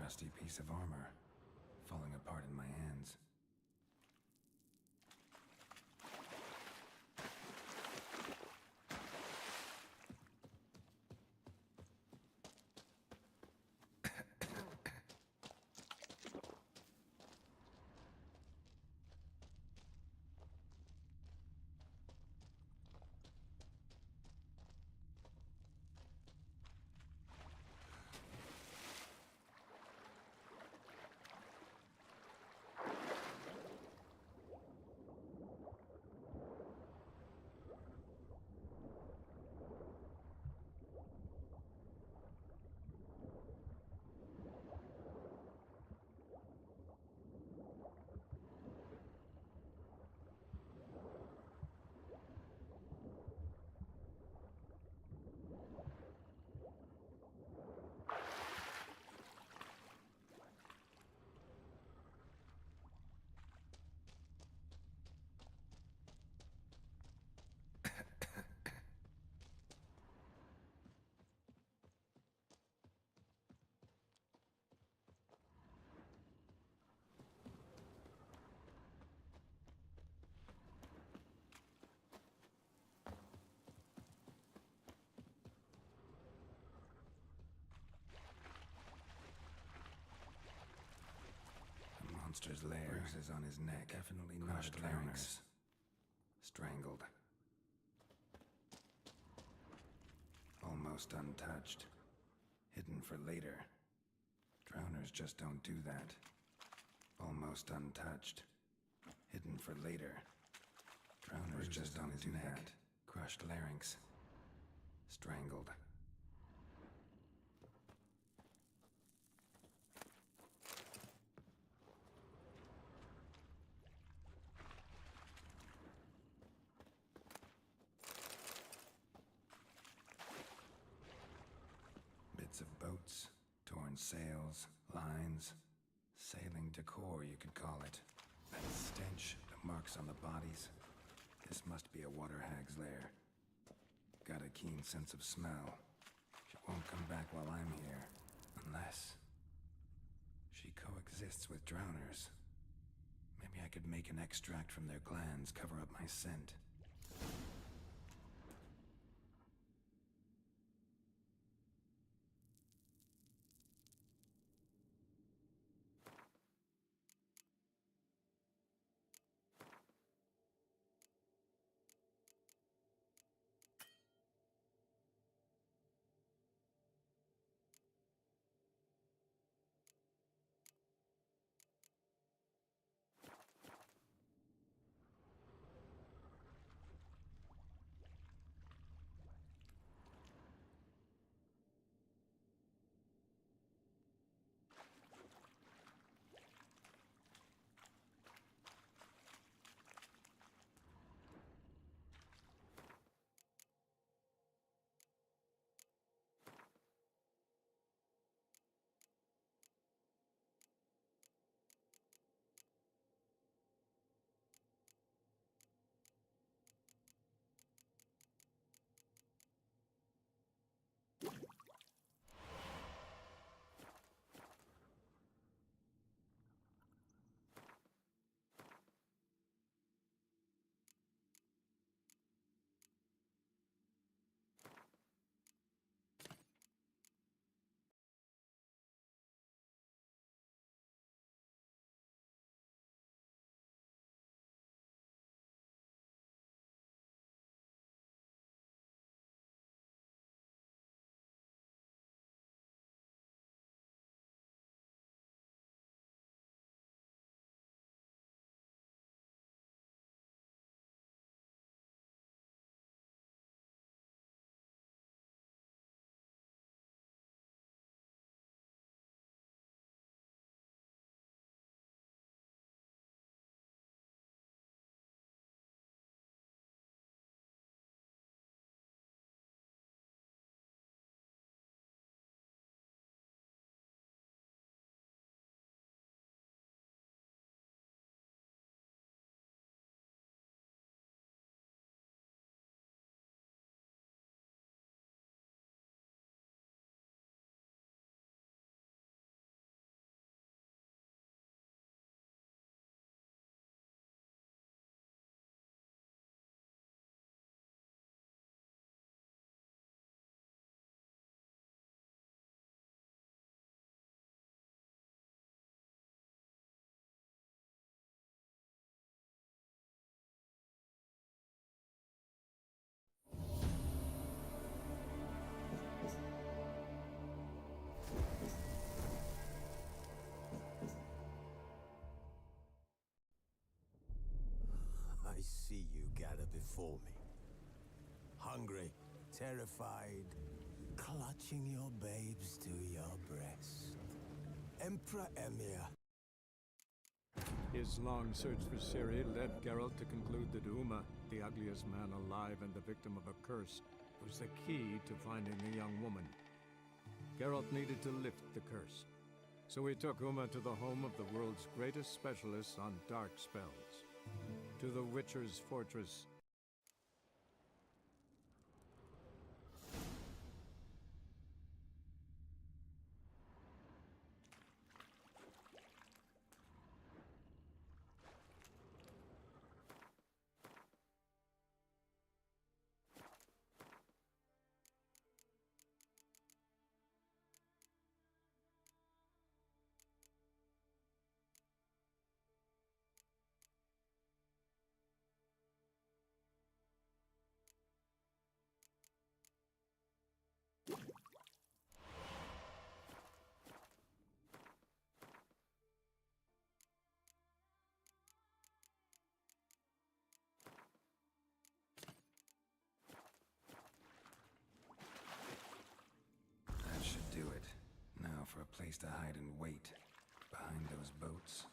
Rusty piece of armor, falling apart in my hands. Monster's lair. Bruises on his neck. Definitely crushed larynx. Strangled. Almost untouched. Hidden for later. Drowners just don't do that. Almost untouched. Hidden for later. Drowners just don't do that. Crushed larynx. Strangled. Torn sails, lines, sailing decor, you could call it. That stench, the marks on the bodies. This must be a water hag's lair. Got a keen sense of smell. She won't come back while I'm here. Unless... she coexists with drowners. Maybe I could make an extract from their glands cover up my scent. I see you gather before me. Hungry, terrified, clutching your babes to your breast. Emperor Emir. His long search for Ciri led Geralt to conclude that Uma, the ugliest man alive and the victim of a curse, was the key to finding the young woman. Geralt needed to lift the curse, so he took Uma to the home of the world's greatest specialist on dark spells, to the Witcher's fortress. For a place to hide and wait behind those boats.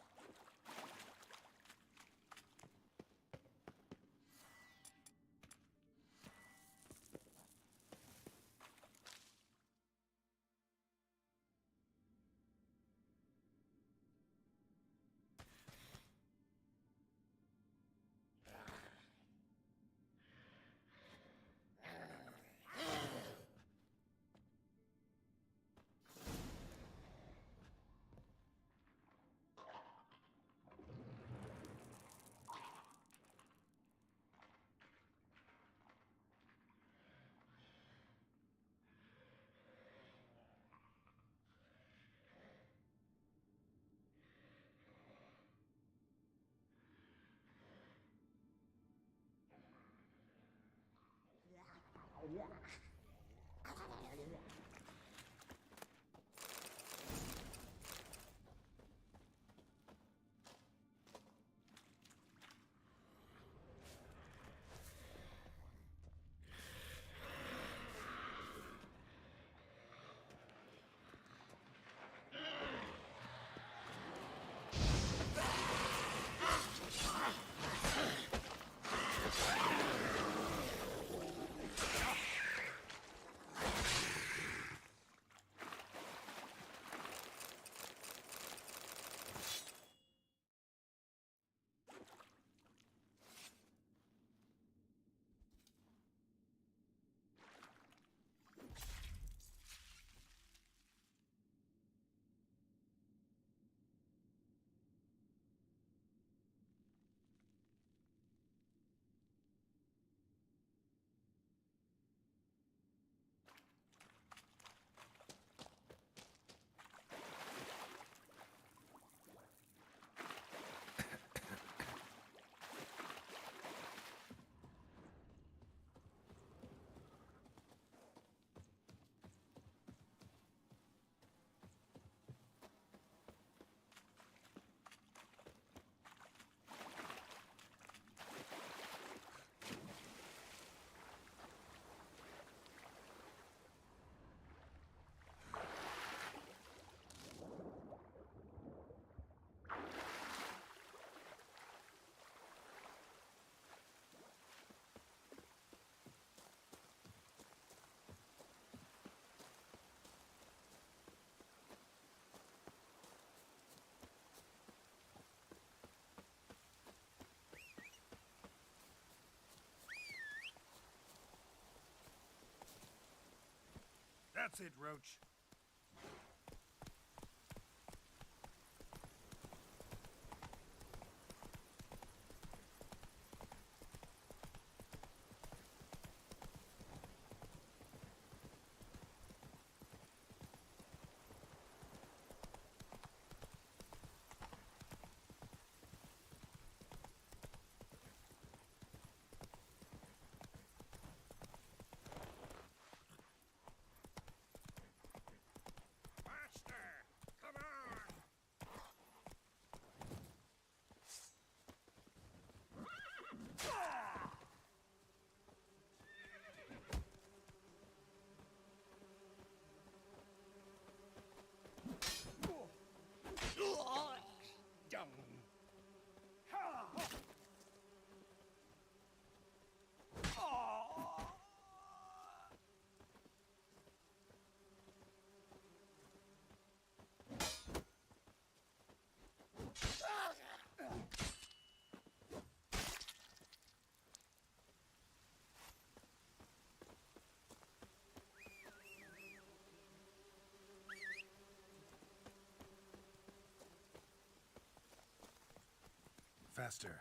That's it, Roach. Faster.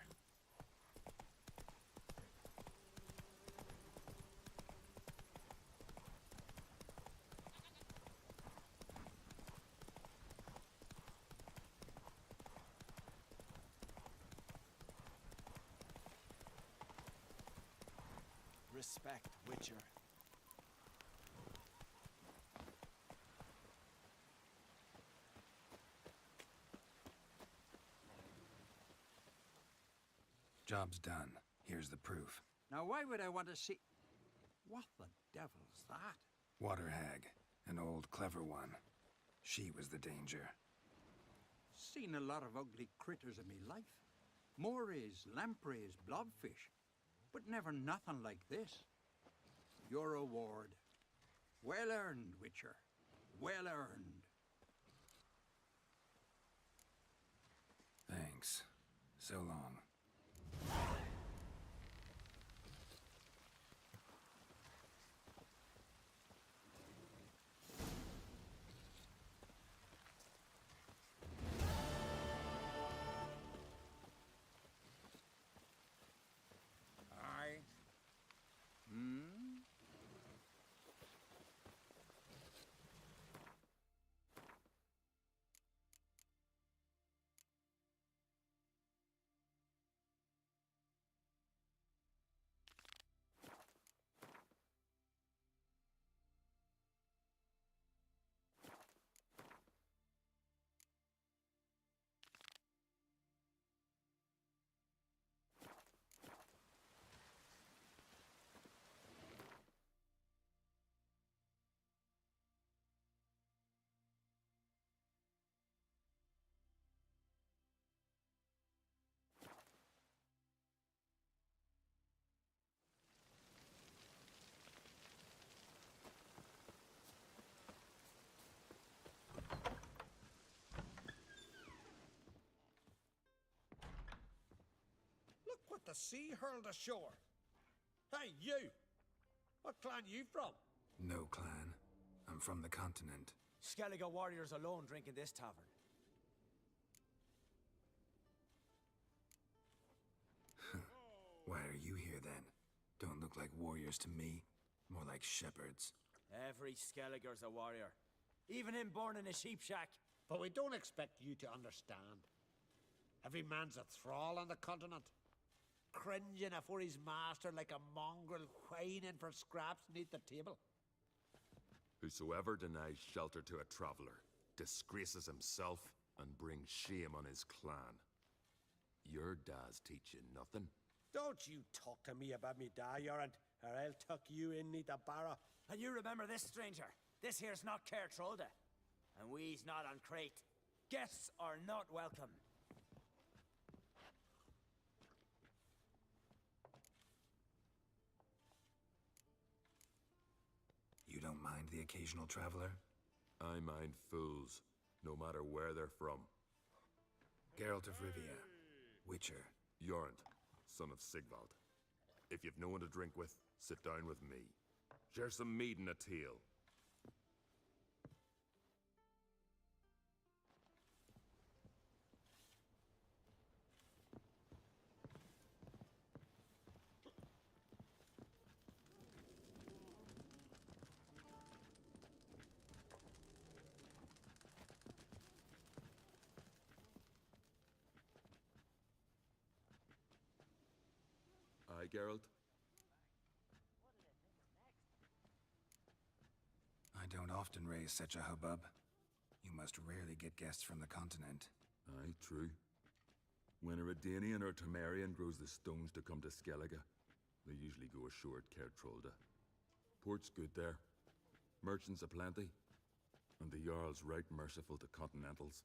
Respect, Witcher. Job's done. Here's the proof. Now, why would I want to see... What the devil's that? Water hag. An old, clever one. She was the danger. Seen a lot of ugly critters in me life. Morays, lampreys, blobfish. But never nothing like this. Your reward. Well earned, Witcher. Well earned. Thanks. So long. What the sea hurled ashore? Hey, you! What clan you from? No clan. I'm from the continent. Skellige warriors alone drink in this tavern. Why are you here then? Don't look like warriors to me. More like shepherds. Every Skellige's a warrior. Even him born in a sheep shack. But we don't expect you to understand. Every man's a thrall on the continent, cringing afore his master like a mongrel whining for scraps neath the table. Whosoever denies shelter to a traveler disgraces himself and brings shame on his clan. Your dads teach you nothing. Don't you talk to me about me da, Yorant, or I'll tuck you in neath the barrow. And you remember this, stranger. This here's not Caer Trolda. And we's not on Crete. Guests are not welcome. You don't mind the occasional traveler? I mind fools, no matter where they're from. Geralt of Rivia, Witcher. Jorund, son of Sigvald. If you've no one to drink with, sit down with me. Share some mead and a tale. Aye, Geralt? I don't often raise such a hubbub. You must rarely get guests from the continent. Aye, true. When a Redanian or Temerian grows the stones to come to Skellige, they usually go ashore at Caer Trolda. Port's good there. Merchants aplenty. And the Jarl's right merciful to continentals.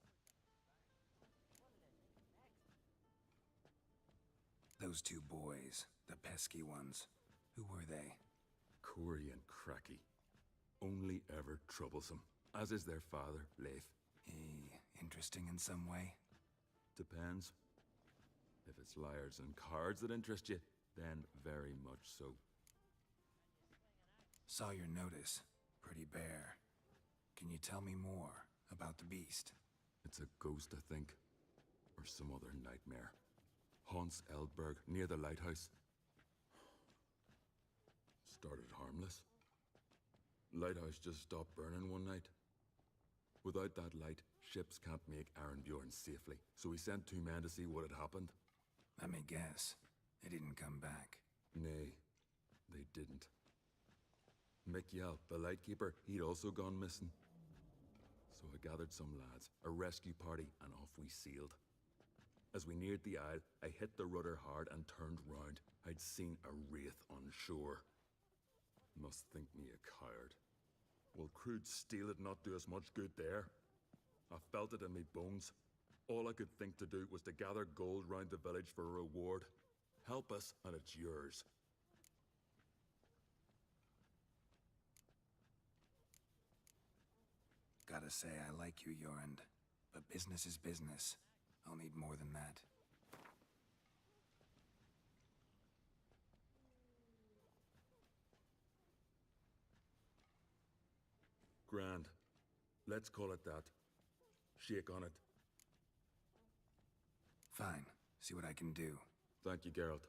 Those two boys, the pesky ones, who were they? Corey and Cracky. Only ever troublesome, as is their father, Leif. Interesting in some way? Depends. If it's liars and cards that interest you, then very much so. Saw your notice. Pretty bare. Can you tell me more about the beast? It's a ghost, I think. Or some other nightmare. Haunts Eldberg, near the lighthouse. Started harmless. Lighthouse just stopped burning one night. Without that light, ships can't make Arenbjorn safely, so we sent 2 men to see what had happened. Let me guess. They didn't come back. Nay, they didn't. Mick Yelp, the lightkeeper, he'd also gone missing. So I gathered some lads, a rescue party, and off we sailed. As we neared the isle, I hit the rudder hard and turned round. I'd seen a wraith on shore. Must think me a coward. Will crude steel it not do us much good there? I felt it in me bones. All I could think to do was to gather gold round the village for a reward. Help us, and it's yours. Gotta say, I like you, Jorund. But business is business. I'll need more than that. Grand. Let's call it that. Shake on it. Fine. See what I can do. Thank you, Geralt.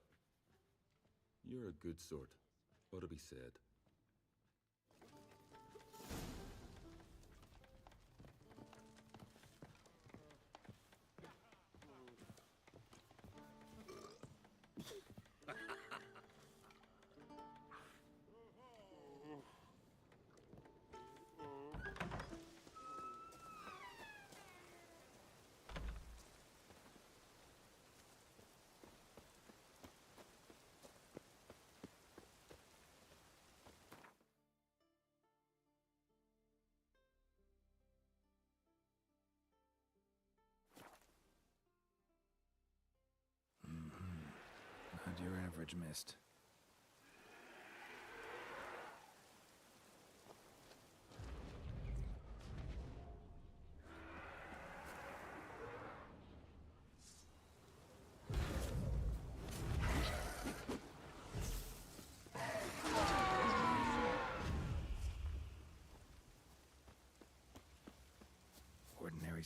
You're a good sort. Ought to be said. Not your average mist.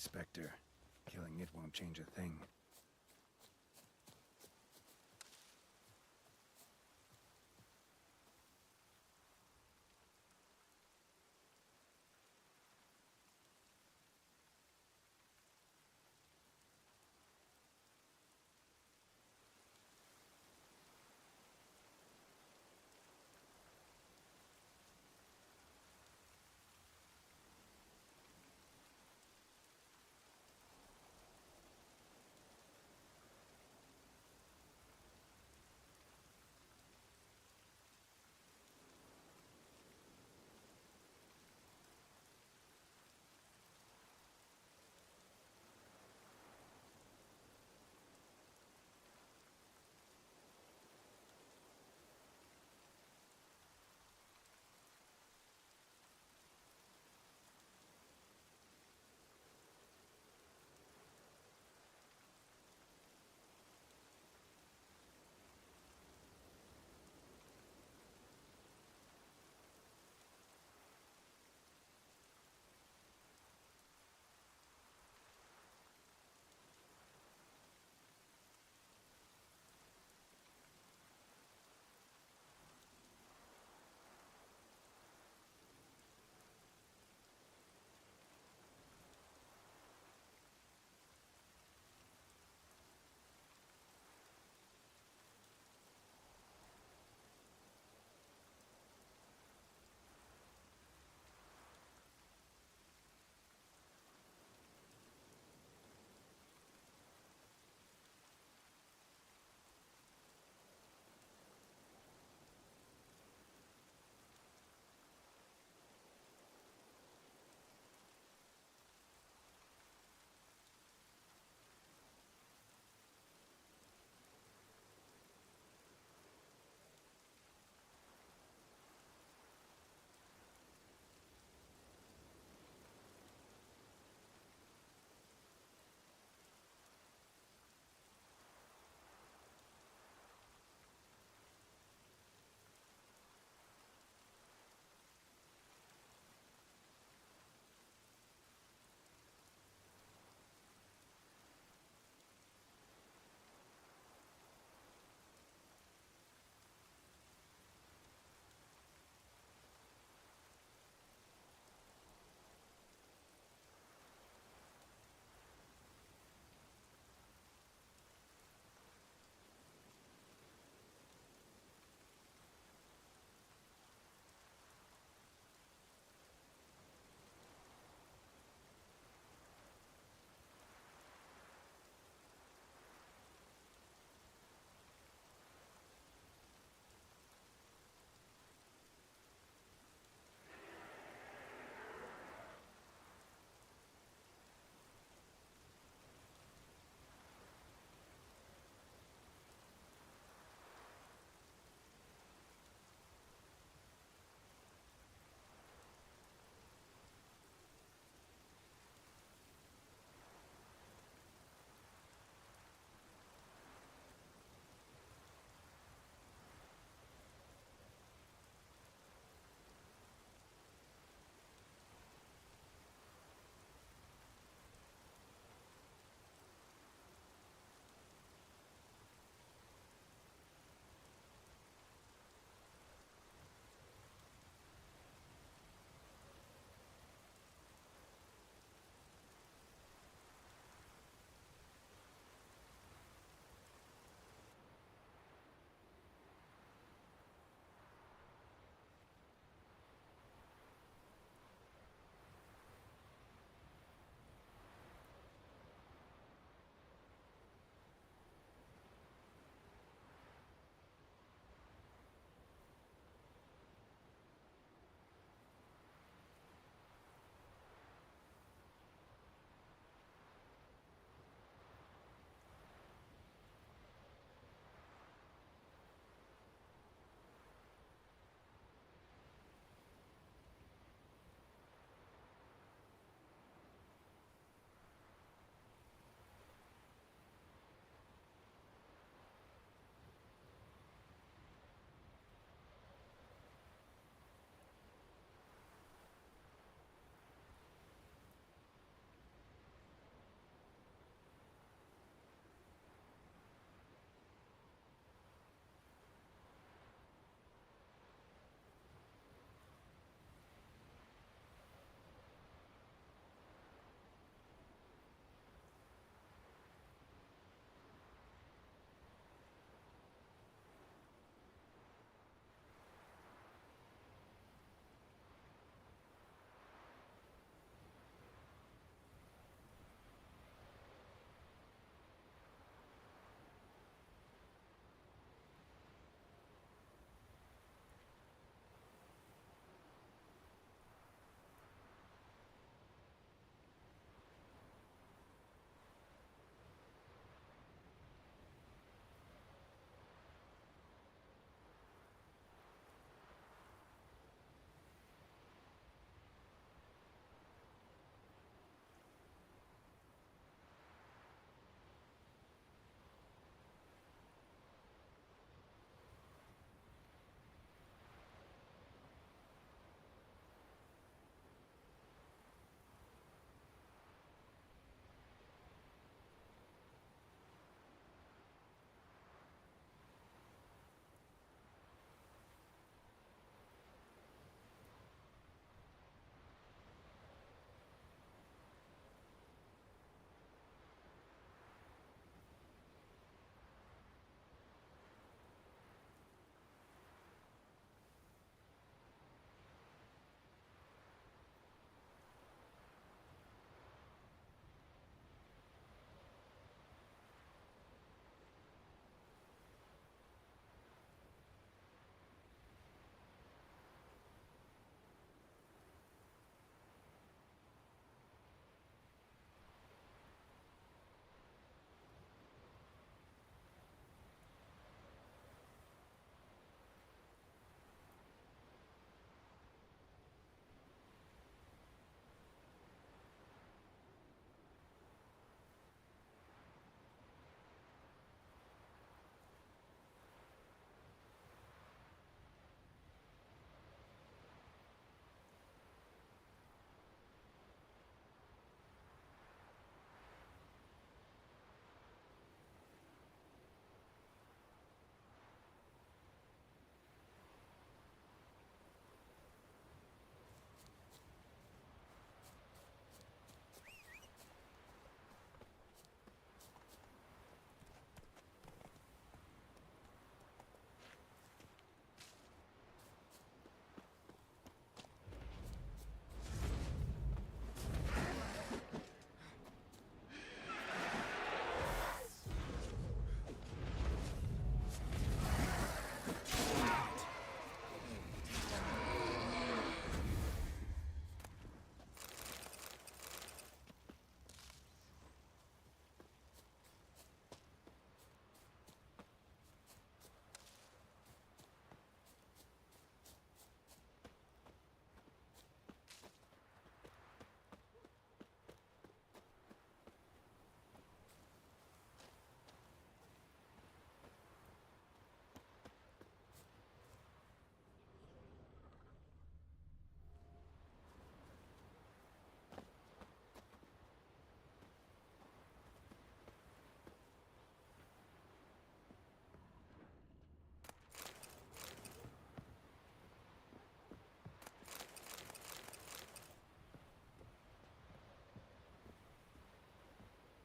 specter. Killing it won't change a thing.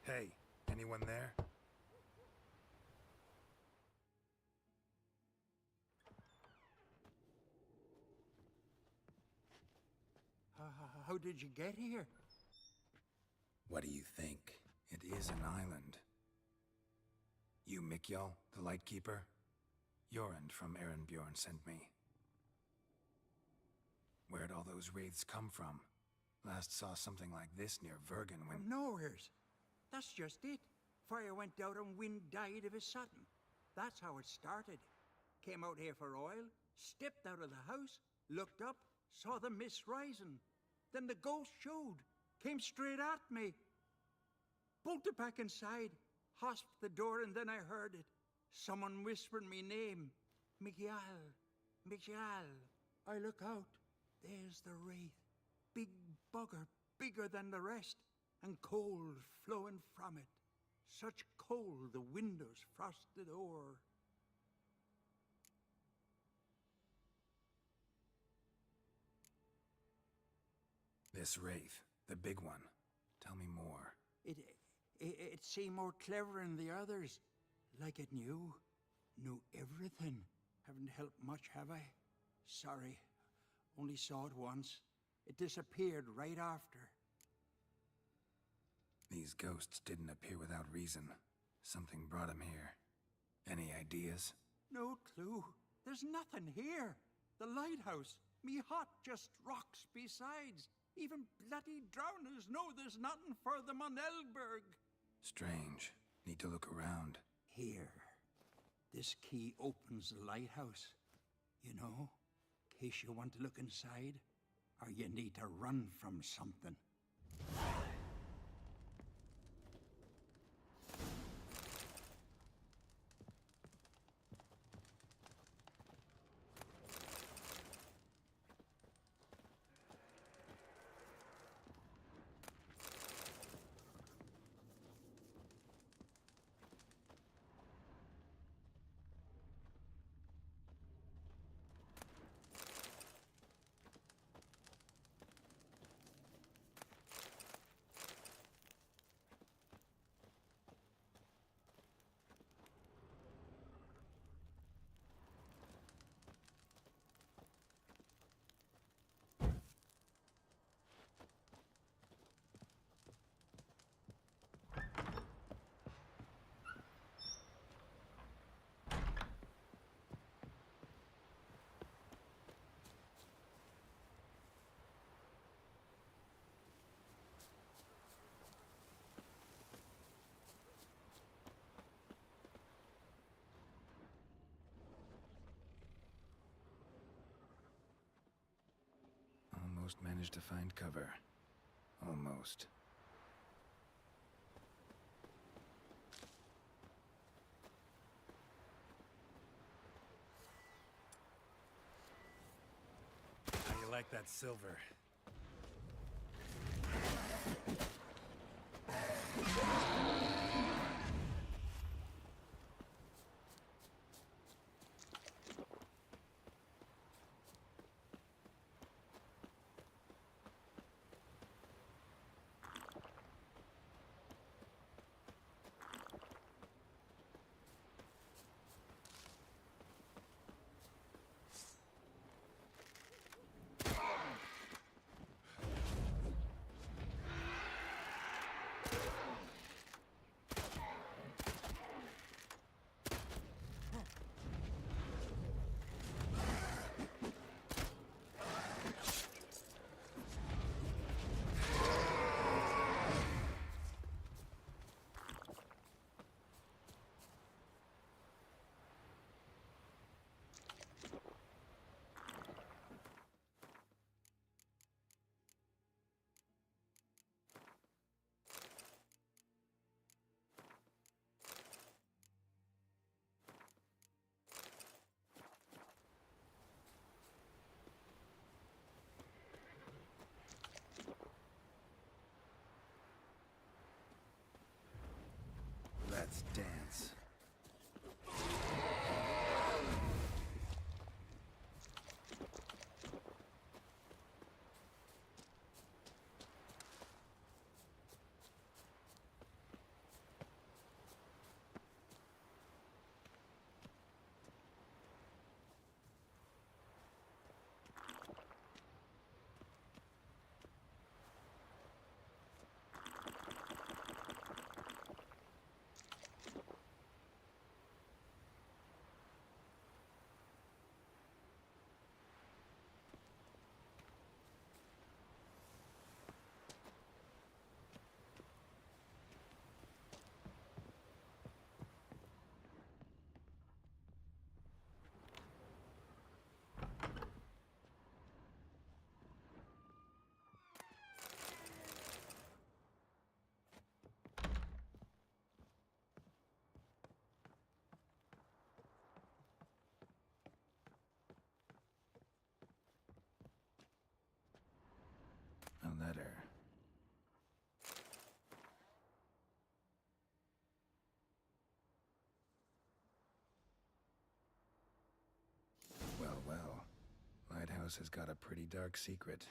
Hey, anyone there? How did you get here? What do you think? It is an island. You Mikjal, the Lightkeeper? Jorund from Bjorn sent me. Where'd all those wraiths come from? Last saw something like this near Vergen when... From nowheres. That's just it. Fire went out and wind died of a sudden. That's how it started. Came out here for oil, stepped out of the house, looked up, saw the mist rising. Then the ghost showed, came straight at me. Bolted back inside, hosped the door, and then I heard it. Someone whispered me name. Mikjal. Mikjal. I look out. There's the wraith. Big bugger, bigger than the rest, and cold flowing from it. Such cold the windows frosted o'er. This wraith, the big one. Tell me more. It seemed more clever than the others. Like it knew everything. Haven't helped much, have I? Sorry. Only saw it once. It disappeared right after. These ghosts didn't appear without reason. Something brought them here. Any ideas? No clue. There's nothing here. The lighthouse. Me hut just rocks besides. Even bloody drowners know there's nothing for them on Elberg. Strange. Need to look around. Here. This key opens the lighthouse. You know, in case you want to look inside, or you need to run from something. Almost managed to find cover. Almost. How you like that silver? letter. Well, well. Lighthouse has got a pretty dark secret.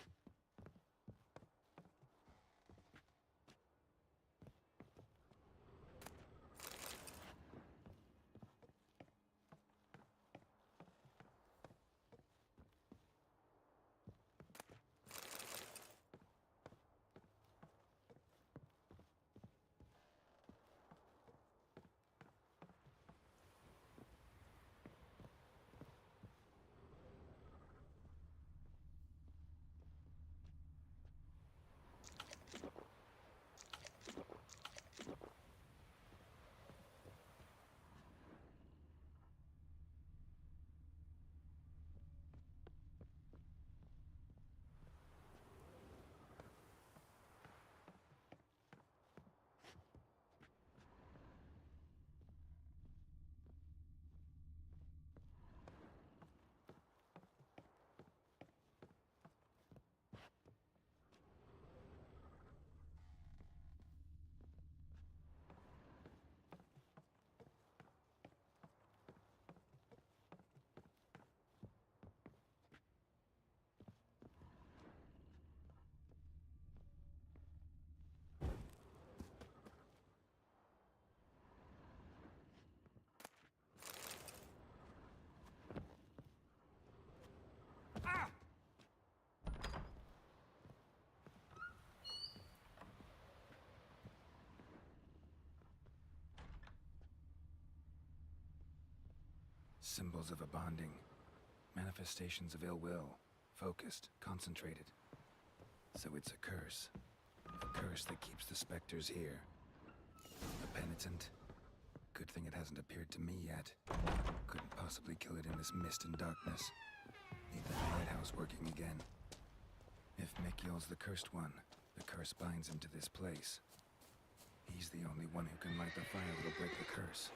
Symbols of a bonding. Manifestations of ill will. Focused, concentrated. So it's a curse. A curse that keeps the specters here. A penitent. Good thing it hasn't appeared to me yet. Couldn't possibly kill it in this mist and darkness. Need that lighthouse working again. If Mikyol's the cursed one, the curse binds him to this place. He's the only one who can light the fire that'll break the curse.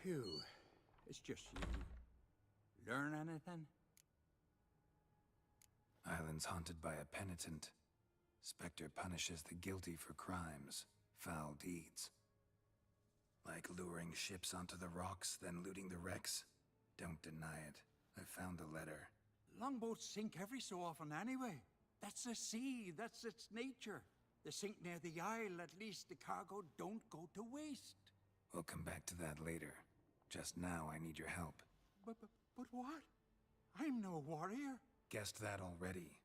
Phew. It's just you. Learn anything? Island's haunted by a penitent. Spectre punishes the guilty for crimes, foul deeds. Like luring ships onto the rocks, then looting the wrecks. Don't deny it. I found the letter. Longboats sink every so often anyway. That's the sea, that's its nature. They sink near the isle, at least the cargo don't go to waste. We'll come back to that later. Just now, I need your help. But what? I'm no warrior. Guessed that already.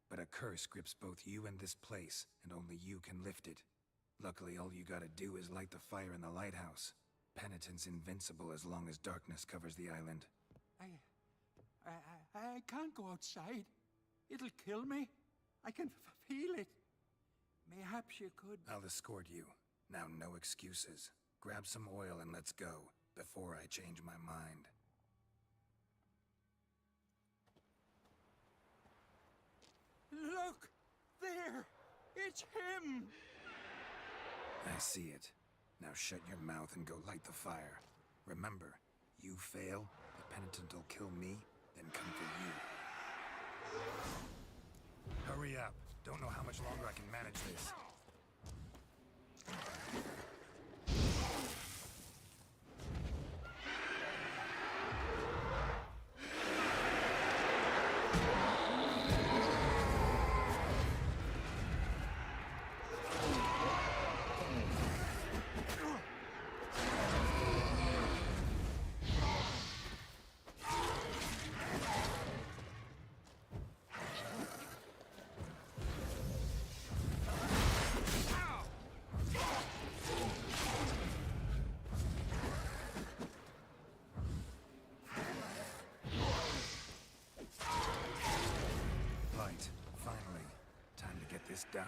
But a curse grips both you and this place, and only you can lift it. Luckily, all you gotta do is light the fire in the lighthouse. Penitent's invincible as long as darkness covers the island. I can't go outside. It'll kill me. I can feel it. Mayhaps you could... I'll escort you. Now, no excuses. Grab some oil and let's go, before I change my mind. Look! There! It's him! I see it. Now shut your mouth and go light the fire. Remember, you fail, the penitent will kill me, then come for you. Hurry up. Don't know how much longer I can manage this. done.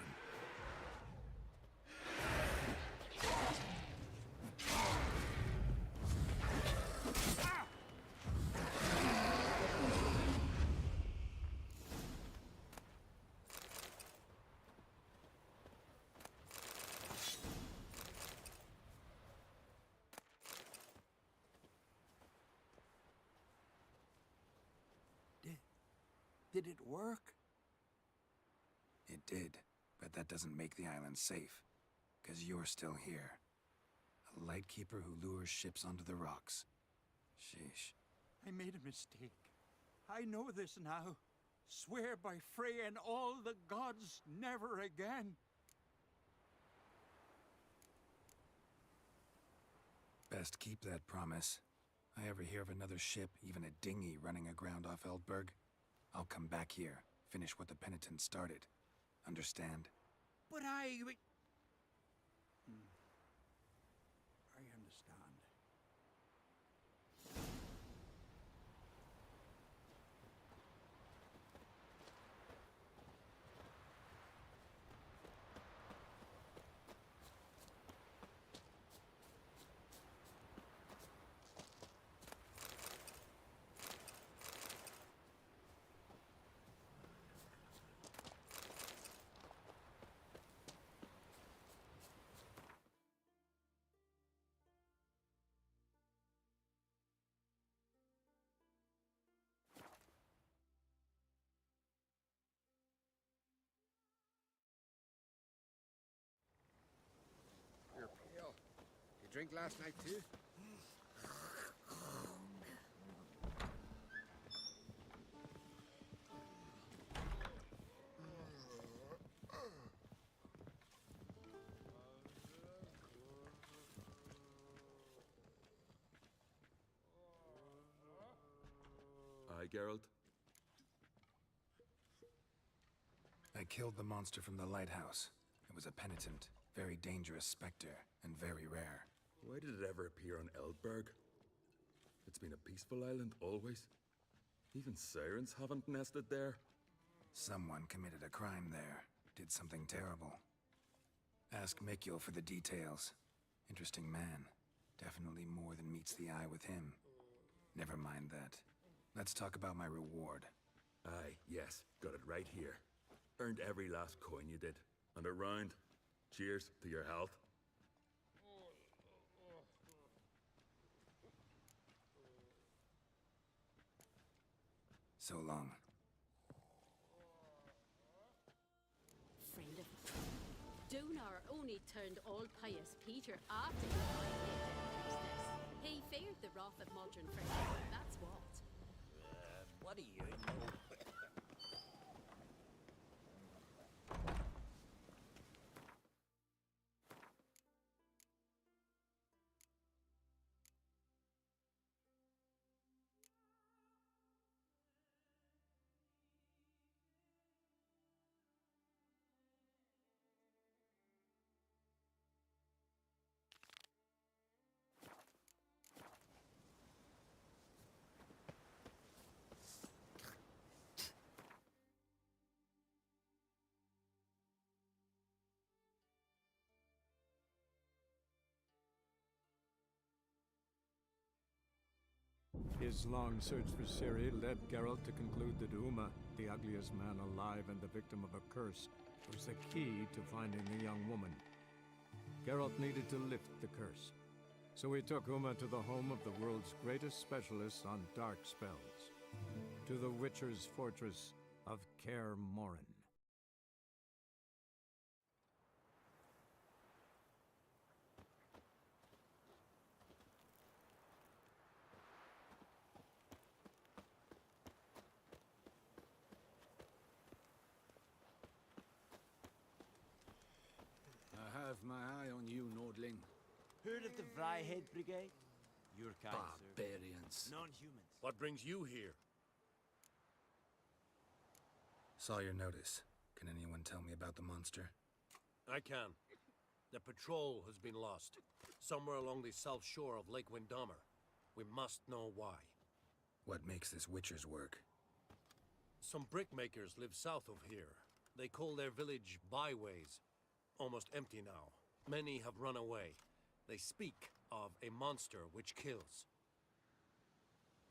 Did it work? It did, but that doesn't make the island safe. 'Cause you're still here. A lightkeeper who lures ships onto the rocks. Sheesh. I made a mistake. I know this now. Swear by Freya and all the gods, never again. Best keep that promise. I ever hear of another ship, even a dinghy, running aground off Eldberg, I'll come back here, finish what the penitent started. Understand? But I understand. You're pale. You drink last night too? Aye, Geralt? I killed the monster from the lighthouse. It was a penitent, very dangerous specter, and very rare. Why did it ever appear on Eldberg? It's been a peaceful island, always. Even sirens haven't nested there. Someone committed a crime there. Did something terrible. Ask Mikkel for the details. Interesting man. Definitely more than meets the eye with him. Never mind that. Let's talk about my reward. Aye, yes. Got it right here. Earned every last coin you did. And a round. Cheers to your health. So long. Friend of Donar only turned all pious Peter after he violated this. He feared the wrath of modern friends, that's what. What do you know? His long search for Ciri led Geralt to conclude that Uma, the ugliest man alive and the victim of a curse, was the key to finding the young woman. Geralt needed to lift the curse, so he took Uma to the home of the world's greatest specialist on dark spells, to the Witcher's fortress of Kaer Morhen. I have my eye on you, Nordling. Heard of the Vryhead Brigade? Your kind, Barbarians. Non-humans. What brings you here? Saw your notice. Can anyone tell me about the monster? I can. The patrol has been lost. Somewhere along the south shore of Lake Windhammer. We must know why. What makes this Witcher's work? Some brickmakers live south of here. They call their village byways. Almost empty now. Many have run away. They speak of a monster which kills.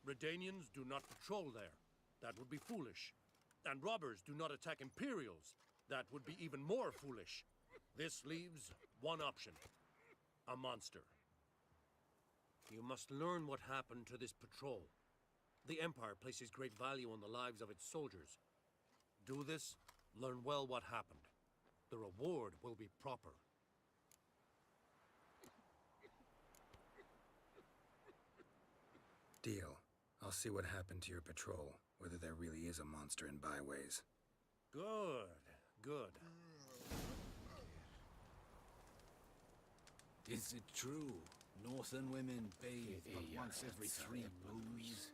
Redanians do not patrol there. That would be foolish. And robbers do not attack Imperials. That would be even more foolish. This leaves one option. A monster. You must learn what happened to this patrol. The Empire places great value on the lives of its soldiers. Do this, learn well what happened. The reward will be proper. Deal. I'll see what happened to your patrol, whether there really is a monster in byways. Good, good. Is it true? Northern women bathe but once every 3 moons?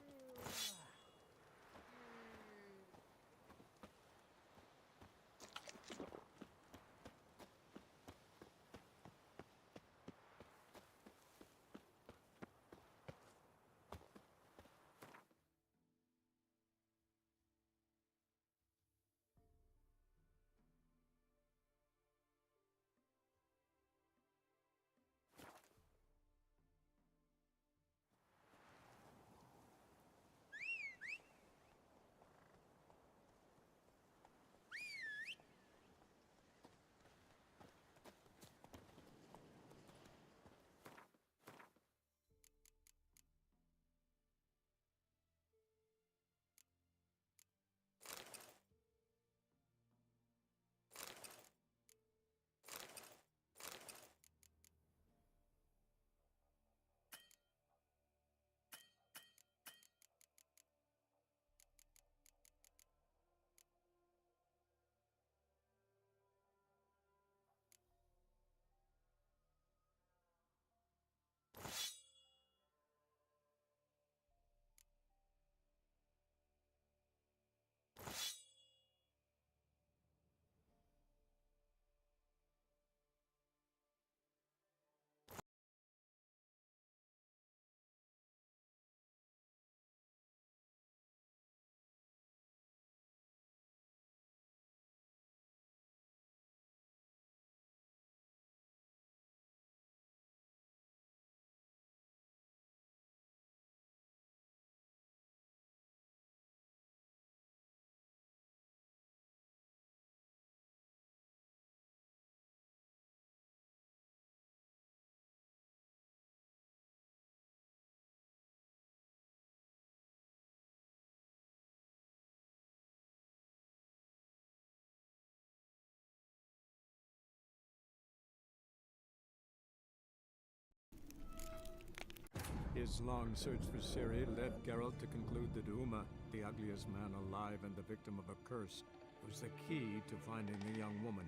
His long search for Ciri led Geralt to conclude that Uma, the ugliest man alive and the victim of a curse, was the key to finding the young woman.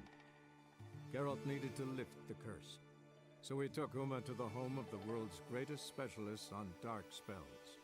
Geralt needed to lift the curse, so he took Uma to the home of the world's greatest specialist on dark spells.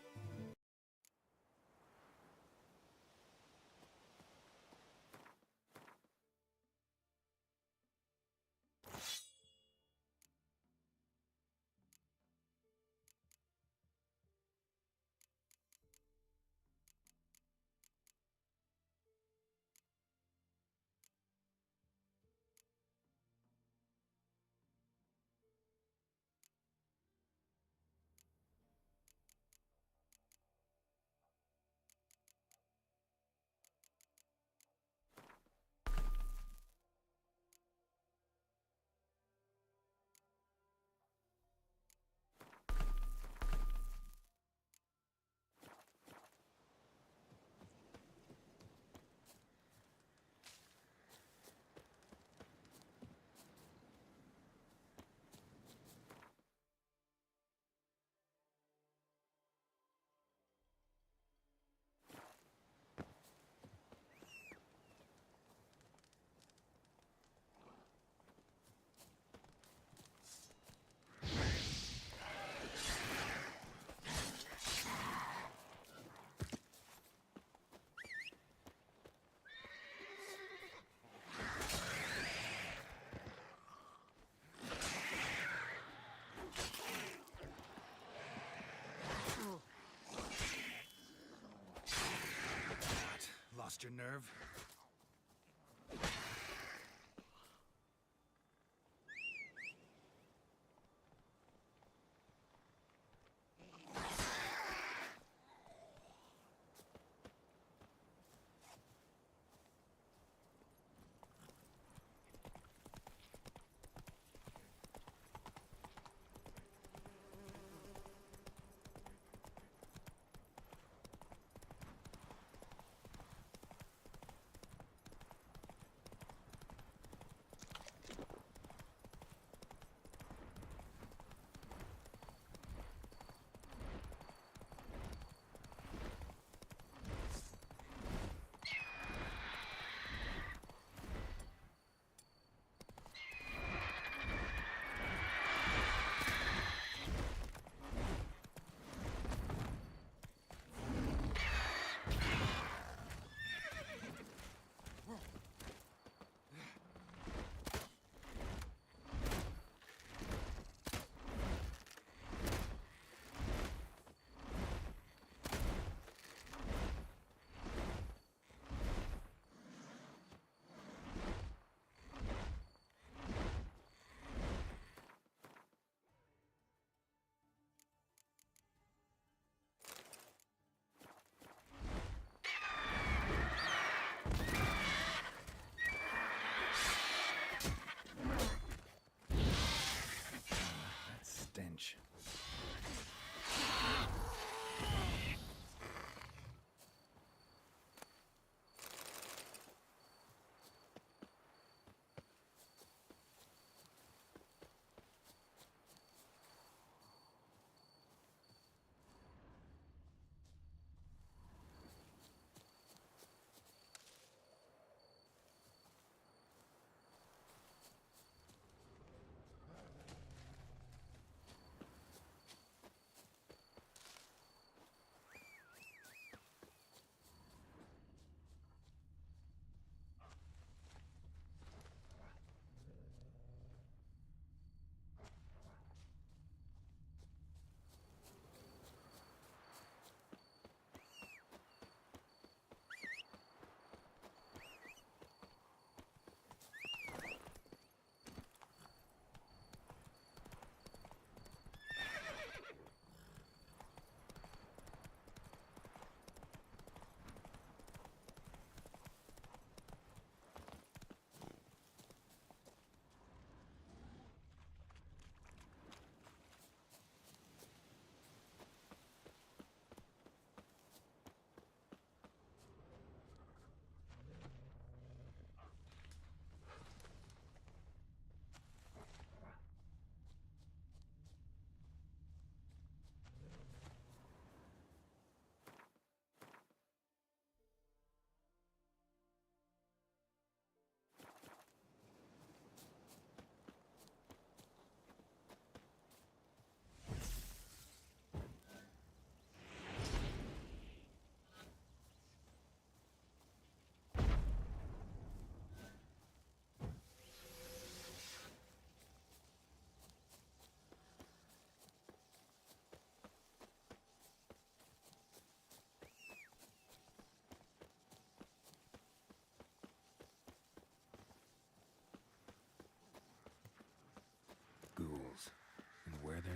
Lost your nerve?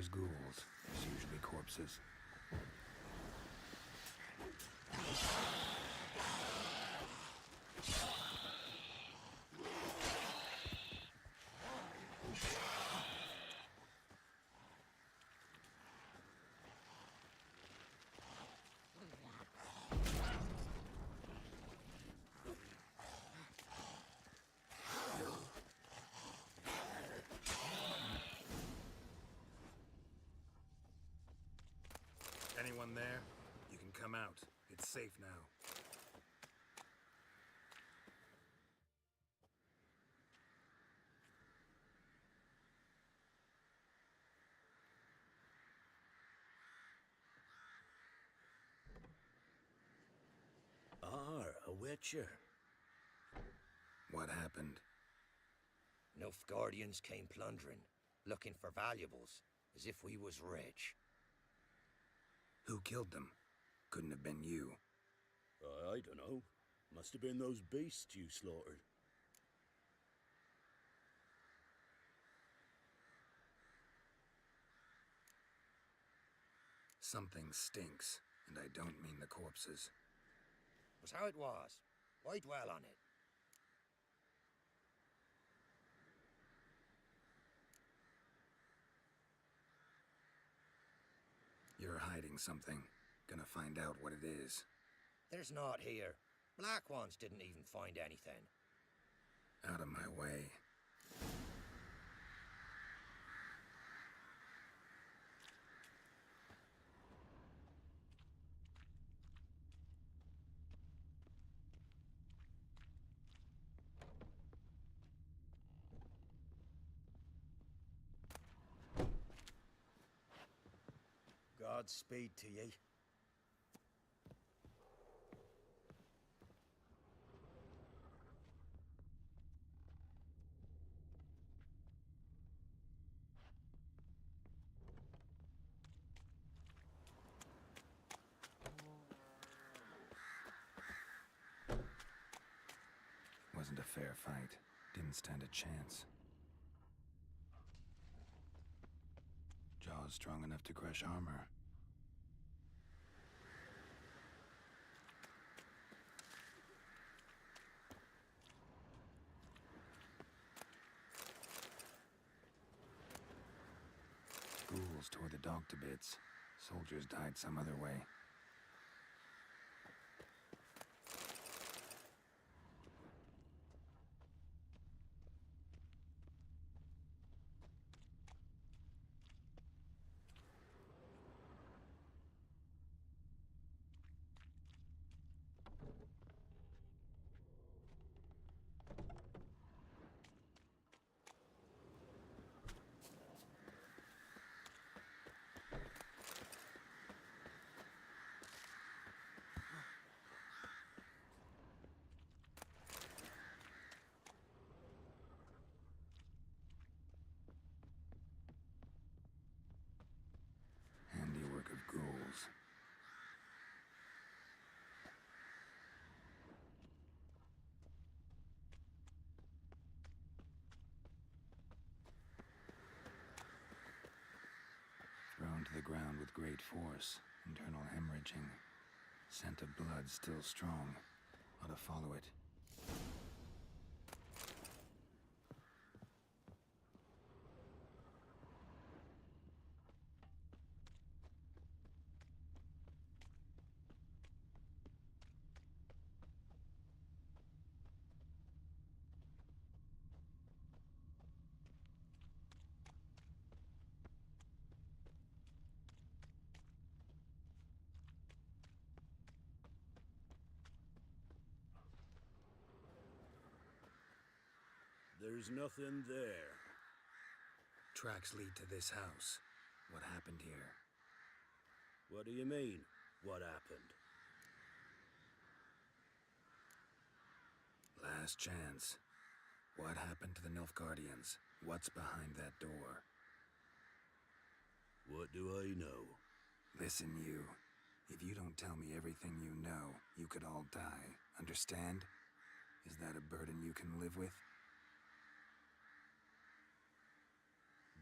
there's ghouls, there's usually corpses. Anyone there? You can come out. It's safe now. A witcher. What happened? Nilfgaardians came plundering, looking for valuables, as if we was rich. Who killed them? Couldn't have been you. I don't know. Must have been those beasts you slaughtered. Something stinks, and I don't mean the corpses. Was how it was. Why dwell on it? You're hiding something. Gonna find out what it is. There's naught here. Black ones didn't even find anything. Out of my way. Godspeed to ye. Wasn't a fair fight. Didn't stand a chance. Jaws strong enough to crush armor. Ghouls tore the dog to bits. Soldiers died some other way. Handiwork of ghouls. Thrown to the ground with great force. Internal hemorrhaging. Scent of blood still strong. Ought to follow it. There's nothing there. Tracks lead to this house. What happened here? What do you mean, what happened? Last chance. What happened to the Nilfgaardians? What's behind that door? What do I know? Listen, you. If you don't tell me everything you know, you could all die. Understand? Is that a burden you can live with?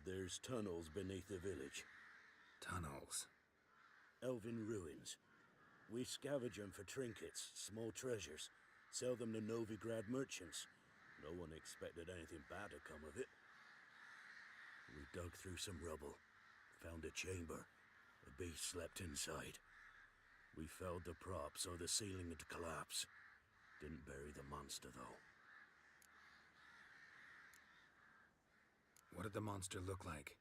There's tunnels beneath the village. Tunnels? Elven ruins. We scavenge them for trinkets, small treasures. Sell them to Novigrad merchants. No one expected anything bad to come of it. We dug through some rubble. Found a chamber. A beast slept inside. We felled the prop so the ceiling had collapsed. Didn't bury the monster, though. What did the monster look like?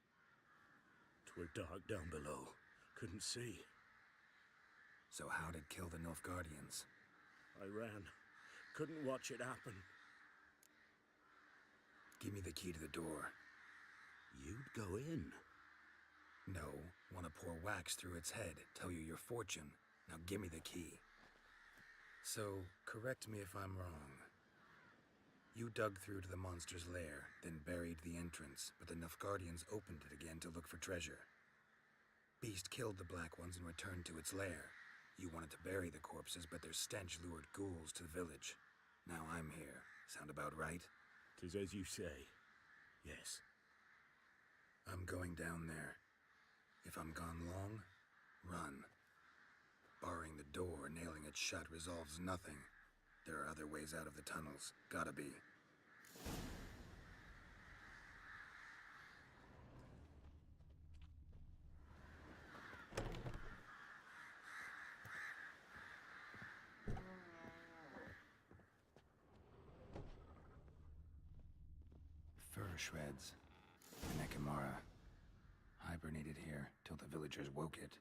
'Twere dark down below. Couldn't see. So how'd it kill the Nilfgaardians? I ran. Couldn't watch it happen. Give me the key to the door. You'd go in? No. Want to pour wax through its head, tell you your fortune. Now give me the key. So, correct me if I'm wrong. You dug through to the monster's lair, then buried the entrance, but the Nilfgaardians opened it again to look for treasure. Beast killed the Black Ones and returned to its lair. You wanted to bury the corpses, but their stench lured ghouls to the village. Now I'm here. Sound about right? 'Tis as you say. Yes. I'm going down there. If I'm gone long, run. Barring the door, nailing it shut resolves nothing. There are other ways out of the tunnels. Gotta be. Fur shreds. The Nekimara. Hibernated here till the villagers woke it.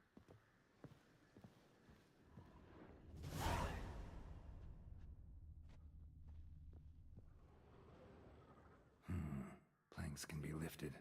Planks can be lifted.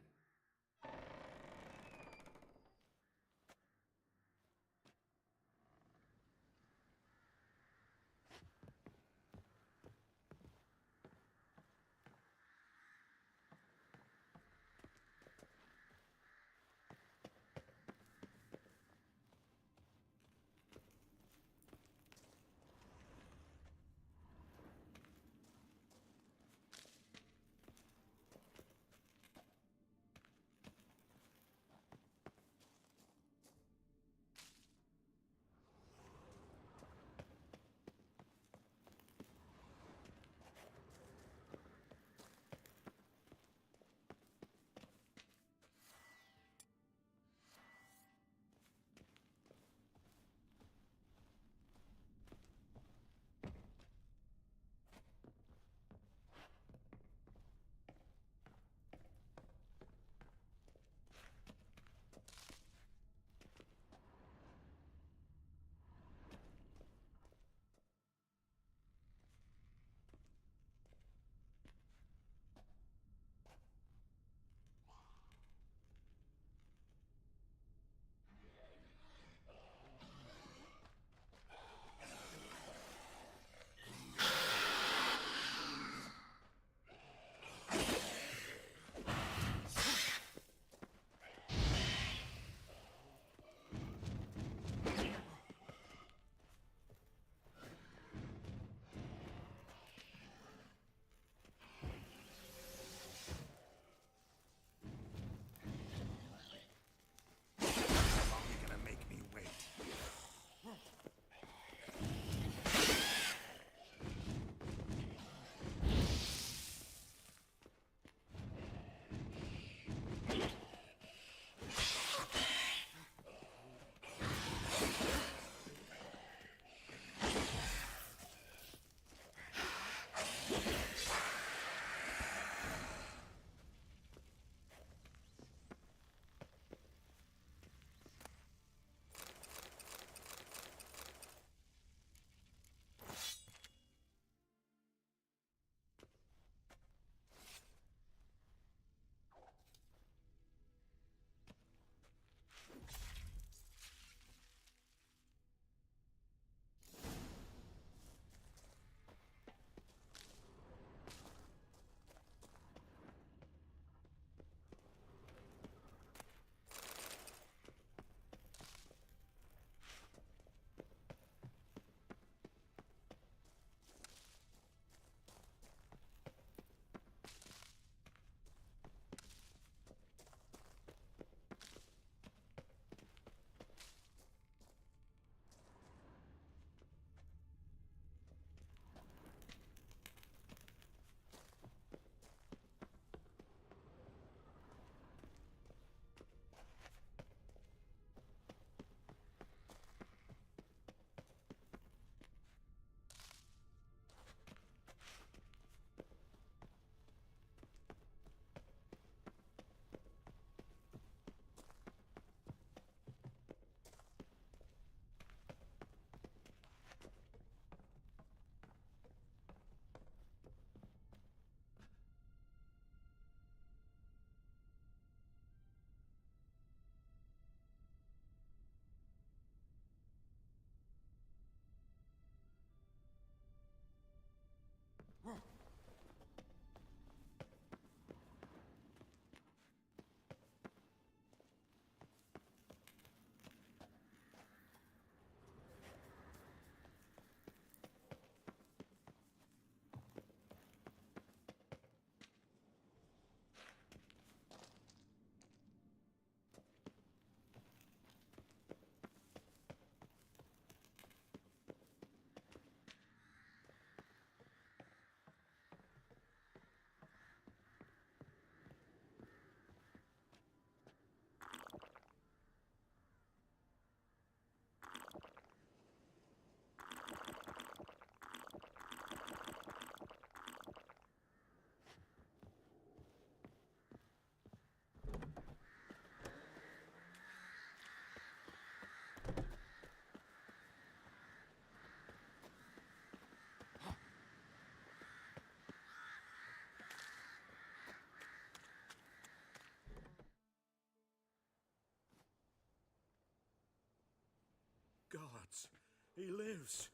gods! He lives!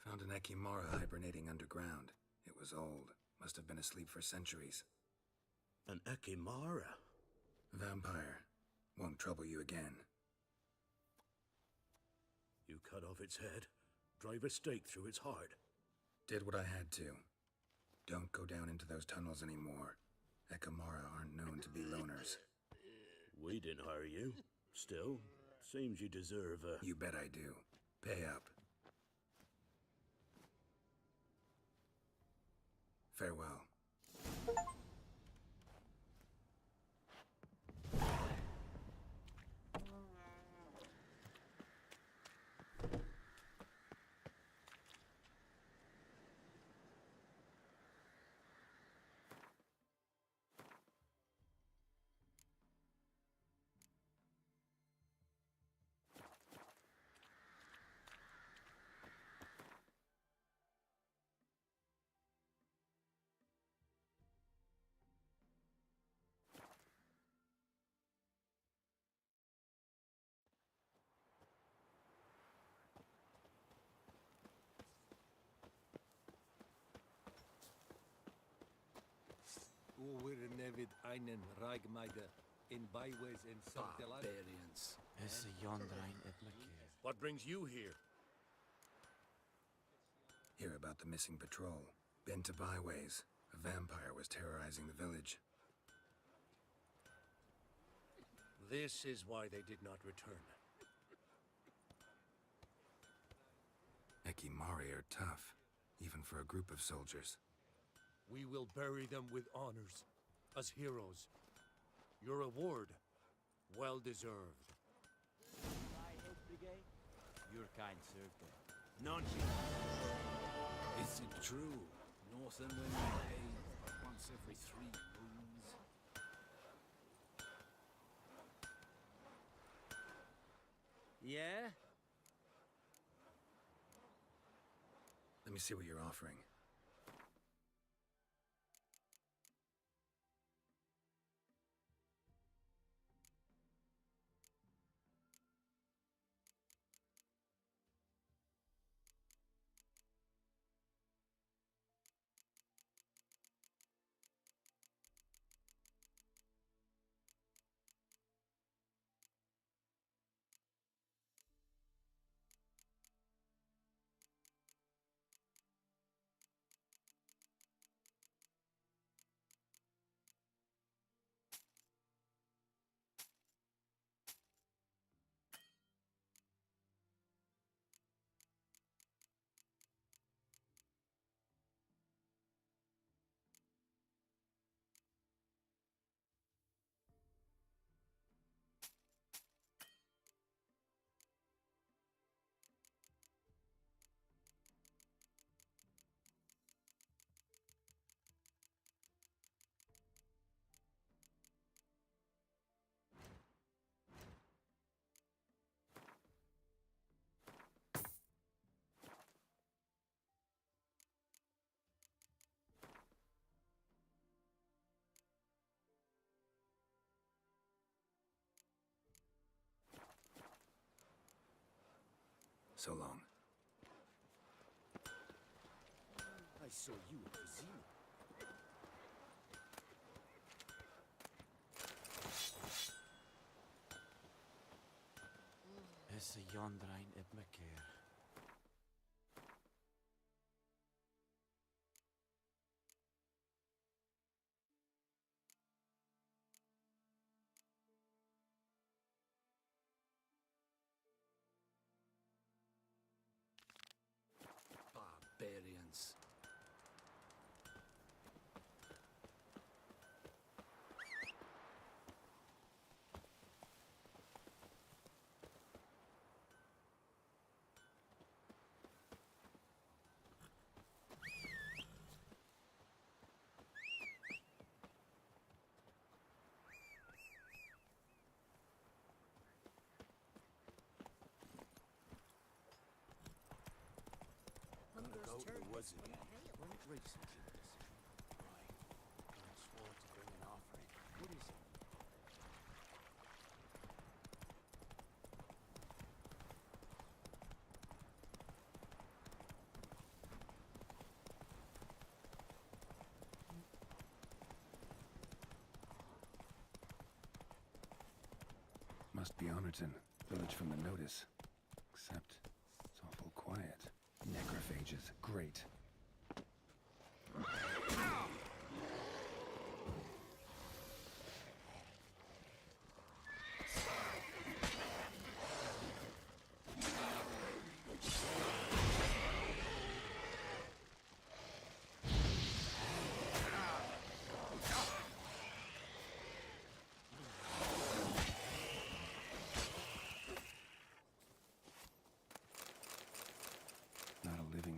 Found an Ekimara hibernating underground. It was old. Must have been asleep for centuries. An Ekimara? Vampire. Won't trouble you again. You cut off its head, drive a stake through its heart. Did what I had to. Don't go down into those tunnels anymore. Ekimara aren't known to be loners. We didn't hire you. Still, seems you deserve a... You bet I do. Pay up. Farewell. Wir nevid einen Reigmeider in byways in Barbarians. What brings you here? Hear about the missing patrol. Been to byways. A vampire was terrorizing the village. This is why they did not return. Ekimari are tough, even for a group of soldiers. We will bury them with honors, as heroes. Your reward, well deserved. Your kind served them. None. Is it true? Northern women bathe but once every 3 moons. Yeah? Let me see what you're offering. So long. I saw you at Vizima. Is a yondrain at Massacre. Barbarians. Go to the woods again. When it recently right. I swore to bring an offering. What is it? Must be Honorton, village from the notice. Except it's awful quiet. Necrophages, great.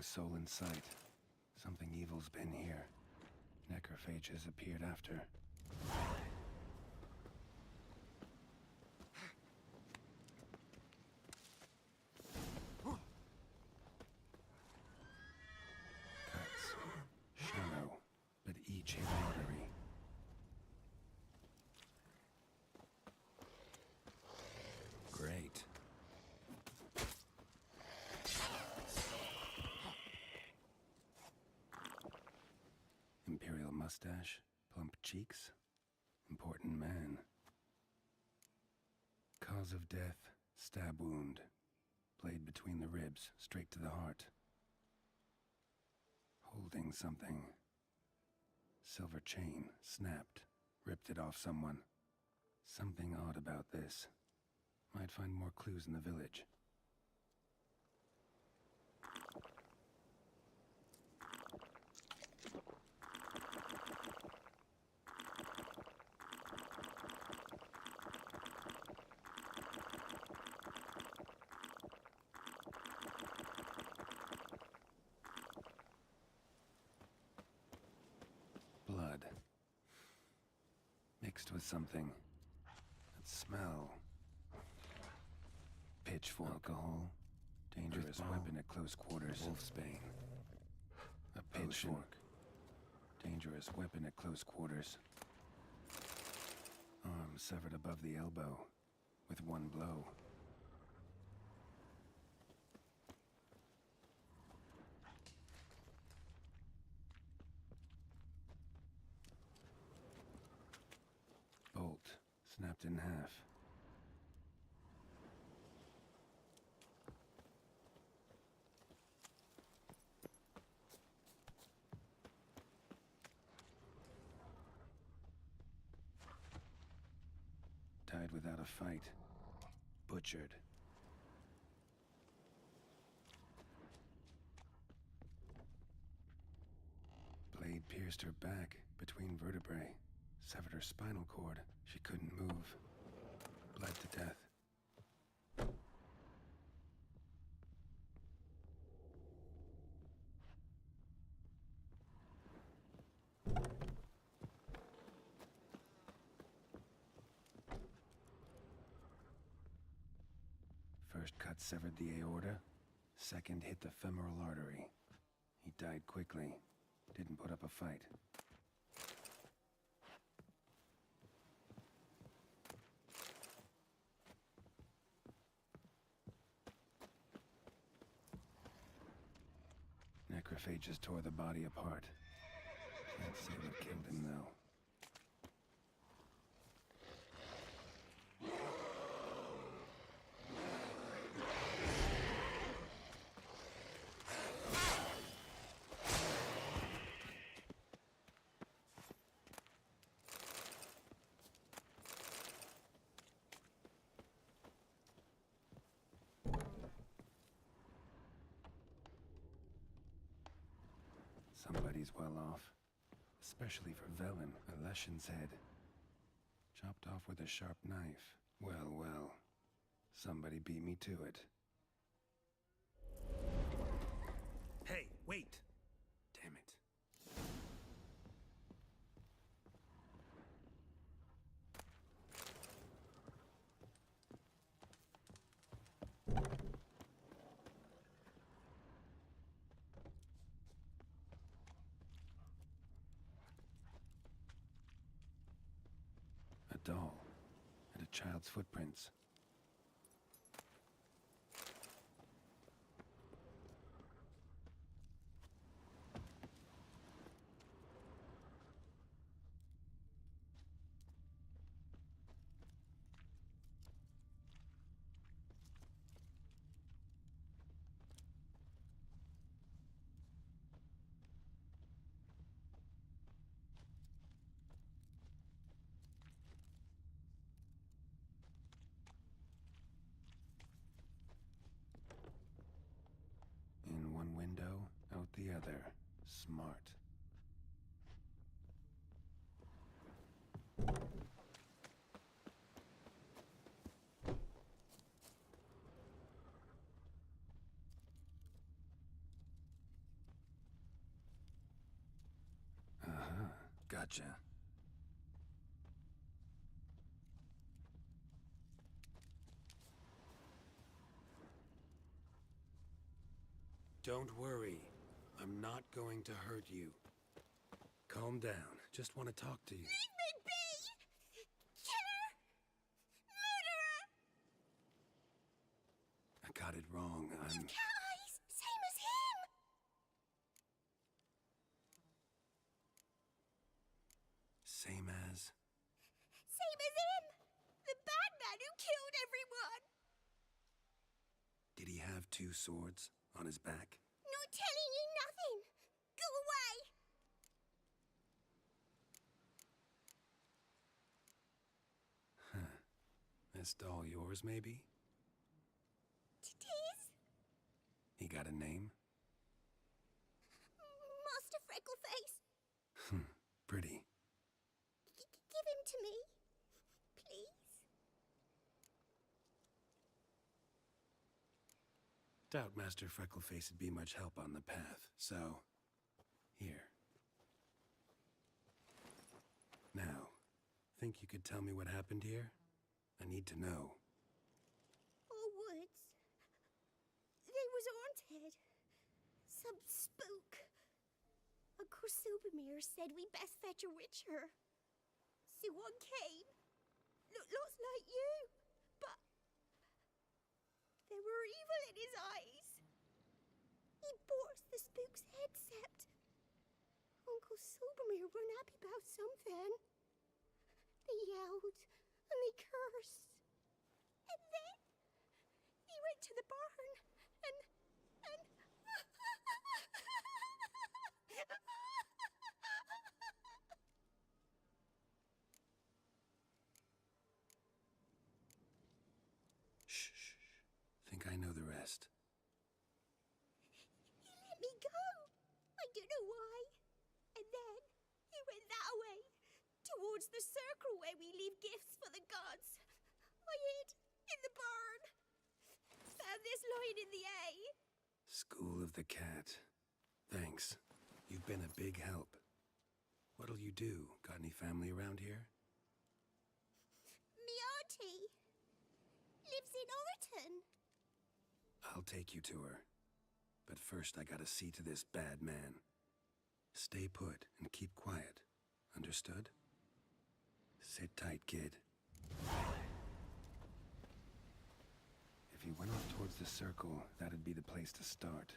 Soul in sight. Something evil's been here. Necrophages appeared after. Cuts. Shallow, but each hit an artery. Great. Imperial mustache, plump cheeks, important man. Cause of death, stab wound. Blade between the ribs, straight to the heart. Holding something. Silver chain, snapped, ripped it off someone. Something odd about this. Might find more clues in the village. Blood. Mixed with something. That smell. Pitchfork. Alcohol. Dangerous weapon at close quarters. Wolfsbane. A pitchfork. Dangerous weapon at close quarters. Arm severed above the elbow. With one blow. Bolt, snapped in half. Died without a fight. Butchered. Blade pierced her back, between vertebrae. Severed her spinal cord. She couldn't move. Bled to death. First cut severed the aorta. Second hit the femoral artery. He died quickly. Didn't put up a fight. Necrophages tore the body apart. Can't say what killed him, though. Somebody's well off. Especially for Velen, a Leshen's head. Chopped off with a sharp knife. Well, well. Somebody beat me to it. Hey, wait! Damn it. A doll. And a child's footprints. smart. Gotcha. Don't worry. I'm not going to hurt you. Calm down. Just want to talk to you. Leave me be! Killer! Murderer! I got it wrong. You've cat eyes, same as him! Same as... Same as him! The bad man who killed everyone! Did he have 2 swords on his back? Not telling you nothing! Go away! Huh. This doll yours, maybe? Tis? He got a name? Master Freckleface! Pretty. Give him to me, please. Doubt Master Freckleface would be much help on the path, so... here. Now, think you could tell me what happened here? I need to know. Our woods. They was haunted. Some spook. Uncle Silvermere said we best fetch a witcher. So one came. Looked like you, but there were evil in his eyes. He bought the spook's headset. Uncle Silvermere weren't happy about something. They yelled and they cursed. And then he went to the barn and Shh. Think I know the rest. he let me go. I don't know why. And then he went that way, towards the circle where we leave gifts for the gods. I hid in the barn. Found this lying in the hay. School of the Cat. Thanks. You've been a big help. What'll you do? Got any family around here? Me auntie lives in Orton. I'll take you to her. But first I gotta see to this bad man. Stay put and keep quiet. Understood? Sit tight, kid. If he went off towards the circle, that'd be the place to start.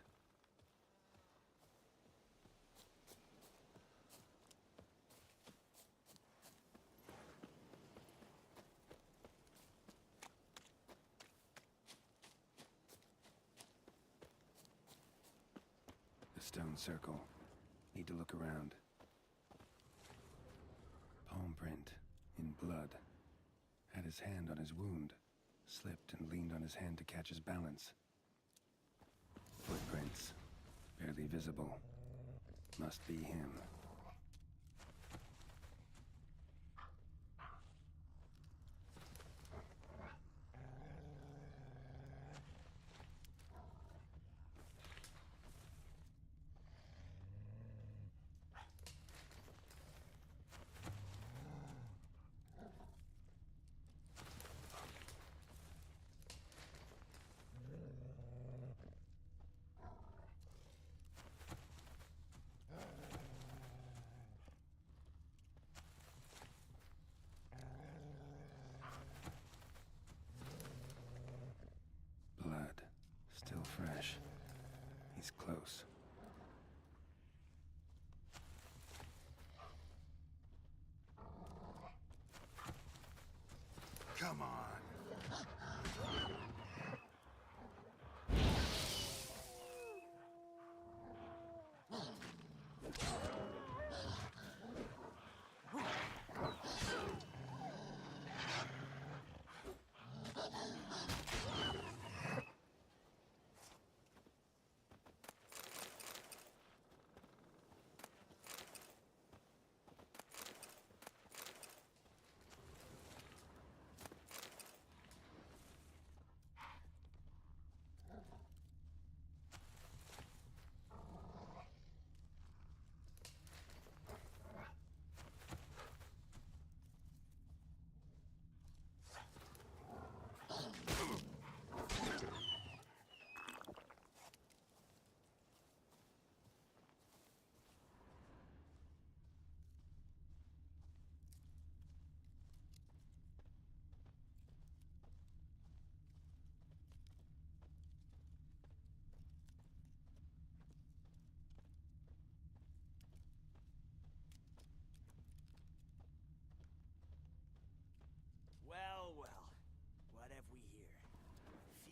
The stone circle. Need to look around. Palm print. In blood. Had his hand on his wound. Slipped and leaned on his hand to catch his balance. Footprints. Barely visible. Must be him.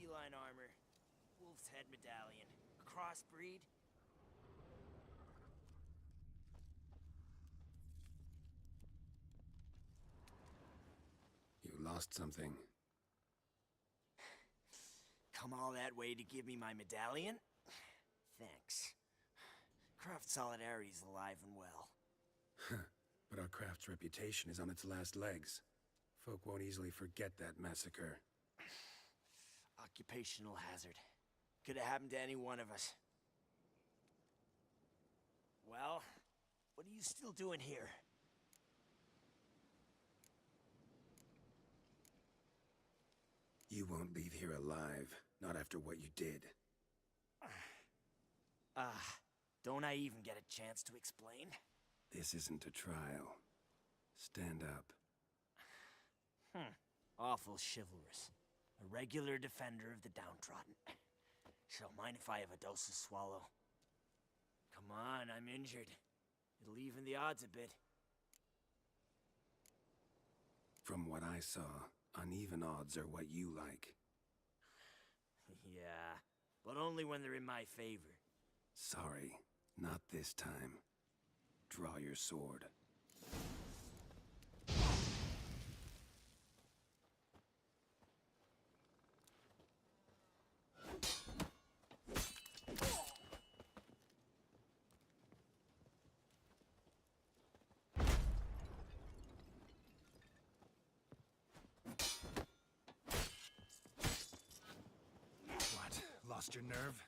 feline armor, wolf's head medallion, a crossbreed. You lost something. Come all that way to give me my medallion? Thanks. Craft solidarity's alive and well. But our craft's reputation is on its last legs. Folk won't easily forget that massacre. Occupational hazard. Could have happened to any one of us. Well, what are you still doing here? You won't leave here alive, not after what you did. Don't I even get a chance to explain? This isn't a trial. Stand up. Awful chivalrous. A regular defender of the downtrodden. So mind if I have a dose to swallow? Come on, I'm injured. It'll even the odds a bit. From what I saw, uneven odds are what you like. Yeah, but only when they're in my favor. Sorry, not this time. Draw your sword. What? Lost your nerve?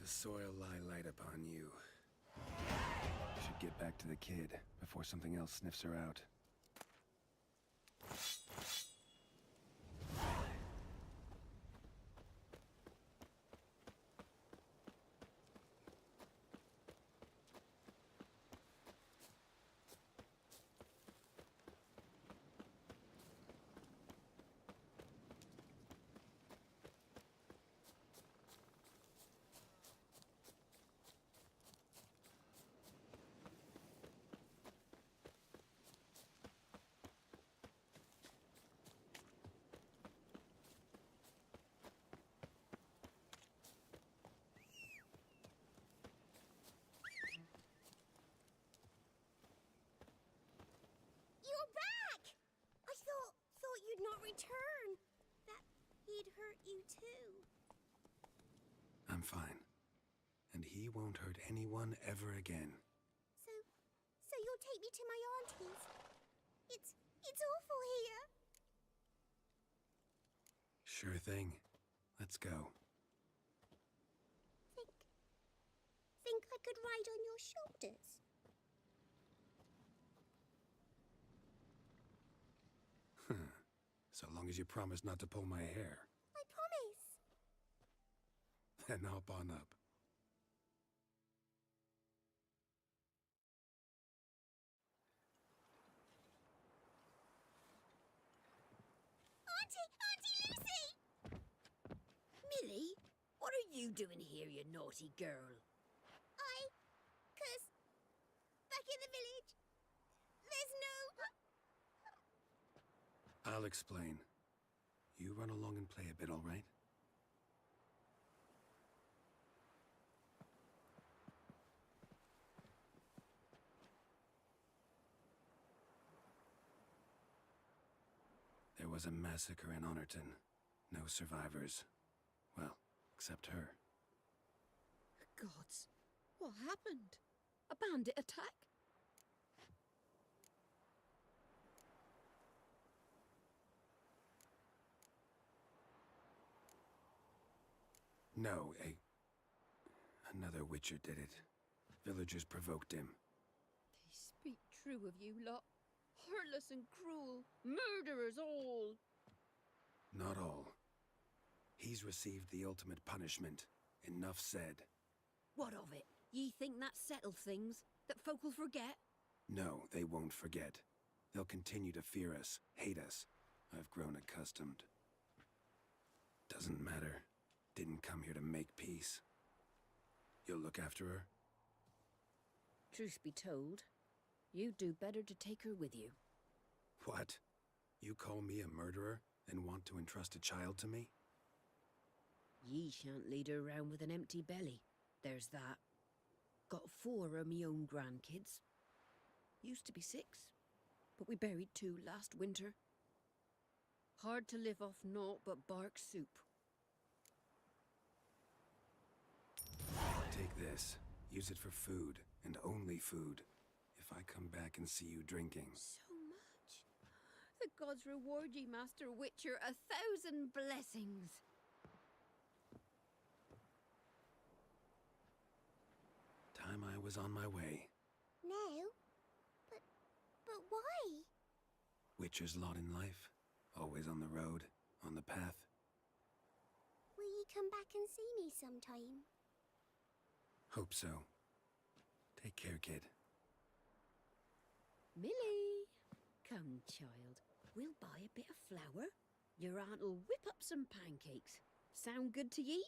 The soil lie light upon you. Should get back to the kid before something else sniffs her out. You're back! I thought you'd not return. That he'd hurt you too. I'm fine. And he won't hurt anyone ever again. So you'll take me to my auntie's? It's awful here. Sure thing. Let's go. Think I could ride on your shoulders? So long as you promise not to pull my hair. I promise. Then hop on up. Auntie Lucy! Millie, what are you doing here, you naughty girl? 'Cause back in the village, there's no... I'll explain. You run along and play a bit, all right? There was a massacre in Honorton. No survivors. Well, except her. Gods, what happened? A bandit attack? No, another Witcher did it. Villagers provoked him. They speak true of you lot. Heartless and cruel. Murderers all. Not all. He's received the ultimate punishment. Enough said. What of it? Ye think that settled things? That folk will forget? No, they won't forget. They'll continue to fear us, hate us. I've grown accustomed. Doesn't matter. Didn't come here to make peace. You'll look after her? Truth be told, you'd do better to take her with you. What? You call me a murderer and want to entrust a child to me? Ye shan't lead her round with an empty belly. There's that. Got 4 of me own grandkids. Used to be 6, but we buried 2 last winter. Hard to live off naught but bark soup. Take this. Use it for food, and only food. If I come back and see you drinking... So much. The gods reward ye, Master Witcher, 1,000 blessings. Time I was on my way. No? But why? Witcher's lot in life. Always on the road, on the path. Will you come back and see me sometime? Hope so. Take care, kid. Millie! Come, child. We'll buy a bit of flour. Your aunt'll whip up some pancakes. Sound good to ye?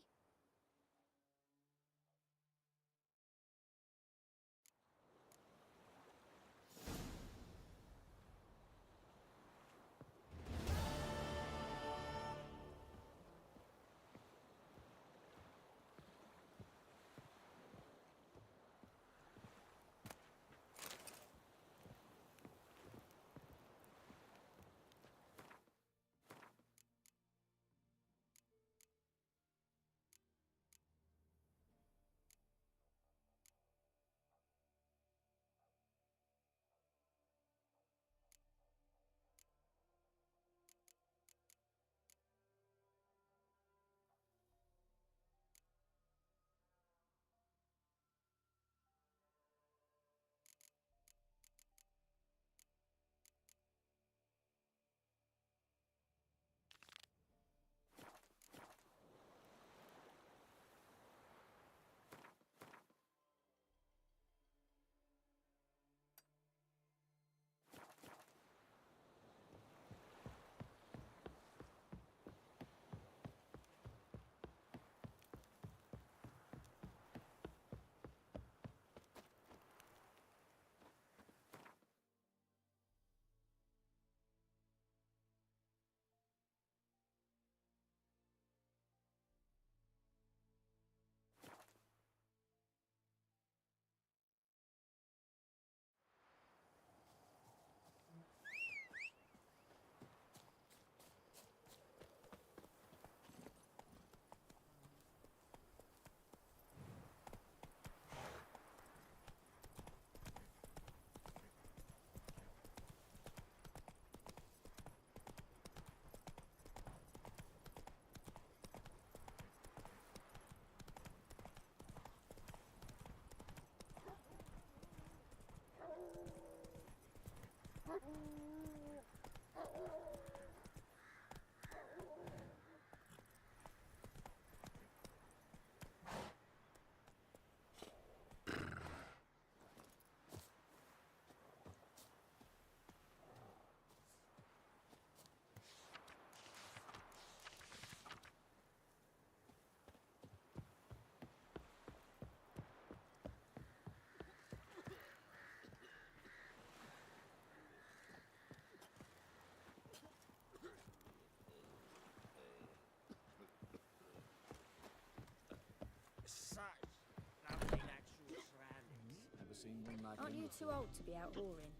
Aren't you too old to be out whoring?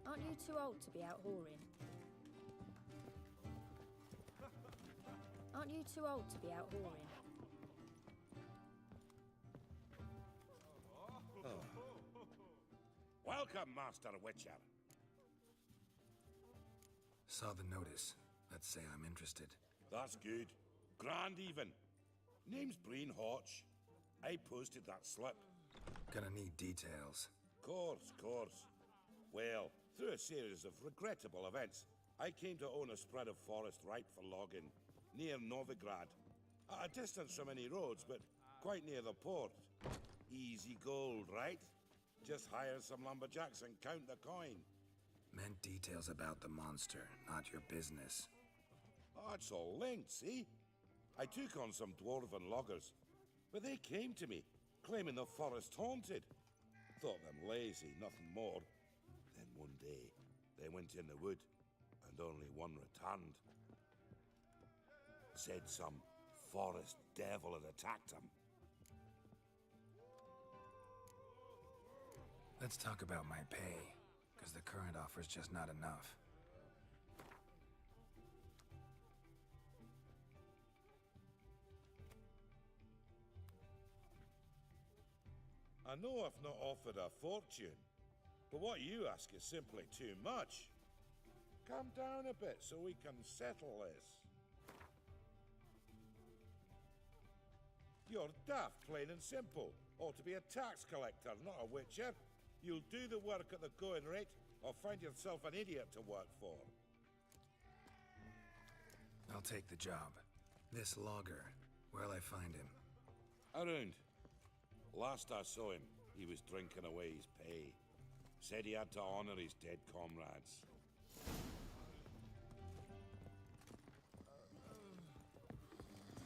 Aren't you too old to be out whoring? Aren't you too old to be out whoring? Welcome, Master Witcher. Saw the notice. Let's say I'm interested. That's good. Grand even. Name's Breen Hotch. I posted that slip. Gonna need details. Course. Well, through a series of regrettable events, I came to own a spread of forest ripe for logging, near Novigrad. At a distance from any roads, but quite near the port. Easy gold, right? Just hire some lumberjacks and count the coin. Meant details about the monster, not your business. Oh, it's all linked, see? I took on some dwarven loggers, but they came to me, claiming the forest haunted. Thought them lazy, nothing more. Then one day, they went in the wood, and only one returned. Said some forest devil had attacked him. Let's talk about my pay, because the current offer's just not enough. I know I've not offered a fortune, but what you ask is simply too much. Calm down a bit so we can settle this. You're daft, plain and simple. Ought to be a tax collector, not a witcher. You'll do the work at the going rate, or find yourself an idiot to work for. I'll take the job. This logger, where'll I find him? Around. Last I saw him, he was drinking away his pay. Said he had to honor his dead comrades.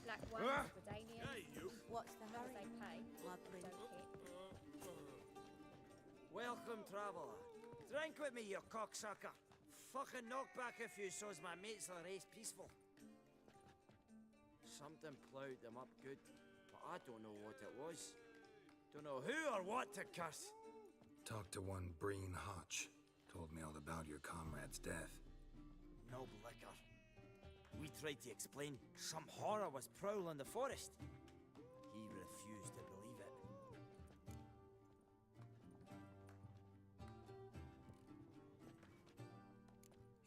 Black ones, Gridanians. Hey, you! What's the hurry? They pay. Welcome, traveller. Drink with me, you cocksucker. Fucking knock back if you so's my mates will race peaceful. Something ploughed them up good, but I don't know what it was. Don't know who or what to curse. Talked to one Breen Hotch. Told me all about your comrade's death. No liquor. We tried to explain some horror was prowling the forest. He refused to believe it.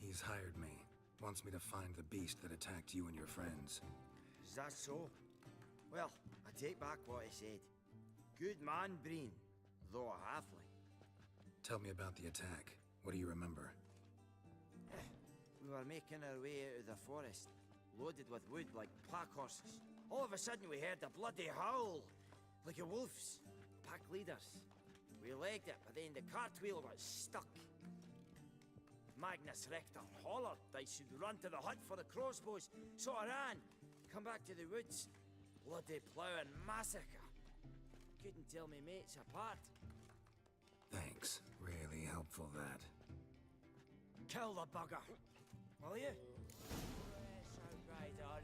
He's hired me. Wants me to find the beast that attacked you and your friends. Is that so? Well, I take back what I said. Good man, Breen, though a halfling. Tell me about the attack. What do you remember? We were making our way out of the forest, loaded with wood like pack horses. All of a sudden we heard a bloody howl, like a wolf's. Pack leaders. We legged it, but then the cartwheel was stuck. Magnus Rector hollered I should run to the hut for the crossbows, so I ran. Come back to the woods. Bloody plough and massacre. Couldn't tell me mates apart. Thanks. Really helpful, that. Kill the bugger. Will you? Sound right on.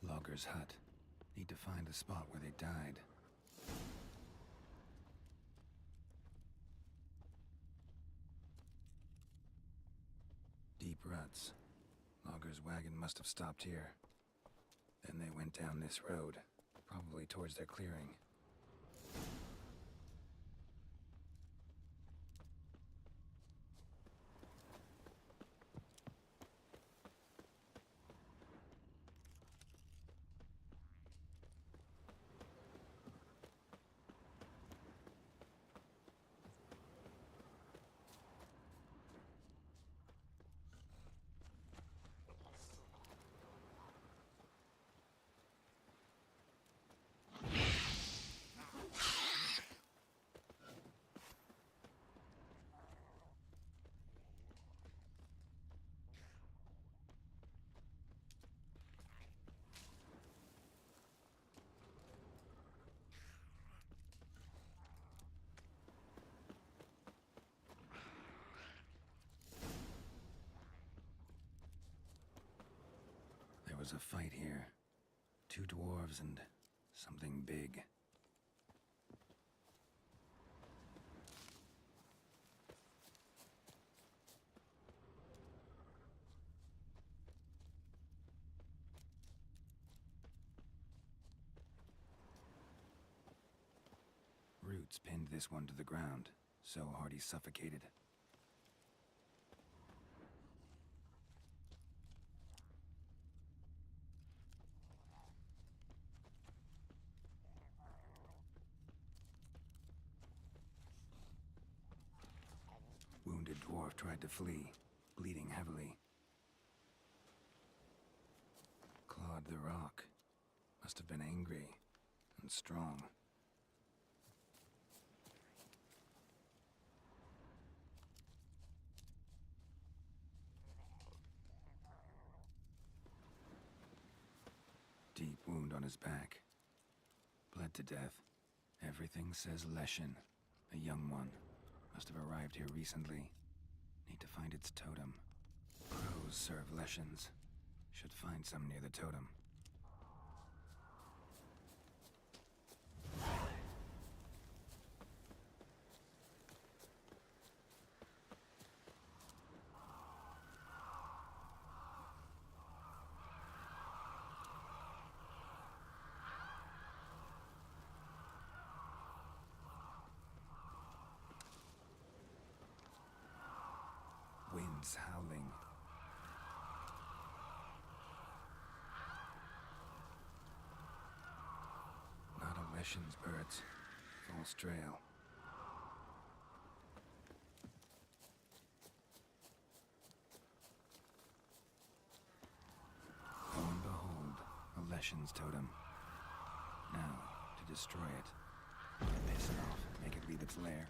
Logger's hut. Need to find the spot where they died. Deep ruts. Logger's wagon must have stopped here. Then they went down this road, probably towards their clearing. was a fight here. 2 dwarves and something big. Roots pinned this one to the ground, so hard he suffocated. Wounded dwarf tried to flee, bleeding heavily. Clawed the rock. Must have been angry and strong. Deep wound on his back. Bled to death. Everything says Leshen, a young one. Must have arrived here recently. Need to find its totem. Crows serve Leshens. Should find some near the totem. Winds howling. Not a Leshen's birds. False trail. Lo and behold, a Leshen's totem. Now, to destroy it. Piss it off, make it leave its lair.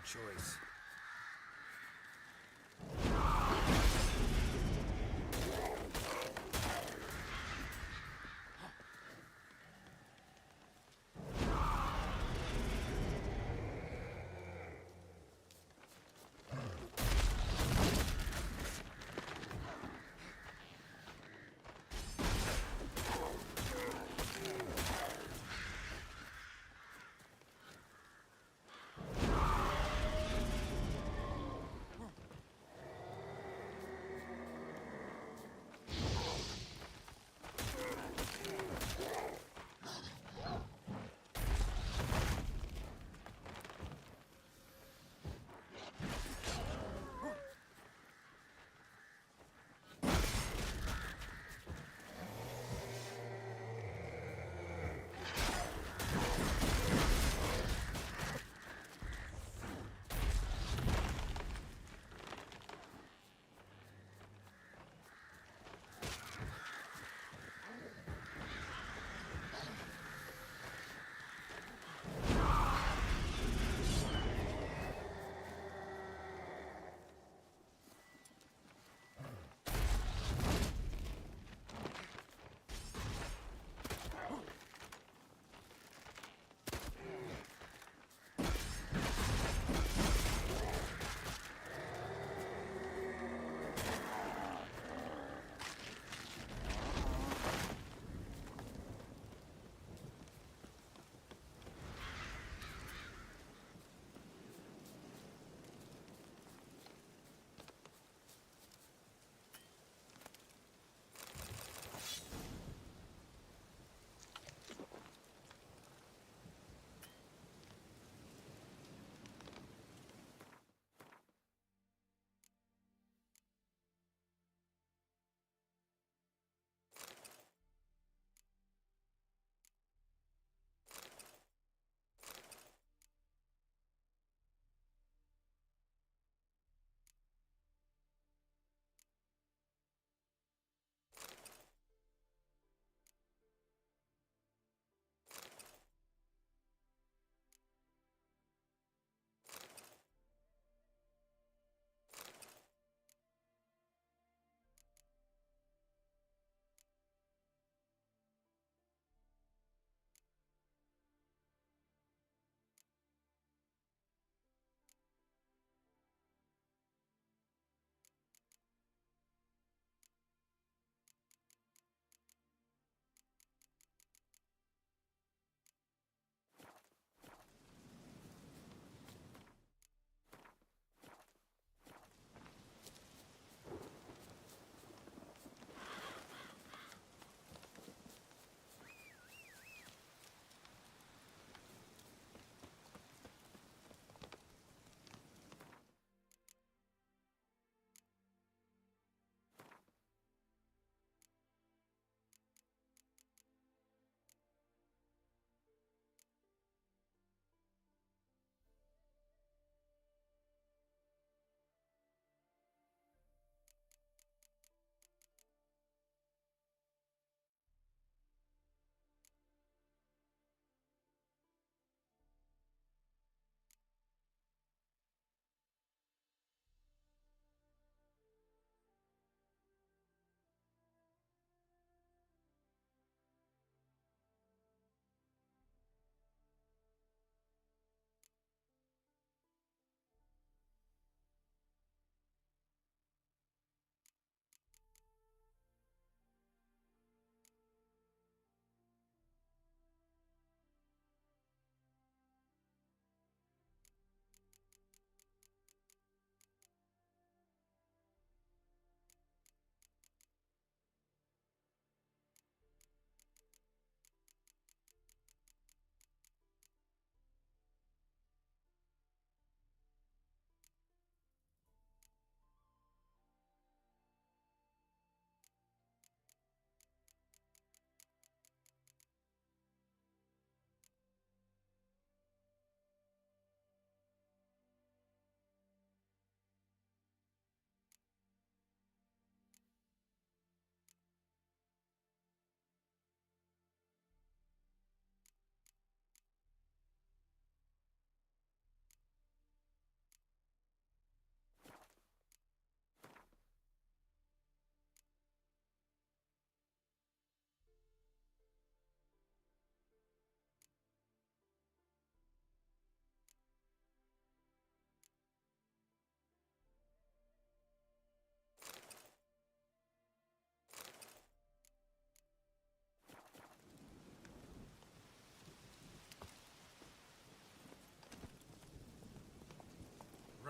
choice.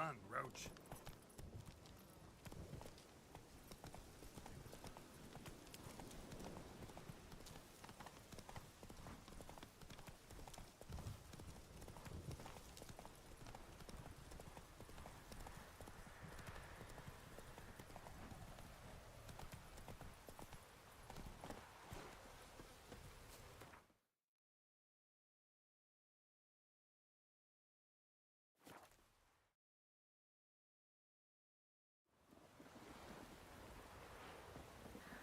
Run, Roach.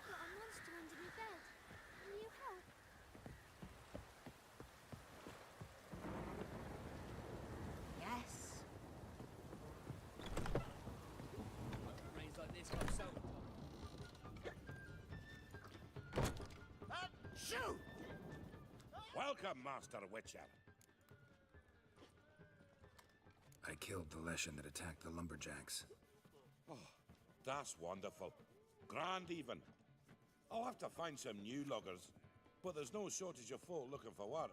Got a monster under my bed. Can you help? Yes. Rains like this come so. Shoot! Welcome, Master Witcher. I killed the Leshen that attacked the lumberjacks. Oh, that's wonderful. Grand even. I'll have to find some new loggers, but there's no shortage of folk looking for work.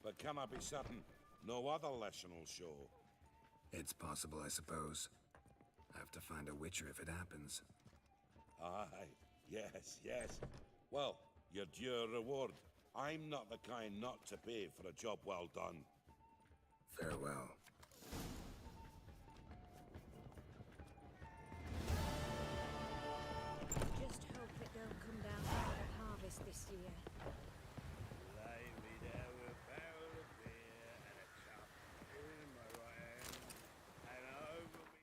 But can I be certain no other Leshen will show? It's possible, I suppose. I have to find a Witcher if it happens. Aye, yes, yes. Well, your due reward. I'm not the kind not to pay for a job well done. Farewell. Just hope it don't come down to the harvest this year. Lay me there with a barrel of beer and a cup in my right hand, and over me.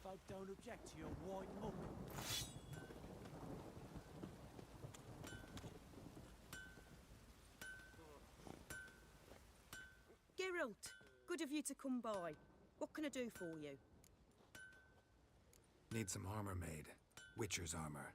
Folk don't object to your white muck. Geralt, good of you to come by. What can I do for you? Need some armor made. Witcher's armor.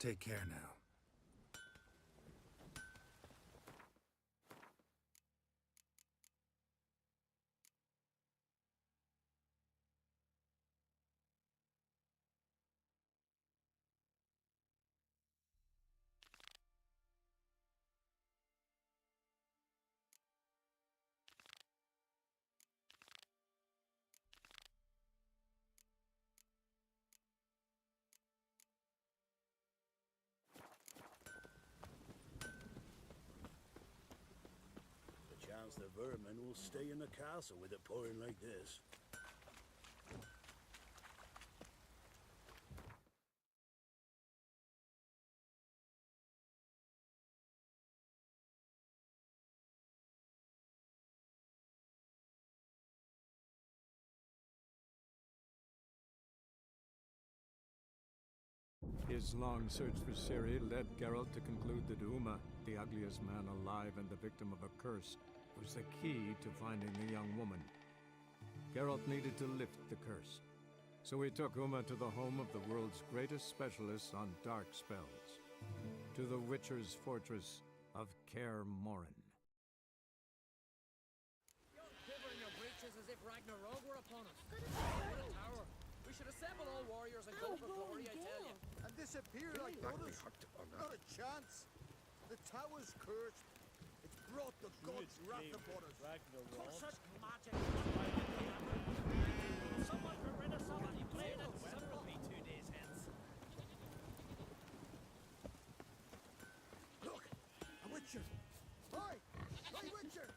Take care now. The chance the vermin will stay in the castle with it pouring like this. His long search for Ciri led Geralt to conclude that Uma, the ugliest man alive and the victim of a curse, was the key to finding the young woman. Geralt needed to lift the curse, so he took Uma to the home of the world's greatest specialist on dark spells, to the Witcher's fortress of Kaer Morhen. You're quivering your breeches as if Ragnarok were upon us. We're a tower. We should assemble all warriors and go for glory, I tell you. And disappear like others. Not a chance. The tower's cursed. It's brought the gods' wrath upon us. Ragnarok. Such magic! Someone could rid us of any blade and several be 2 days hence. Look! A witcher! Hi! Hi, witcher!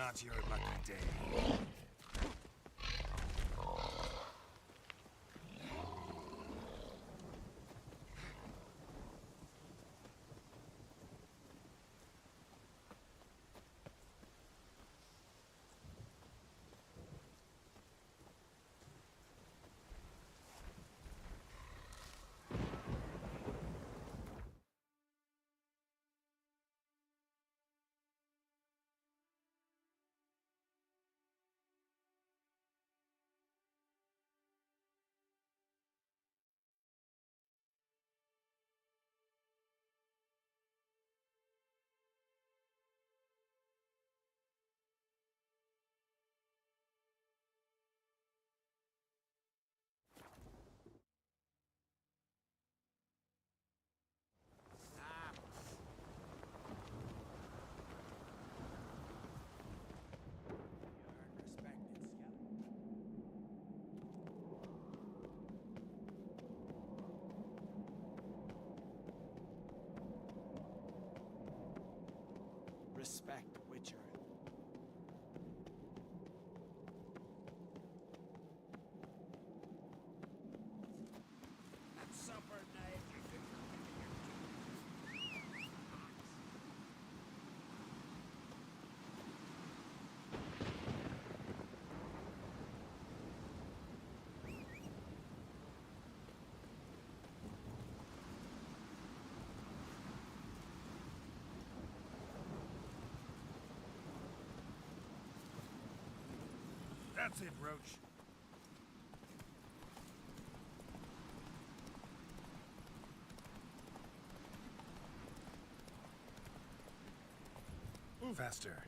Not your lucky day. Respect, Witcher. At supper night, you think That's it, Roach. Faster.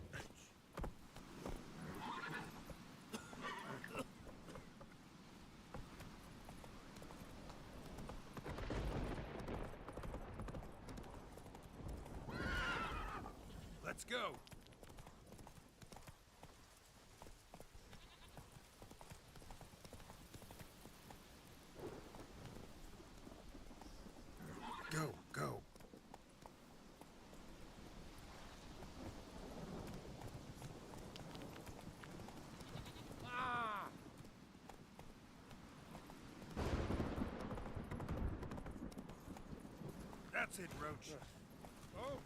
Let's go. Go, go. That's it, Roach. Oh.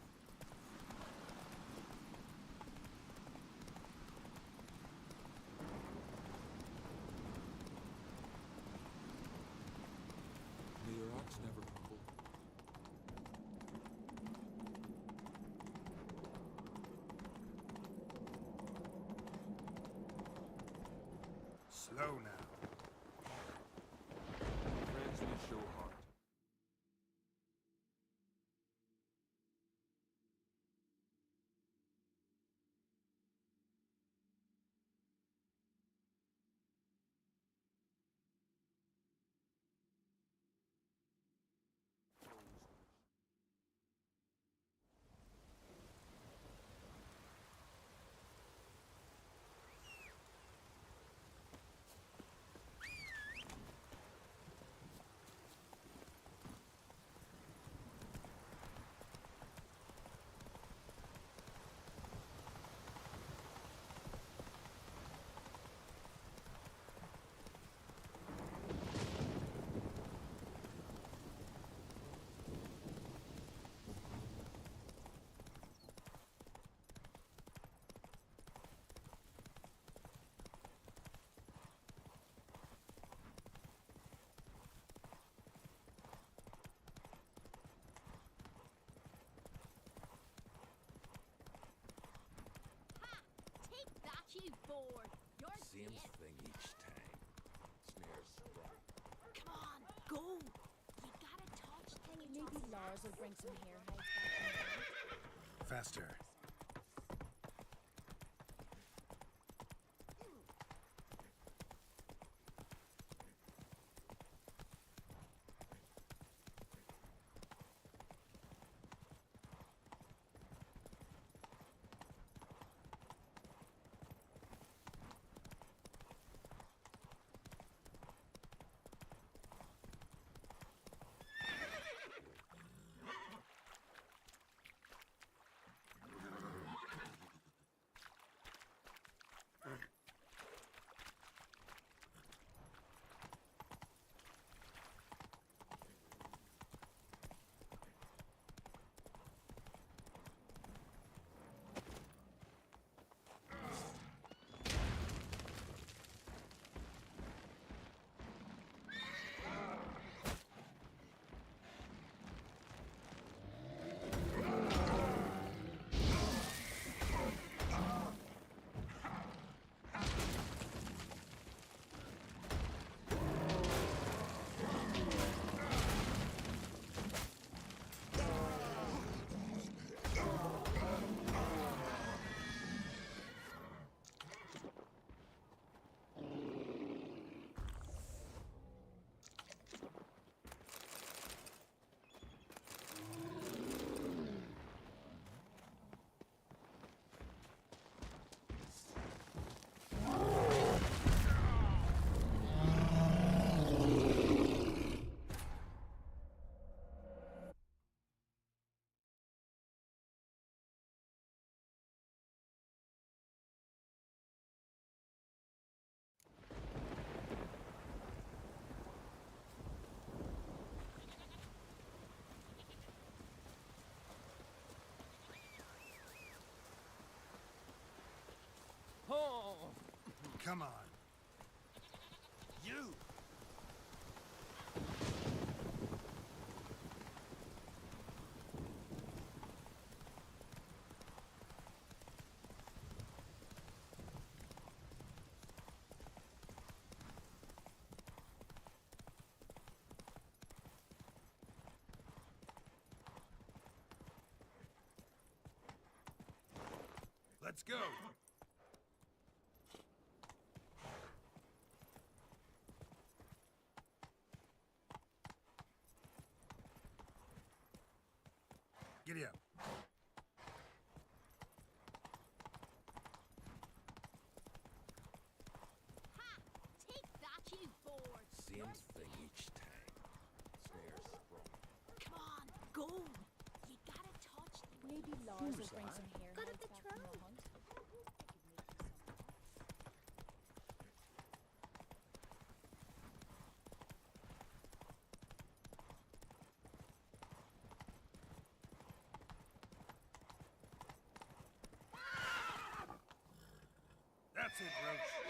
May your ox never crumble. Slow now. Friends will show heart. You bored. You're Same dead. thing each time. Snares strong. Come on, go. You gotta touch things. Maybe Lars will bring some hair hide back. Faster. Come on. You! Let's go. Giddy up. Take that, you board! Same thing each time. Snares sprung. Come on, go! You gotta touch the Maybe Lars will bring some hair. Got a betrothed. That's it, Roach.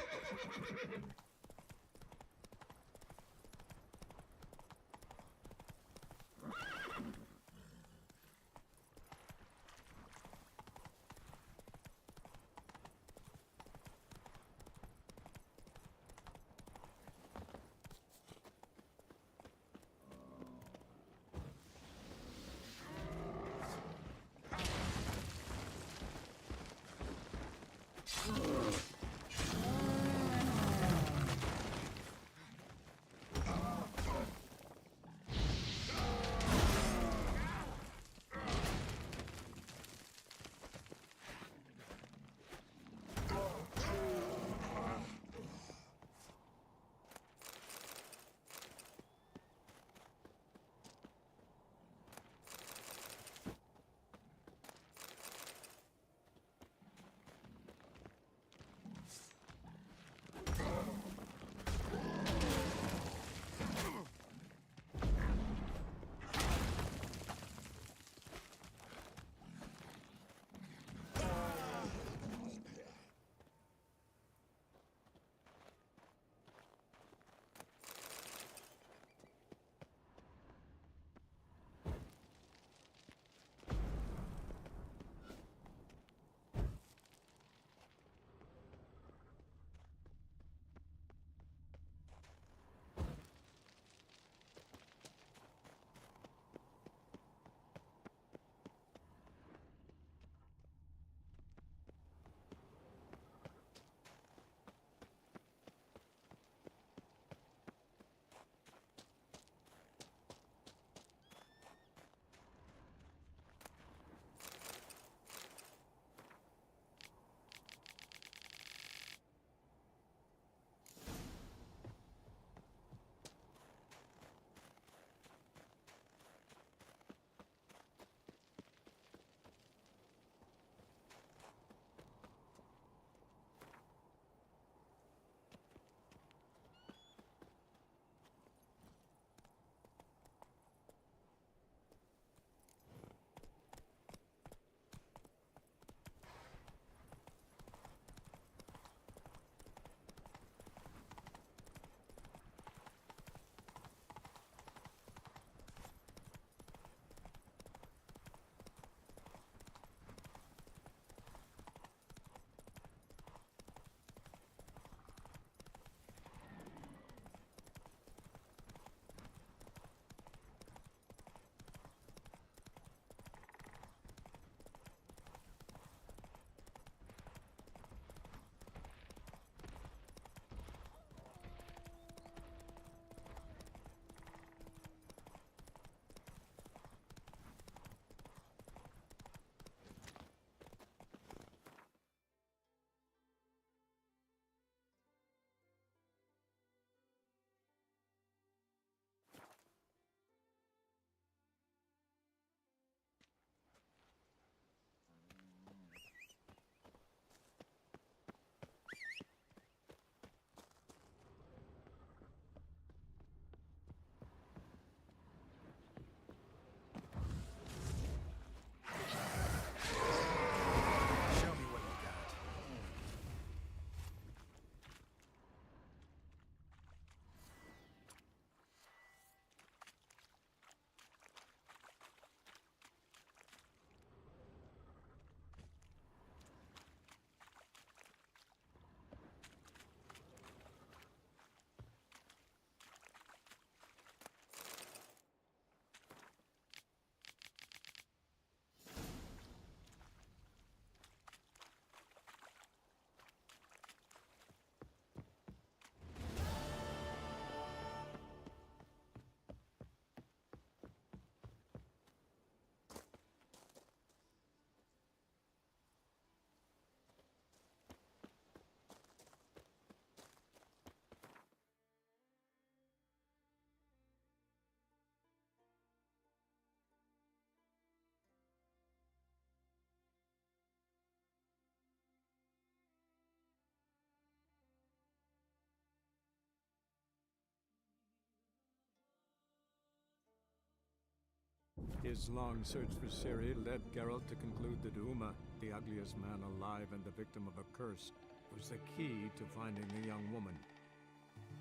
His long search for Ciri led Geralt to conclude that Uma, the ugliest man alive and the victim of a curse, was the key to finding the young woman.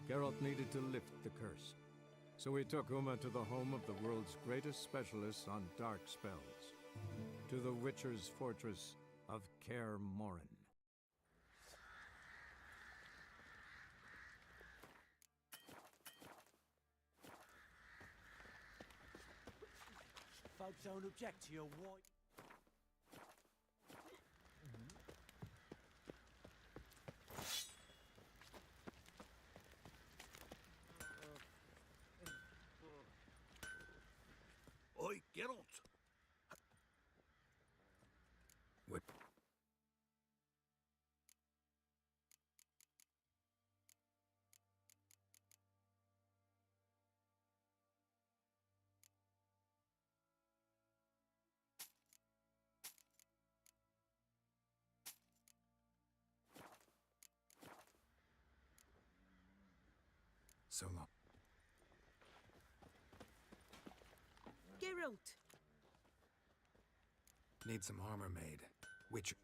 Geralt needed to lift the curse, so he took Uma to the home of the world's greatest specialists on dark spells, to the Witcher's fortress of Kaer Morhen. Folks don't object to your white. Oi, Geralt! What? So long. Geralt! Need some armor made. Witcher.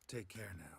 Take care now.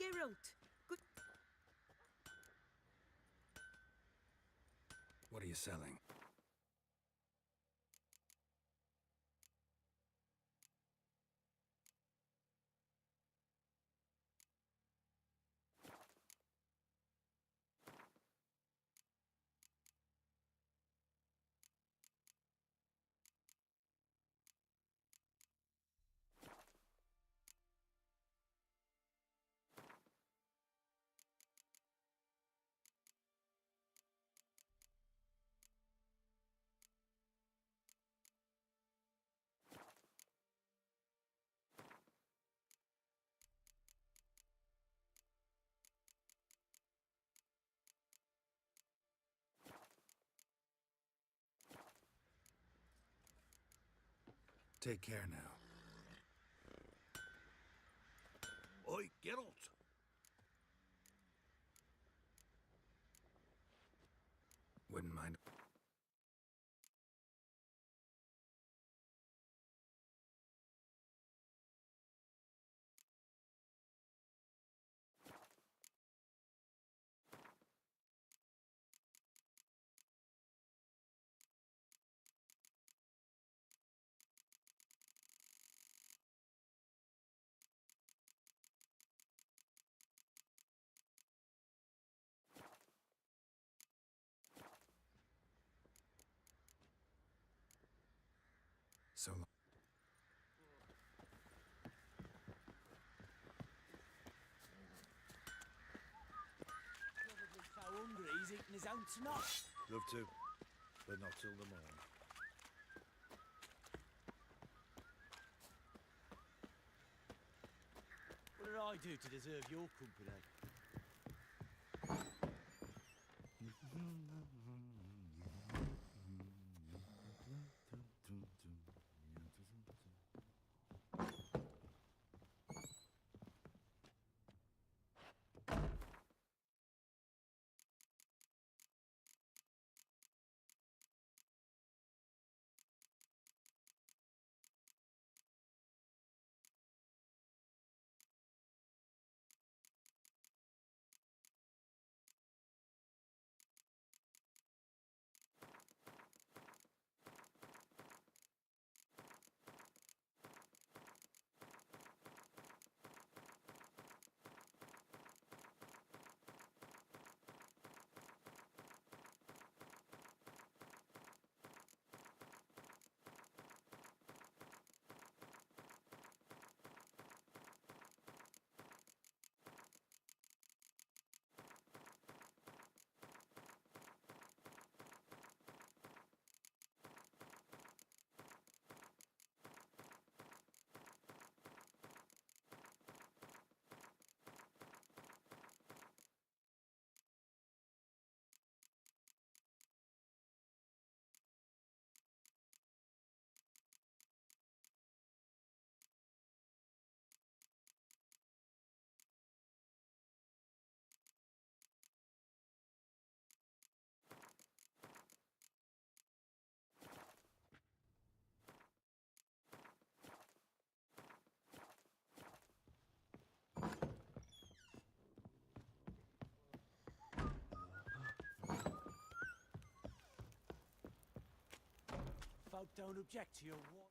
Geralt! Good. What are you selling? Take care now. Oi, Geralt! Wouldn't mind. So long. Probably so hungry he's eating his own snot. Love to, but not till the morn. What did I do to deserve your company? Folk don't object to your war.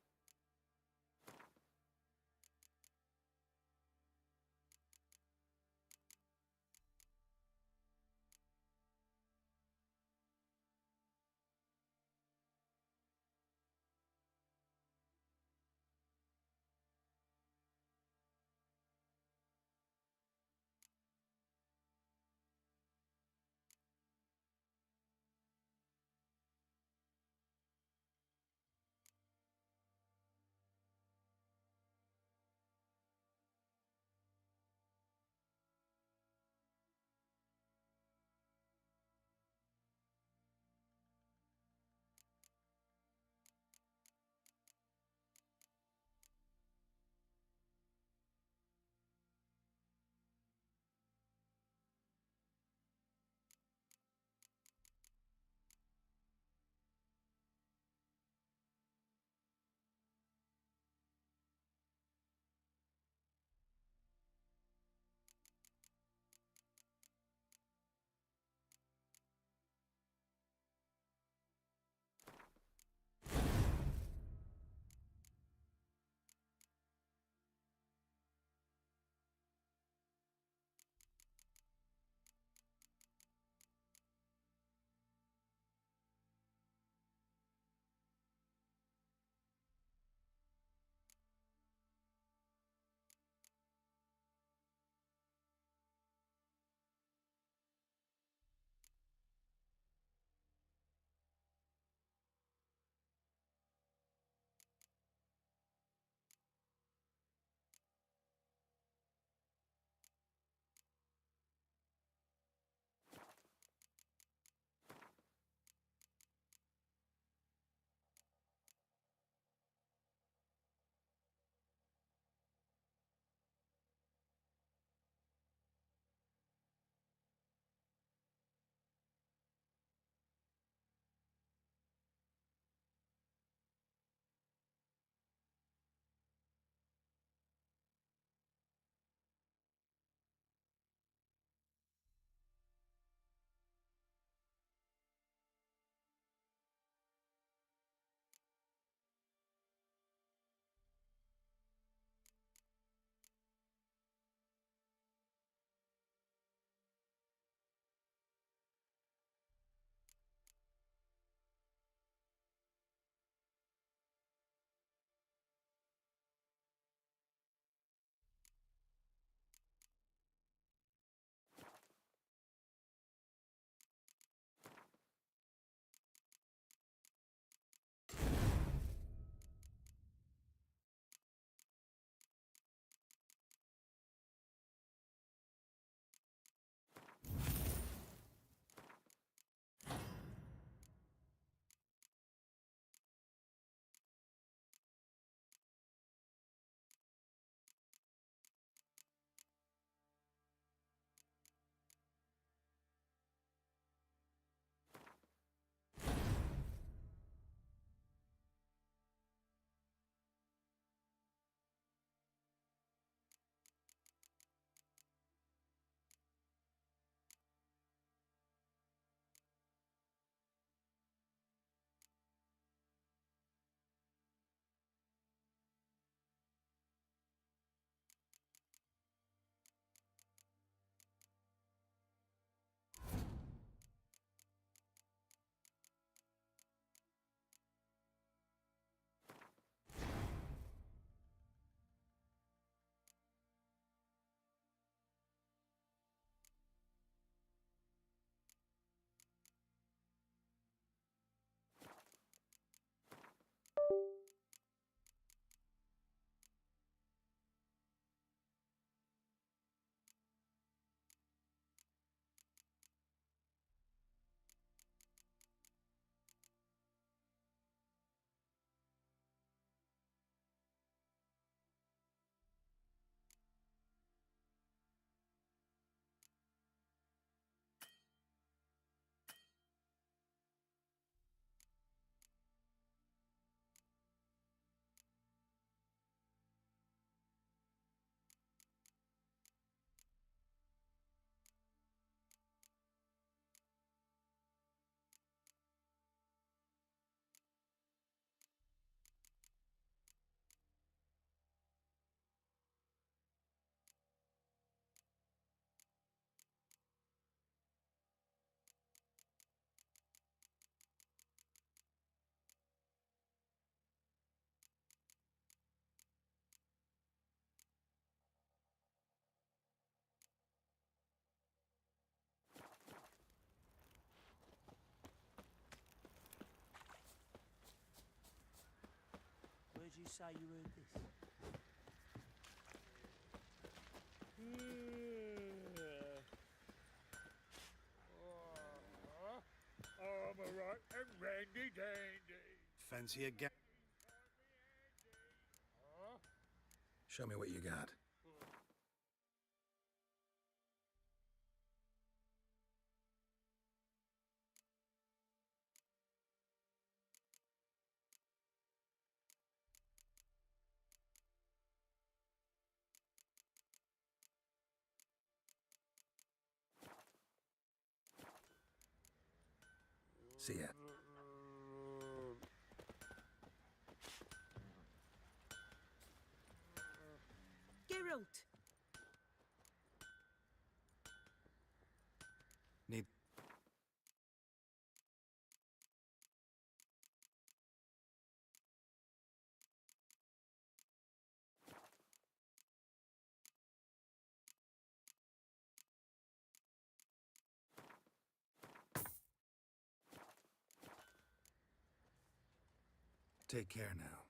say you heard this? I'm a right and randy dandy. Fancy a ga- Show me what you got. See ya. Geralt! Need... Take care now.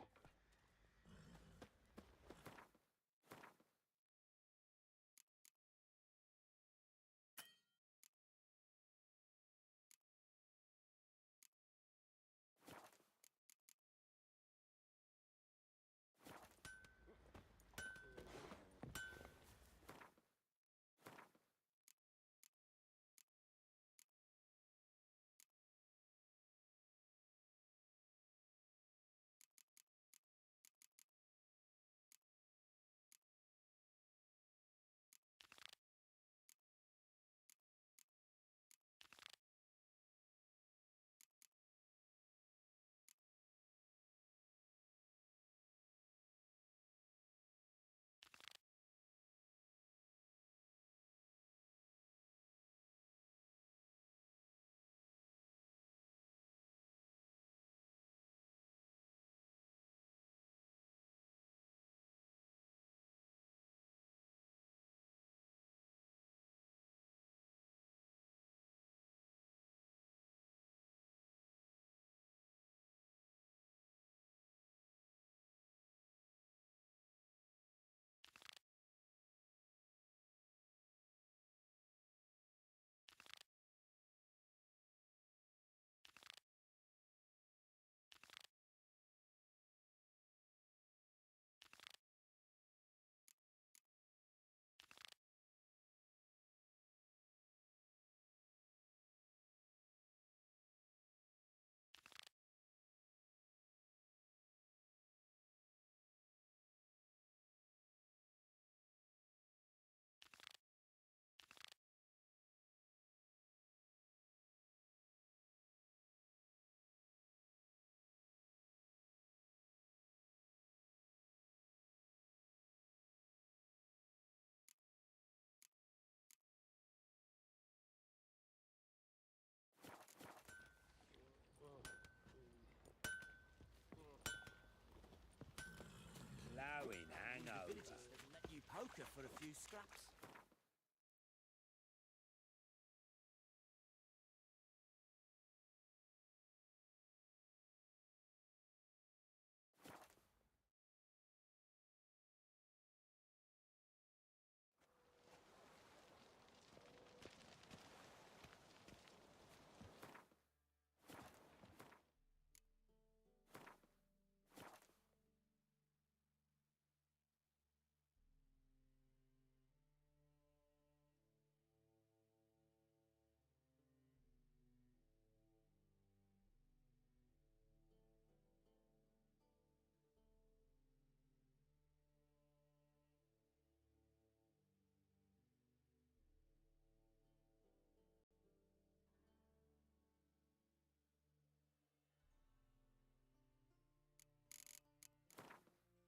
Plowing hangover. Villagers that let you poker for a few scraps.